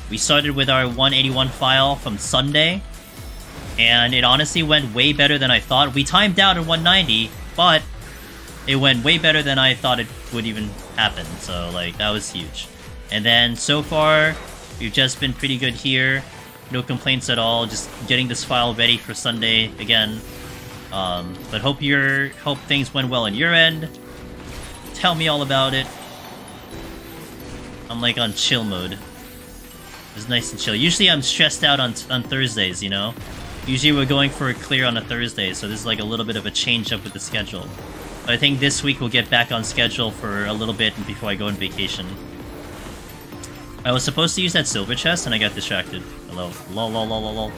We started with our 181 file from Sunday. And it honestly went way better than I thought. We timed out at 190, but it went way better than I thought it would even happen. So, like, that was huge. And then, so far, we've just been pretty good here. No complaints at all. Just getting this file ready for Sunday again. But hope things went well on your end. Tell me all about it. I'm, like, on chill mode. It's nice and chill. Usually I'm stressed out on Thursdays, you know? Usually we're going for a clear on a Thursday, so this is like a little bit of a change up with the schedule. But I think this week we'll get back on schedule for a little bit before I go on vacation. I was supposed to use that silver chest and I got distracted. Hello. Lol lol lol lol lol.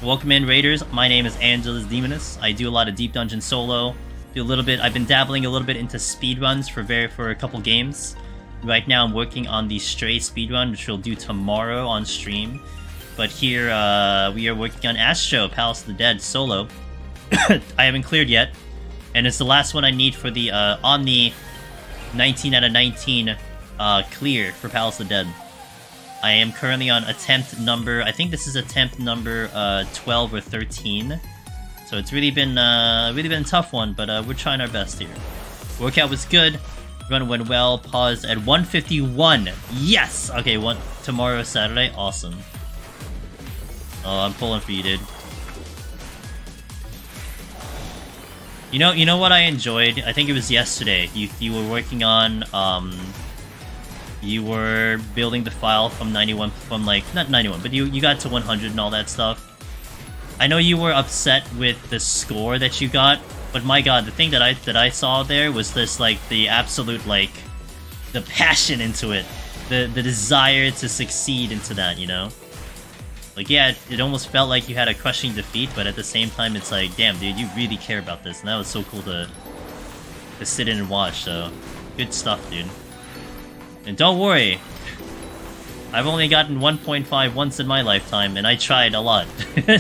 Welcome in, Raiders. My name is Angelus Demonus. I do a lot of Deep Dungeon solo. I've been dabbling a little bit into speedruns for a couple games. Right now I'm working on the Stray speedrun, which we'll do tomorrow on stream. But here, we are working on Astro, Palace of the Dead, solo. I haven't cleared yet. And it's the last one I need for the, on the 19 out of 19, clear for Palace of the Dead. I am currently on attempt number, I think this is attempt number, 12 or 13. So it's really been a tough one, but, we're trying our best here. Workout was good. Run went well. Paused at 151. Yes! Okay, tomorrow, Saturday. Awesome. Oh, I'm pulling for you, dude. You know what I enjoyed? I think it was yesterday. You were working on, you were building the file from 91, from like, not 91, but you got to 100 and all that stuff. I know you were upset with the score that you got, but my god, the thing that I saw there was this, like, the absolute, like, the passion into it. The desire to succeed into that, you know? Like, yeah, it almost felt like you had a crushing defeat, but at the same time, it's like, damn, dude, you really care about this, and that was so cool to to sit in and watch, so good stuff, dude. And don't worry, I've only gotten 1.5 once in my lifetime, and I tried a lot.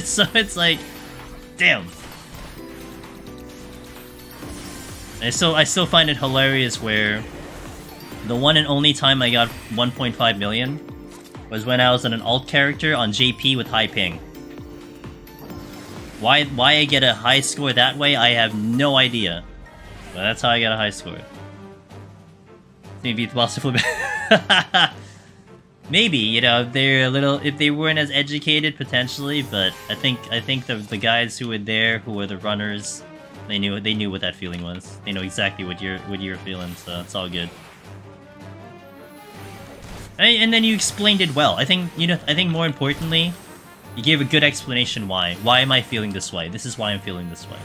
So it's like, damn. I still find it hilarious where the one and only time I got 1.5 million was when I was an alt character on JP with high ping. Why I get a high score that way, I have no idea. But that's how I got a high score. Maybe it's possible. Maybe, you know, if they weren't as educated potentially, but I think the guys who were there, who were the runners, they knew what that feeling was. They know exactly what you're feeling, so it's all good. And then you explained it well. I think more importantly, you gave a good explanation why. Why am I feeling this way? This is why I'm feeling this way.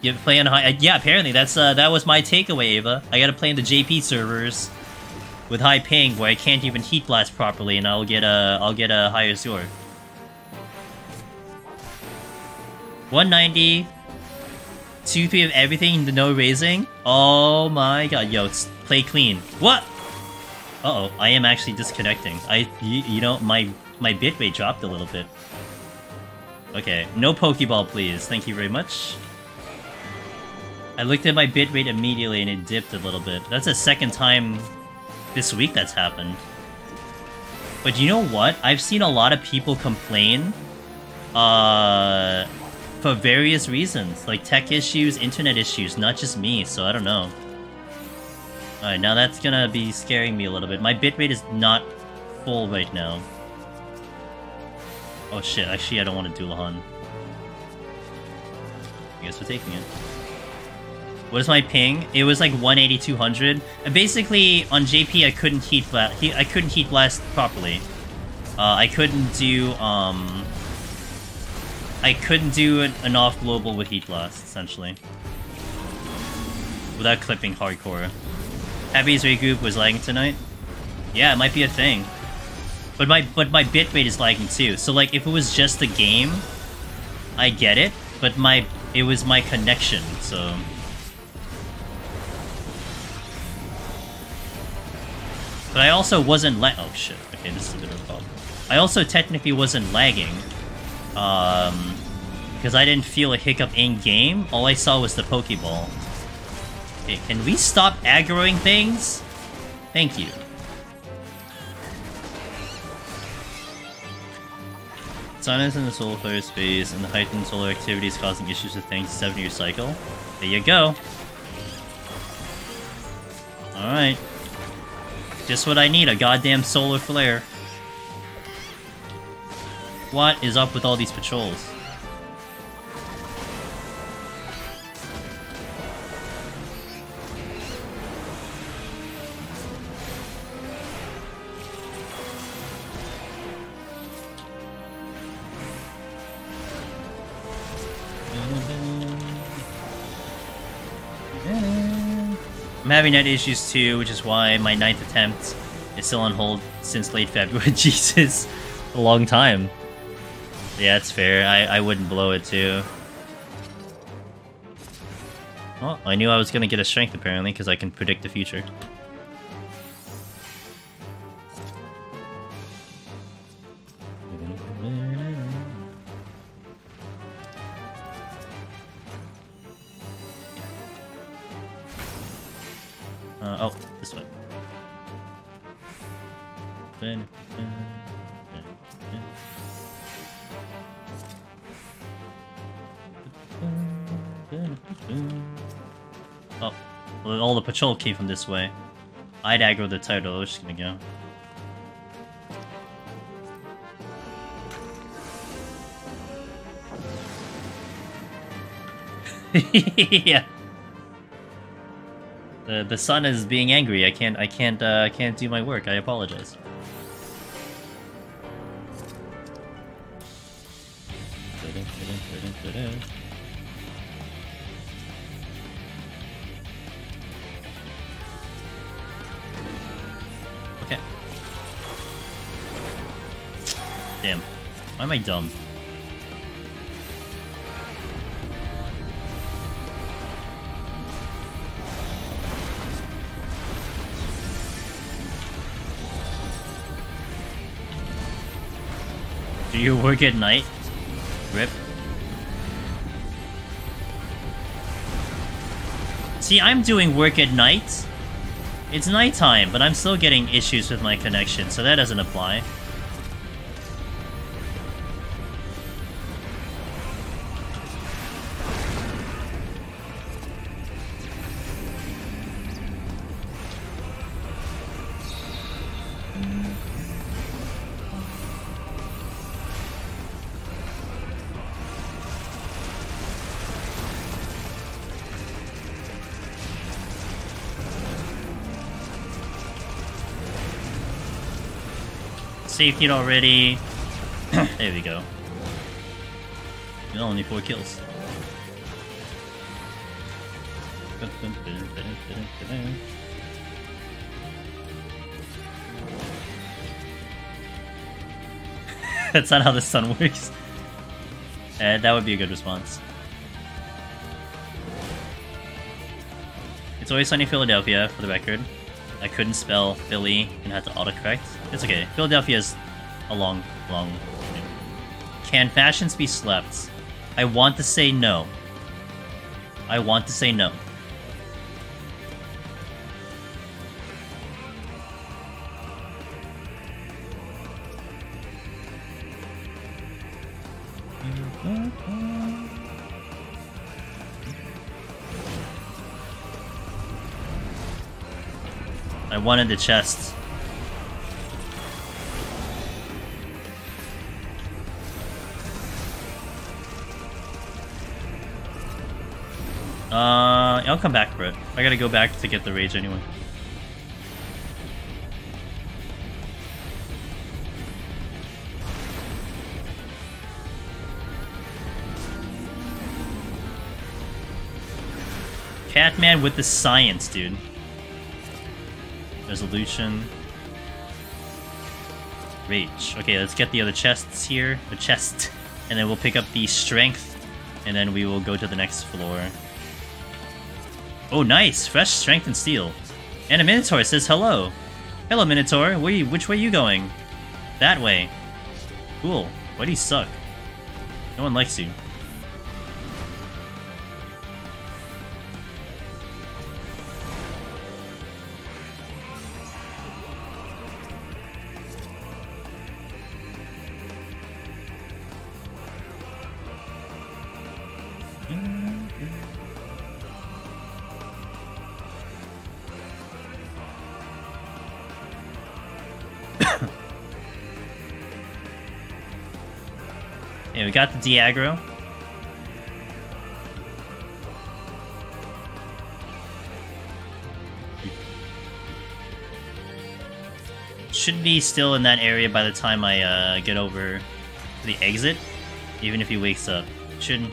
You have to play on high... yeah, apparently, that was my takeaway, Ava. I gotta play in the JP servers with high ping where I can't even heat blast properly, and I'll get a higher score. 190, 2-3 of everything, no raising. Oh my god, yo, play clean. What? Uh-oh, I am actually disconnecting. You know, my bitrate dropped a little bit. Okay, no Pokeball, please. Thank you very much. I looked at my bitrate immediately and it dipped a little bit. That's the second time this week that's happened. But you know what? I've seen a lot of people complain for various reasons. Like tech issues, internet issues, not just me, so I don't know. Alright, now that's gonna be scaring me a little bit. My bitrate is not full right now. Oh shit, actually I don't want to do Lahan. I guess we're taking it. What is my ping? It was like 180, 200. And basically, on JP I couldn't heat blast properly. I couldn't do an off global with heat blast, essentially. Without clipping hardcore. Heavy's regroup was lagging tonight? Yeah, it might be a thing. But my bitrate is lagging too. So like if it was just the game, I get it, but it was my connection, so but I also wasn't oh shit. Okay, this is a bit of a problem. I also technically wasn't lagging. Because I didn't feel a hiccup in game. All I saw was the Pokeball. Okay, can we stop aggroing things? Thank you. Silence in the solar flare space and the heightened solar activity is causing issues with things 7-year cycle. There you go. Alright. Just what I need, a goddamn solar flare. What is up with all these patrols? I'm having net issues too, which is why my 9th attempt is still on hold since late February. Jesus, a long time. Yeah, it's fair. I wouldn't blow it too. Well, I knew I was gonna get a strength apparently, because I can predict the future. Oh, this way. Oh, well, all the patrol came from this way. I'd aggro the title, I was just gonna go. Yeah. The sun is being angry. I can't do my work. I apologize. Okay. Damn. Why am I dumb? Do you work at night? Rip. See, I'm doing work at night. It's nighttime, but I'm still getting issues with my connection, so that doesn't apply. Safety it already. There we go. Only 4 kills. That's not how the sun works. That would be a good response. It's always sunny in Philadelphia, for the record. I couldn't spell Philly and had to autocorrect. It's okay. Philadelphia is a long. Can fashions be slept? I want to say no. I want to say no. I wanted the chest. I'll come back for it. I gotta go back to get the rage anyway. Catman with the science, dude. Resolution. Rage. Okay, let's get the other chests here. The chest. And then we'll pick up the strength. And then we will go to the next floor. Oh, nice! Fresh strength and steel. And a Minotaur says hello. Hello, Minotaur. Which way are you going? That way. Cool. Why do you suck? No one likes you. Yeah, we got the de-aggro. Should be still in that area by the time I get over to the exit, even if he wakes up.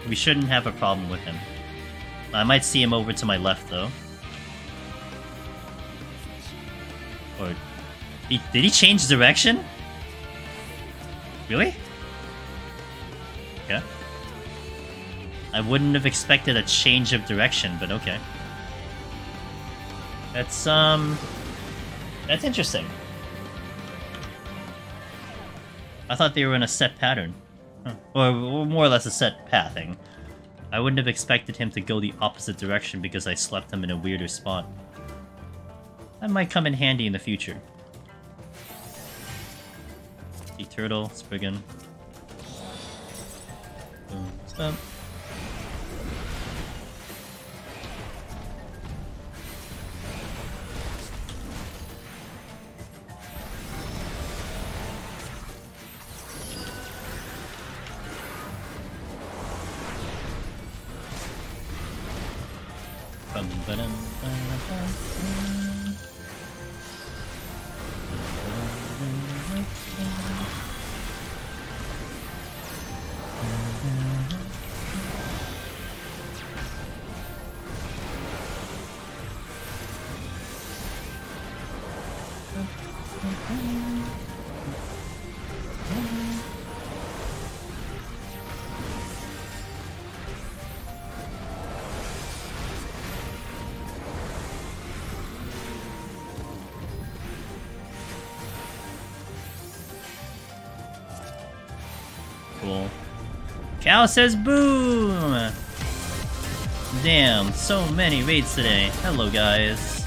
We shouldn't have a problem with him. I might see him over to my left though. Or did he change direction? Really? Okay. I wouldn't have expected a change of direction, but okay. That's interesting. I thought they were in a set pattern. Huh. Or more or less a set pathing. I wouldn't have expected him to go the opposite direction because I slept him in a weirder spot. That might come in handy in the future. Sea turtle, Spriggan. Stop. cool. Cal says boom! Damn, so many raids today. Hello, guys.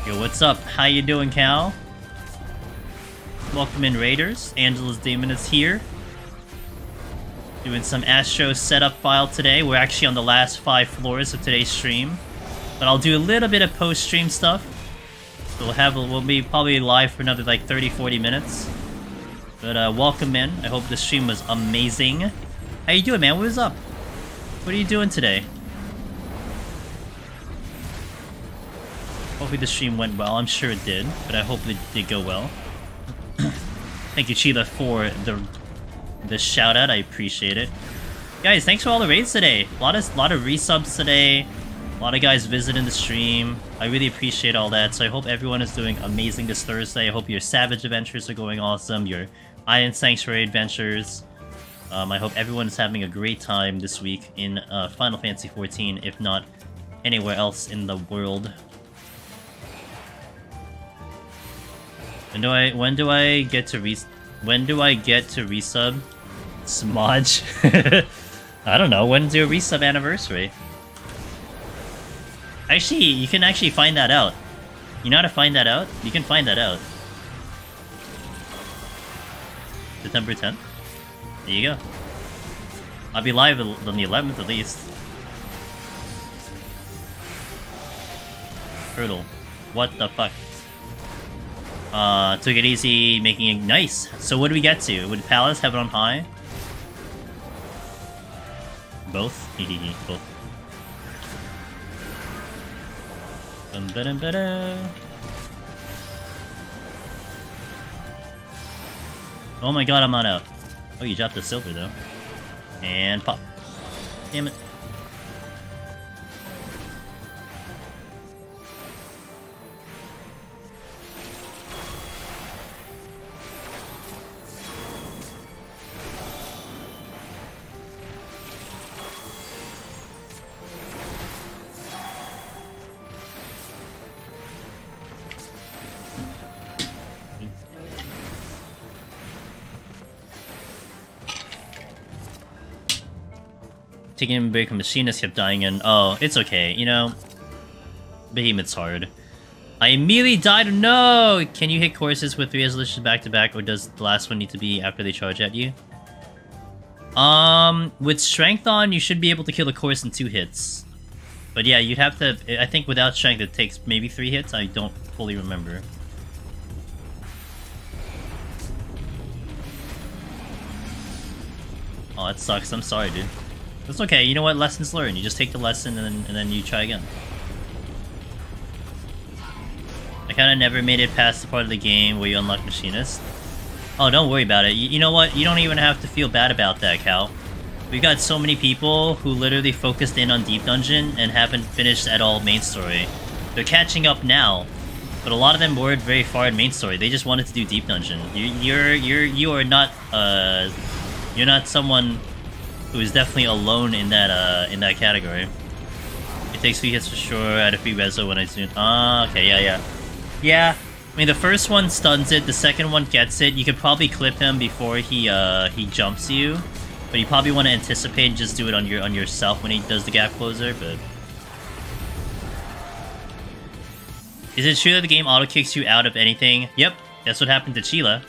Yo, what's up? How you doing, Cal? Welcome in, Raiders. Angela's Demon is here. Doing some Astro setup file today. We're actually on the last 5 floors of today's stream. But I'll do a little bit of post-stream stuff. So we'll be probably live for another like 30-40 minutes. But welcome in. I hope the stream was amazing. How you doing, man? What is up? What are you doing today? Hopefully the stream went well. I'm sure it did, but I hope it did go well. Thank you, Sheila, for the shout out. I appreciate it. Guys, thanks for all the raids today. A lot of resubs today. A lot of guys visiting the stream. I really appreciate all that. So I hope everyone is doing amazing this Thursday. I hope your Savage adventures are going awesome. Your Iron Sanctuary adventures. I hope everyone is having a great time this week in Final Fantasy XIV, if not anywhere else in the world. When do I get to resub? Smodge? I don't know. When's your resub anniversary? Actually, you can actually find that out. You know how to find that out? You can find that out. September 10th? There you go. I'll be live on the 11th at least. Hurdle. What the fuck? Took it easy, making it nice. So what do we get to? Would Palace have it on high? Both? Both. Oh my god, I'm not out. Oh, you dropped the silver though. And pop. Damn it. Taking a break from Machinist kept dying in. Oh, it's okay, you know. Behemoth's hard. I immediately died. No! Can you hit courses with 3 resolutions back to back, or does the last one need to be after they charge at you? With strength on, you should be able to kill a course in 2 hits. But yeah, you'd have to. I think without strength, it takes maybe 3 hits. I don't fully remember. Oh, that sucks. I'm sorry, dude. That's okay, you know what? Lessons learned. You just take the lesson and then you try again. I kinda never made it past the part of the game where you unlock Machinist. Oh, don't worry about it. You know what? You don't even have to feel bad about that, Cal. We've got so many people who literally focused in on Deep Dungeon and haven't finished at all main story. They're catching up now, but a lot of them weren't very far in main story. They just wanted to do Deep Dungeon. You are not you're not someone who is definitely alone in that category. It takes 3 hits for sure at a free reso when I zoom. Ah, okay, yeah. Yeah, I mean the first one stuns it, the second one gets it. You could probably clip him before he jumps you, but you probably want to anticipate and just do it on yourself when he does the gap closer. But is it true that the game auto kicks you out of anything? Yep, that's what happened to Sheila.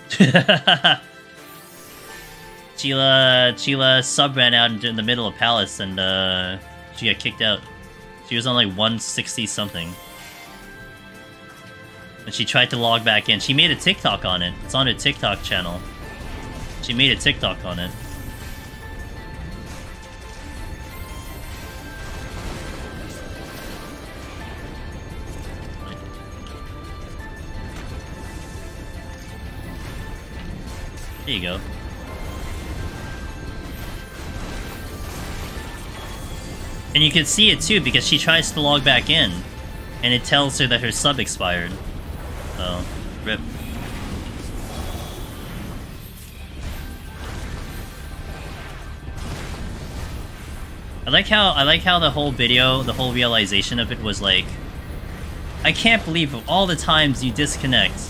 Sheila sub ran out in the middle of Palace and she got kicked out. She was on like 160 something. And she tried to log back in. She made a TikTok on it. It's on her TikTok channel. She made a TikTok on it. There you go. And you can see it too, because she tries to log back in, and it tells her that her sub expired. So, rip. I like how the whole video, the whole realization of it was like, I can't believe of all the times you disconnect.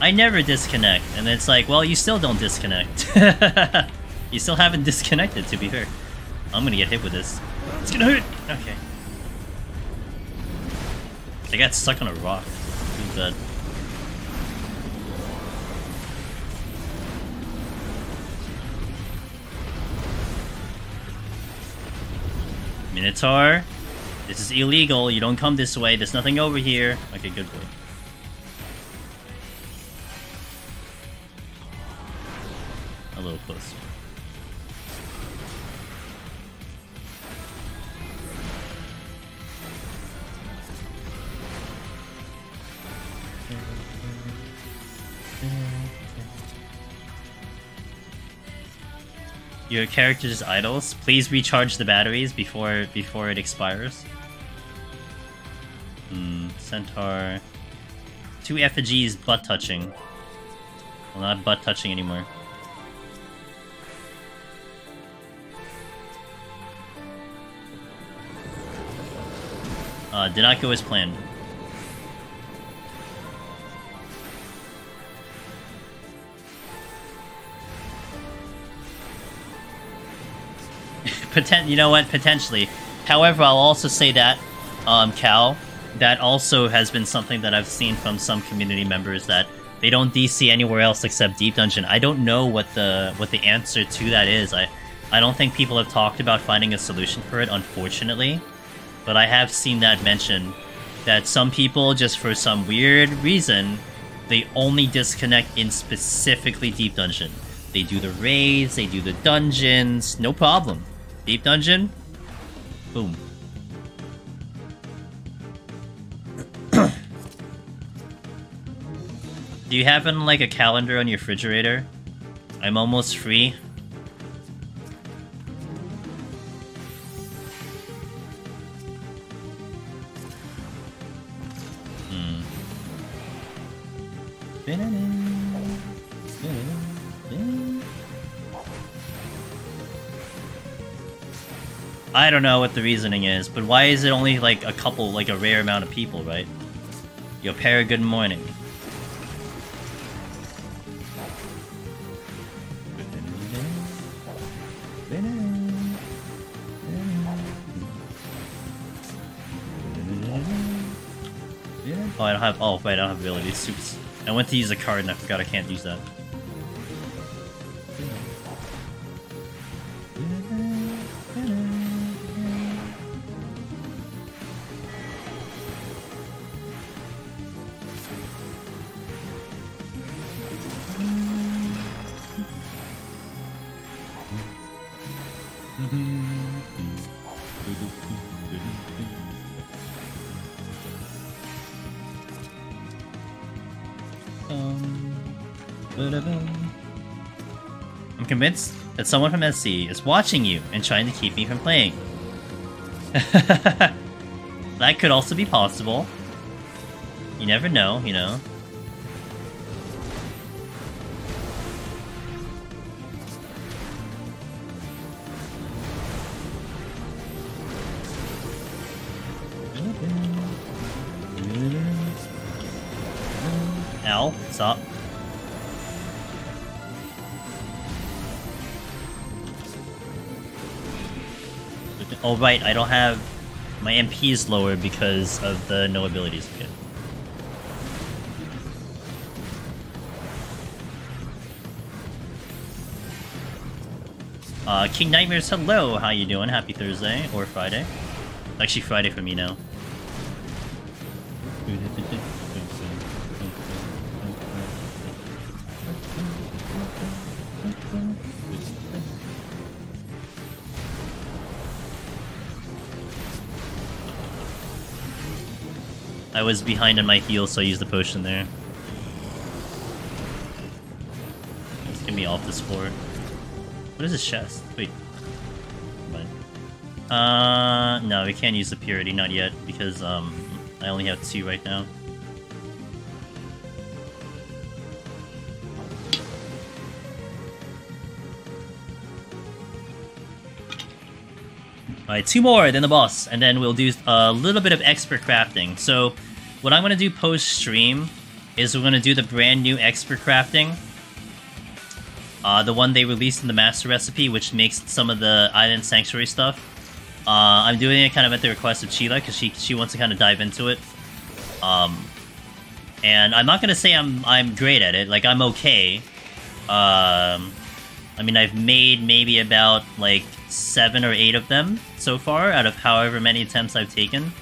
I never disconnect, and it's like, well, you still don't disconnect. You still haven't disconnected, to be fair. I'm gonna get hit with this. It's gonna hurt! Okay. I got stuck on a rock. Too bad. Minotaur, this is illegal. You don't come this way. There's nothing over here. Okay, good boy. A little closer. Your character's idols. Please recharge the batteries before it expires. Centaur. 2 effigies butt touching. Well, not butt touching anymore. Did not go as planned. You know what? Potentially. However, I'll also say that, Cal, that also has been something that I've seen from some community members that they don't DC anywhere else except Deep Dungeon. I don't know what the answer to that is. I don't think people have talked about finding a solution for it, unfortunately. But I have seen that mentioned, that some people, just for some weird reason, they only disconnect in specifically Deep Dungeon. They do the raids, they do the dungeons, no problem. Deep Dungeon, boom. Do you have like a calendar on your refrigerator? I'm almost free. I don't know what the reasoning is, but why is it only like a couple, like a rare amount of people, right? Yo, Para, good morning. Oh, I don't have. Oh, wait, I don't have abilities. Suits. I went to use a card and I forgot I can't use that. I'm convinced that someone from SC is watching you and trying to keep me from playing. That could also be possible. You never know, you know. Ow, stop. Oh right, I don't have... My MP is lower because of the no abilities. Okay. King Nightmares, hello! How you doing? Happy Thursday, or Friday. Actually Friday for me now. I was behind on my heals, so I used the potion there. Let's get me off this floor. What is this chest? Wait. No, we can't use the purity, not yet, because, I only have 2 right now. Alright, 2 more, then the boss, and then we'll do a little bit of expert crafting. So, what I'm gonna do post-stream is we're gonna do the brand new expert crafting. The one they released in the master recipe, which makes some of the island sanctuary stuff. I'm doing it kind of at the request of Sheila, because she wants to kind of dive into it. And I'm not gonna say I'm great at it. Like, I'm okay. I mean, I've made maybe about like 7 or 8 of them so far out of however many attempts I've taken.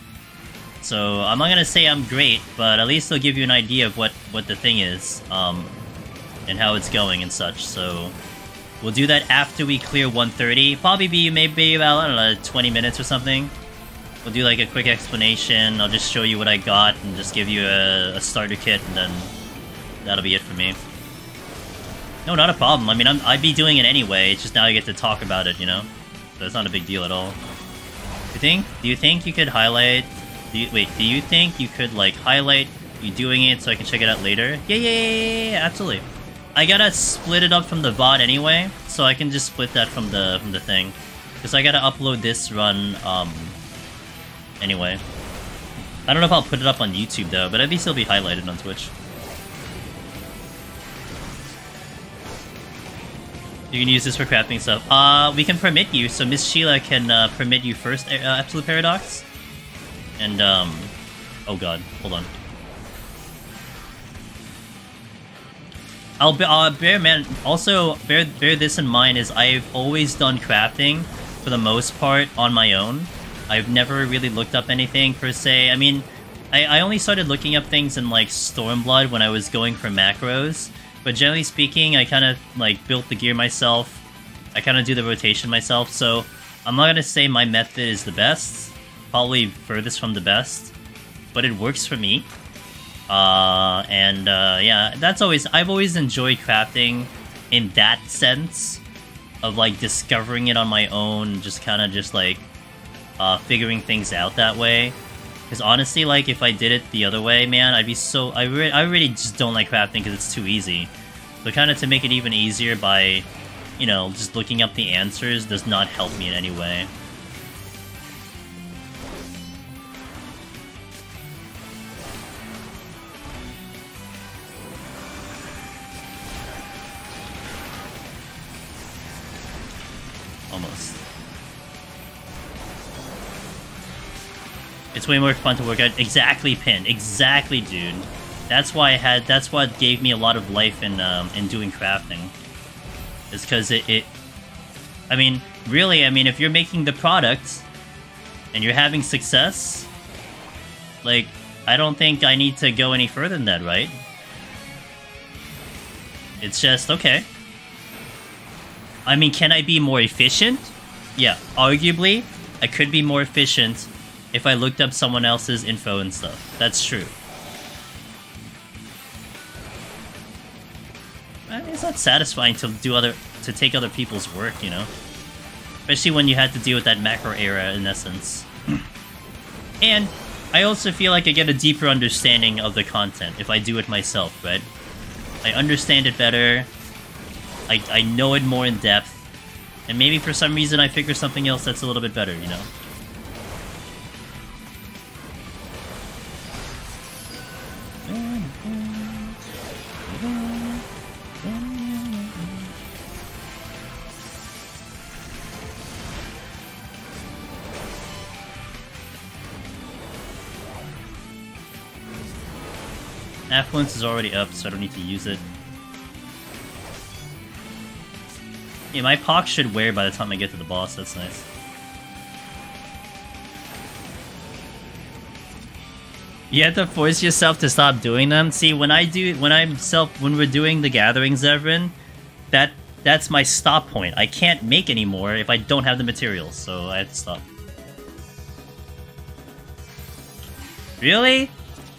So I'm not gonna say I'm great, but at least they'll give you an idea of what the thing is, and how it's going and such. So we'll do that after we clear 130. Probably be maybe about, I don't know, 20 minutes or something. We'll do like a quick explanation. I'll just show you what I got and just give you a starter kit, and then that'll be it for me. No, not a problem. I mean, I'd be doing it anyway. It's just now I get to talk about it, you know? So it's not a big deal at all. Do you think you could highlight... do you think you could, like, highlight you doing it so I can check it out later? Yeah, absolutely. I gotta split it up from the VOD anyway, so I can just split that from the thing. Because I gotta upload this run, anyway. I don't know if I'll put it up on YouTube, though, but at least it'll be highlighted on Twitch. You can use this for crafting stuff. We can permit you, so Miss Sheila can permit you first, Absolute Paradox. And, oh god, hold on. bear this in mind, is I've always done crafting, for the most part, on my own. I've never really looked up anything, per se. I mean, I only started looking up things in, like, Stormblood when I was going for macros. But generally speaking, I kind of, like, built the gear myself. I kind of do the rotation myself, so I'm not gonna say my method is the best. Probably furthest from the best. But it works for me. Yeah, I've always enjoyed crafting in that sense. Of, like, discovering it on my own, just kind of just, like, figuring things out that way. Because honestly, like, if I did it the other way, man, I'd be so... I really just don't like crafting because it's too easy. So kind of to make it even easier by, you know, just looking up the answers does not help me in any way. Almost. It's way more fun to work out. Exactly, Pin. Exactly, dude. That's why that's what gave me a lot of life in doing crafting. Is because I mean, really, if you're making the product and you're having success, like, I don't think I need to go any further than that, right? It's just, okay. I mean, can I be more efficient? Yeah, arguably, I could be more efficient if I looked up someone else's info and stuff. That's true. I mean, it's not satisfying to take other people's work, you know? Especially when you had to deal with that macro era, in essence. And I also feel like I get a deeper understanding of the content if I do it myself, right? I understand it better. I know it more in depth. And maybe for some reason I figure something else that's a little bit better, you know? Affluence is already up, so I don't need to use it. Yeah, my POC should wear by the time I get to the boss, that's nice. You have to force yourself to stop doing them. See, when we're doing the gatherings, Zevran, that's my stop point. I can't make anymore if I don't have the materials, so I have to stop. Really?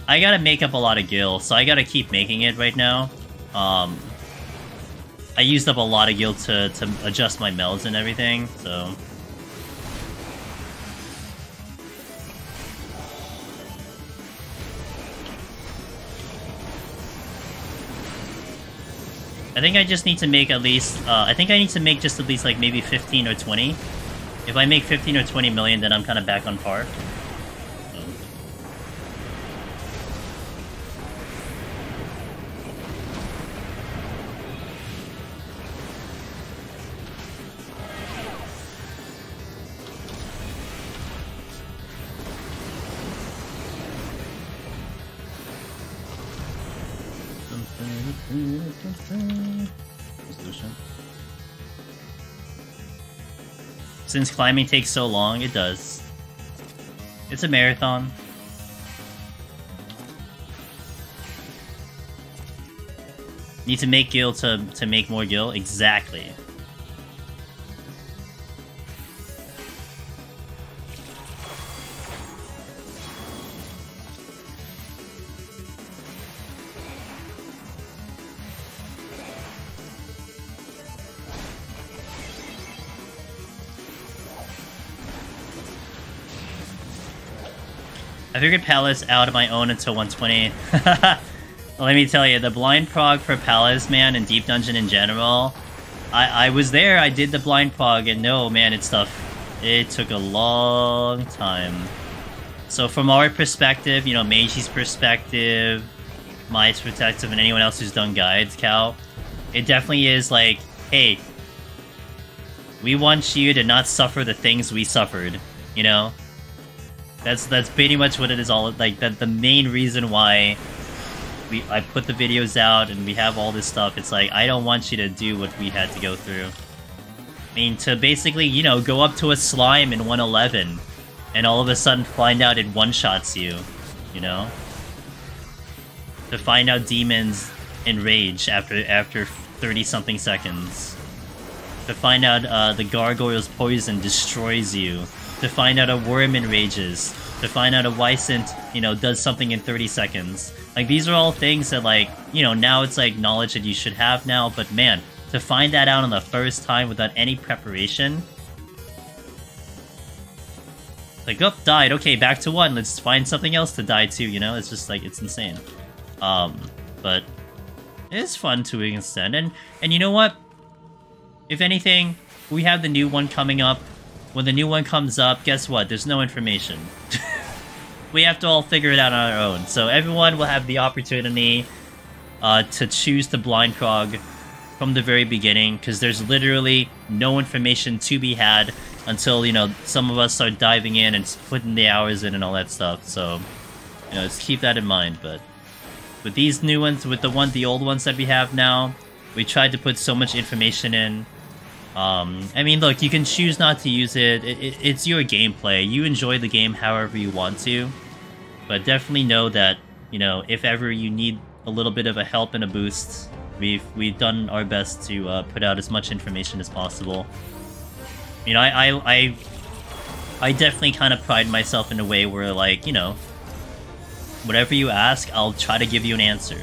I gotta make up a lot of gil, so I gotta keep making it right now. I used up a lot of gil to adjust my melds and everything, so... I think I just need to make at least, I think I need to make just at least, like, maybe 15 or 20. If I make 15 or 20 million, then I'm kind of back on par. So. Resolution. Since climbing takes so long, it does. It's a marathon. Need to make gil to make more gil? Exactly. I figured Palace out of my own until 120. Let me tell you, the blind prog for Palace, man, and Deep Dungeon in general, I was there, I did the blind prog, and no, man, it's tough. It took a long time. So from our perspective, you know, Meiji's perspective, my perspective, and anyone else who's done guides, Cal, it definitely is like, hey, we want you to not suffer the things we suffered, you know? That's pretty much what it is all, like, that the main reason why I put the videos out and we have all this stuff. It's like, I don't want you to do what we had to go through. I mean, to basically, you know, go up to a slime in 111 and all of a sudden find out it one-shots you, you know? To find out demons enrage after 30-something seconds. To find out the gargoyle's poison destroys you. To find out a worm enrages. To find out a Wysant, you know, does something in 30 seconds. Like, these are all things that, like, you know, now it's, like, knowledge that you should have now, but man, to find that out on the first time without any preparation... Like, oh, died, okay, back to 1, let's find something else to die to, you know? It's just, like, it's insane. But... it's fun to an extent, and you know what? If anything, we have the new one coming up. When the new one comes up, guess what? There's no information. We have to all figure it out on our own. So everyone will have the opportunity to choose the blind prog from the very beginning, because there's literally no information to be had until, you know, some of us start diving in and putting the hours in and all that stuff. So, you know, just keep that in mind. But with these new ones, with the old ones that we have now, we tried to put so much information in. I mean, look, you can choose not to use it. It's your gameplay. You enjoy the game however you want to. But definitely know that, you know, if ever you need a little bit of a help and a boost, we've done our best to put out as much information as possible. You know, I definitely kind of pride myself in a way where, like, you know, whatever you ask, I'll try to give you an answer.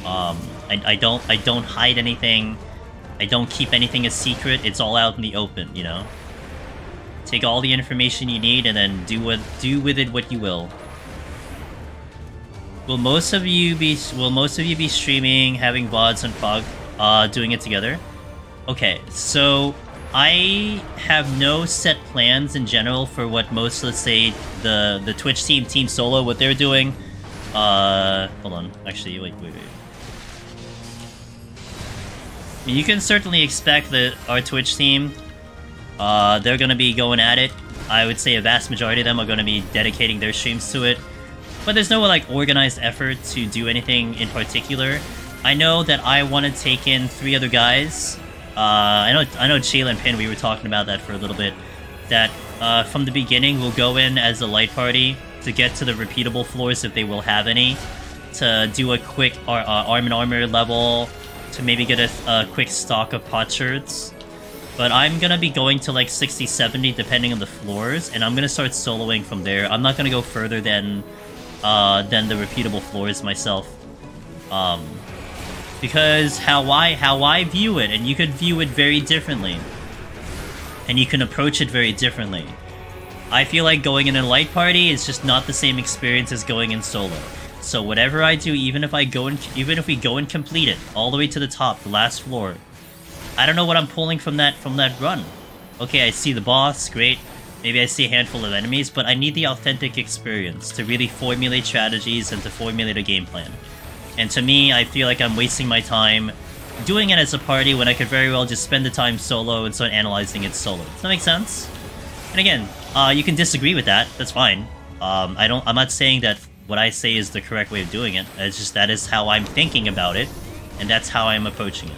I don't hide anything. I don't keep anything a secret. It's all out in the open, you know? Take all the information you need and then do with it what you will. Will most of you be streaming, having VODs and prog, doing it together? Okay, so I have no set plans in general for what most, let's say, the Twitch team, Team Solo, what they're doing. Hold on. Actually, wait. You can certainly expect that our Twitch team, they're going to be going at it. I would say a vast majority of them are going to be dedicating their streams to it. But there's no, like, organized effort to do anything in particular. I know that I want to take in 3 other guys. I know Shayla and Pin, we were talking about that for a little bit. That, from the beginning, we'll go in as a light party to get to the repeatable floors if they will have any. To do a quick arm and armor level. To maybe get a quick stock of potsherds. But I'm gonna be going to like 60, 70 depending on the floors, and I'm gonna start soloing from there. I'm not gonna go further than the repeatable floors myself. Because how I view it, and you could view it very differently. And you can approach it very differently. I feel like going in a light party is just not the same experience as going in solo. So whatever I do, even if we go and complete it all the way to the top, the last floor, I don't know what I'm pulling from that run. Okay, I see the boss, great. Maybe I see a handful of enemies, but I need the authentic experience to really formulate strategies and to formulate a game plan. And to me, I feel like I'm wasting my time doing it as a party when I could very well just spend the time solo and start analyzing it solo. Does that make sense? And again, you can disagree with that. That's fine. I'm not saying that what I say is the correct way of doing it. It's just that is how I'm thinking about it. and that's how I'm approaching it.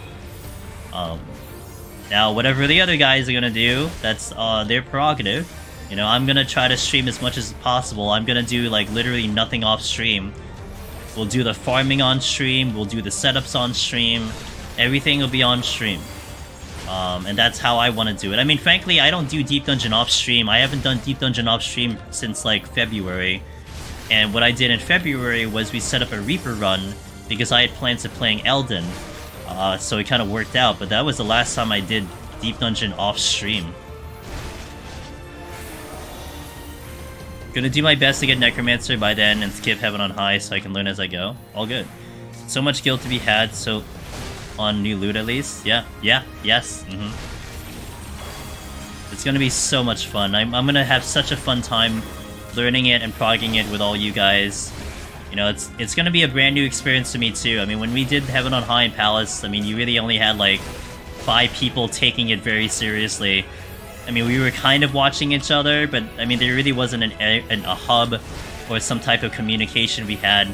Now, whatever the other guys are gonna do, that's their prerogative. You know, I'm gonna try to stream as much as possible. I'm gonna do, like, literally nothing off stream. We'll do the farming on stream, we'll do the setups on stream, everything will be on stream. And that's how I want to do it. I mean, frankly, I don't do Deep Dungeon off stream. I haven't done Deep Dungeon off stream since, like, February. And what I did in February was we set up a Reaper run, because I had plans of playing Elden. So it kind of worked out, but that was the last time I did Deep Dungeon off stream. Gonna do my best to get Necromancer by then and skip Heaven on High so I can learn as I go. All good. So much guild to be had, so... on new loot at least? Yeah, yes, It's gonna be so much fun. I'm gonna have such a fun time learning it and progging it with all you guys. You know, it's gonna be a brand new experience to me too. I mean, when we did Heaven on High and Palace, I mean, you really only had like 5 people taking it very seriously. I mean, we were kind of watching each other, but I mean, there really wasn't a hub or some type of communication we had.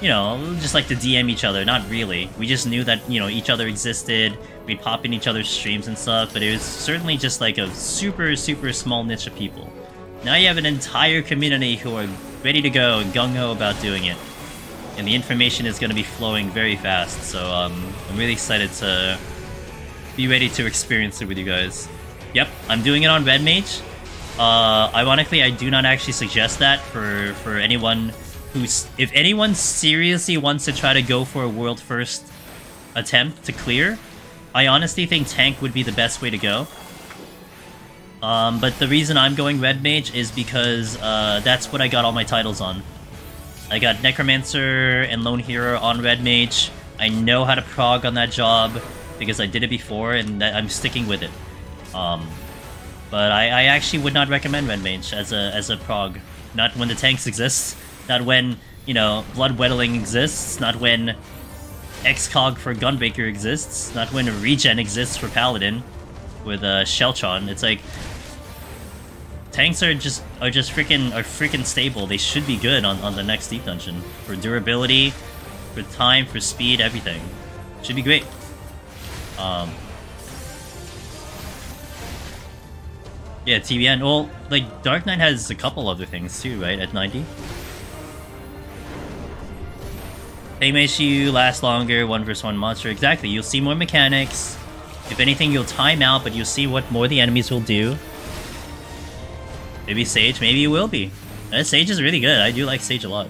You know, just like to DM each other, not really. We just knew that, you know, each other existed, we'd pop in each other's streams and stuff, but it was certainly just like a super, super small niche of people. Now you have an entire community who are ready to go and gung-ho about doing it. And the information is going to be flowing very fast, so I'm really excited to be ready to experience it with you guys. Yep, I'm doing it on Red Mage. Ironically, I do not actually suggest that for anyone who's... If anyone seriously wants to try to go for a world first attempt to clear, I honestly think Tank would be the best way to go. But the reason I'm going Red Mage is because that's what I got all my titles on. I got Necromancer and Lone Hero on Red Mage. I know how to prog on that job because I did it before and I'm sticking with it. But I actually would not recommend Red Mage as a prog. Not when the tanks exist. Not when, you know, Blood Weddling exists. Not when Excog for Gunbreaker exists. Not when Regen exists for Paladin with Sheltron. It's like tanks are just freaking stable. They should be good on the next Deep Dungeon for durability, for time, for speed, everything. Should be great. Yeah, TBN. Well, like, Dark Knight has a couple other things too, right? At 90. They makes you last longer, 1 vs 1 monster. Exactly, you'll see more mechanics. If anything, you'll time out, but you'll see what more the enemies will do. Maybe Sage, maybe you will be. Sage is really good. I do like Sage a lot.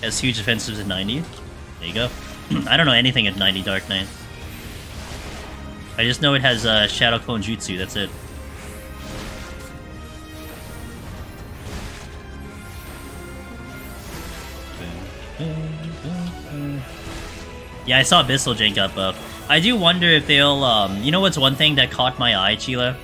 Has huge defensives at 90. There you go. I don't know anything at 90 Dark Knight. I just know it has Shadow Clone Jutsu, that's it. Yeah, I saw Abyssal jank up buff. I do wonder if they'll, you know what's one thing that caught my eye, Chila?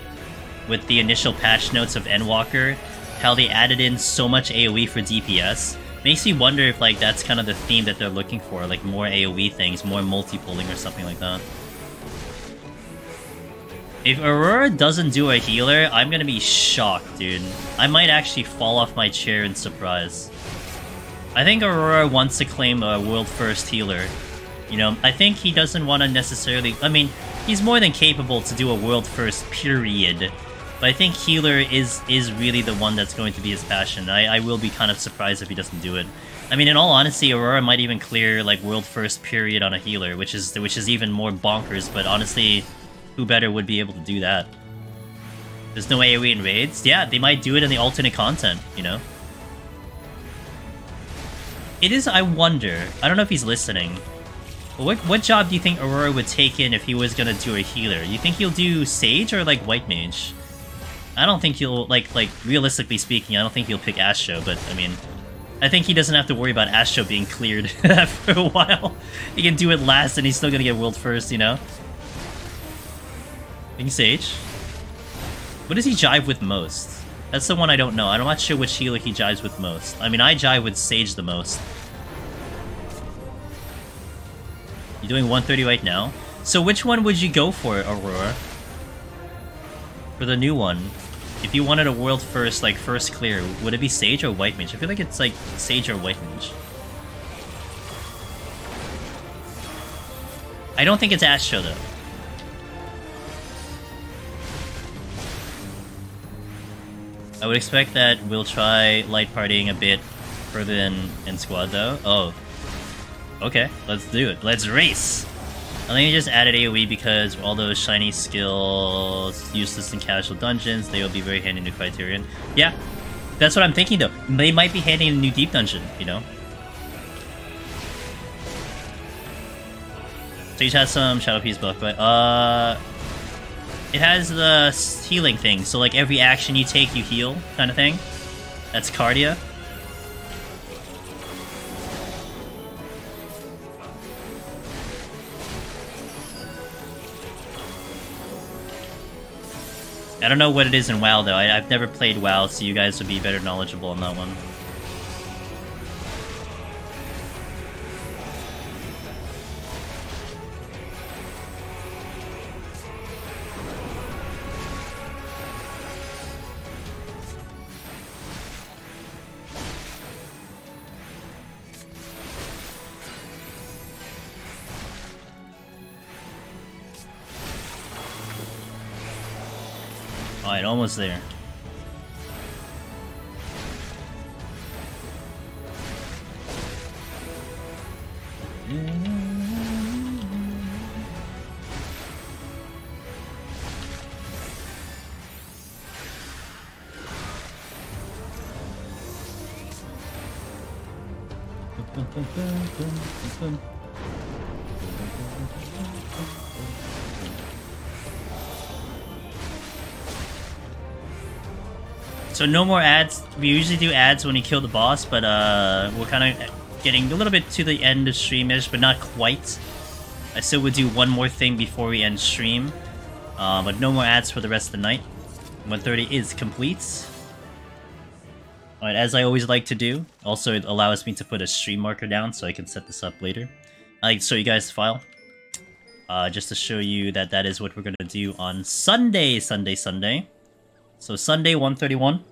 With the initial patch notes of Endwalker, how they added in so much AoE for DPS. Makes me wonder if, like, that's kind of the theme that they're looking for, like more AoE things, more multi-pulling or something like that. If Aurora doesn't do a healer, I'm gonna be shocked, dude. I might actually fall off my chair in surprise. I think Aurora wants to claim a world-first healer. You know, I think he doesn't want to necessarily... I mean, he's more than capable to do a world-first, period. But I think healer is really the one that's going to be his passion. I will be kind of surprised if he doesn't do it. I mean, in all honesty, Aurora might even clear, like, world-first, period on a healer, which is even more bonkers, but honestly... Who better would be able to do that? There's no AoE in raids? Yeah, they might do it in the alternate content, you know? It is, I wonder, I don't know if he's listening. What job do you think Aurora would take in if he was gonna do a healer? You think he'll do Sage or, like, White Mage? I don't think he'll, like, realistically speaking, I don't think he'll pick Astro, but, I mean... I think he doesn't have to worry about Astro being cleared for a while. He can do it last and he's still gonna get world first, you know? Sage. What does he jive with most? That's the one I don't know. I'm not sure which healer he jives with most. I mean, I jive with Sage the most. You're doing 130 right now? So which one would you go for, Aurora? For the new one? If you wanted a world first, like, first clear, would it be Sage or White Mage? I feel like it's, like, Sage or White Mage. I don't think it's Astro, though. I would expect that we'll try light partying a bit further in squad, though. Oh. Okay, let's do it. Let's race! I think I just added AoE because all those shiny skills useless in casual dungeons, they will be very handy in the Criterion. Yeah, that's what I'm thinking, though. They might be handy in a new deep dungeon, you know? So you has some Shadow Piece buff, but it has the healing thing, so like every action you take, you heal, kind of thing. That's Cardia. I don't know what it is in WoW, though. I've never played WoW, so you guys would be better knowledgeable on that one. Alright, almost there. So no more ads. We usually do ads when you kill the boss, but we're kind of getting a little bit to the end of streamish, but not quite. I still would do one more thing before we end stream, but no more ads for the rest of the night. 130 is complete. Alright, as I always like to do, also it allows me to put a stream marker down so I can set this up later. I like to show you guys the file, just to show you that that is what we're going to do on Sunday. So Sunday 131.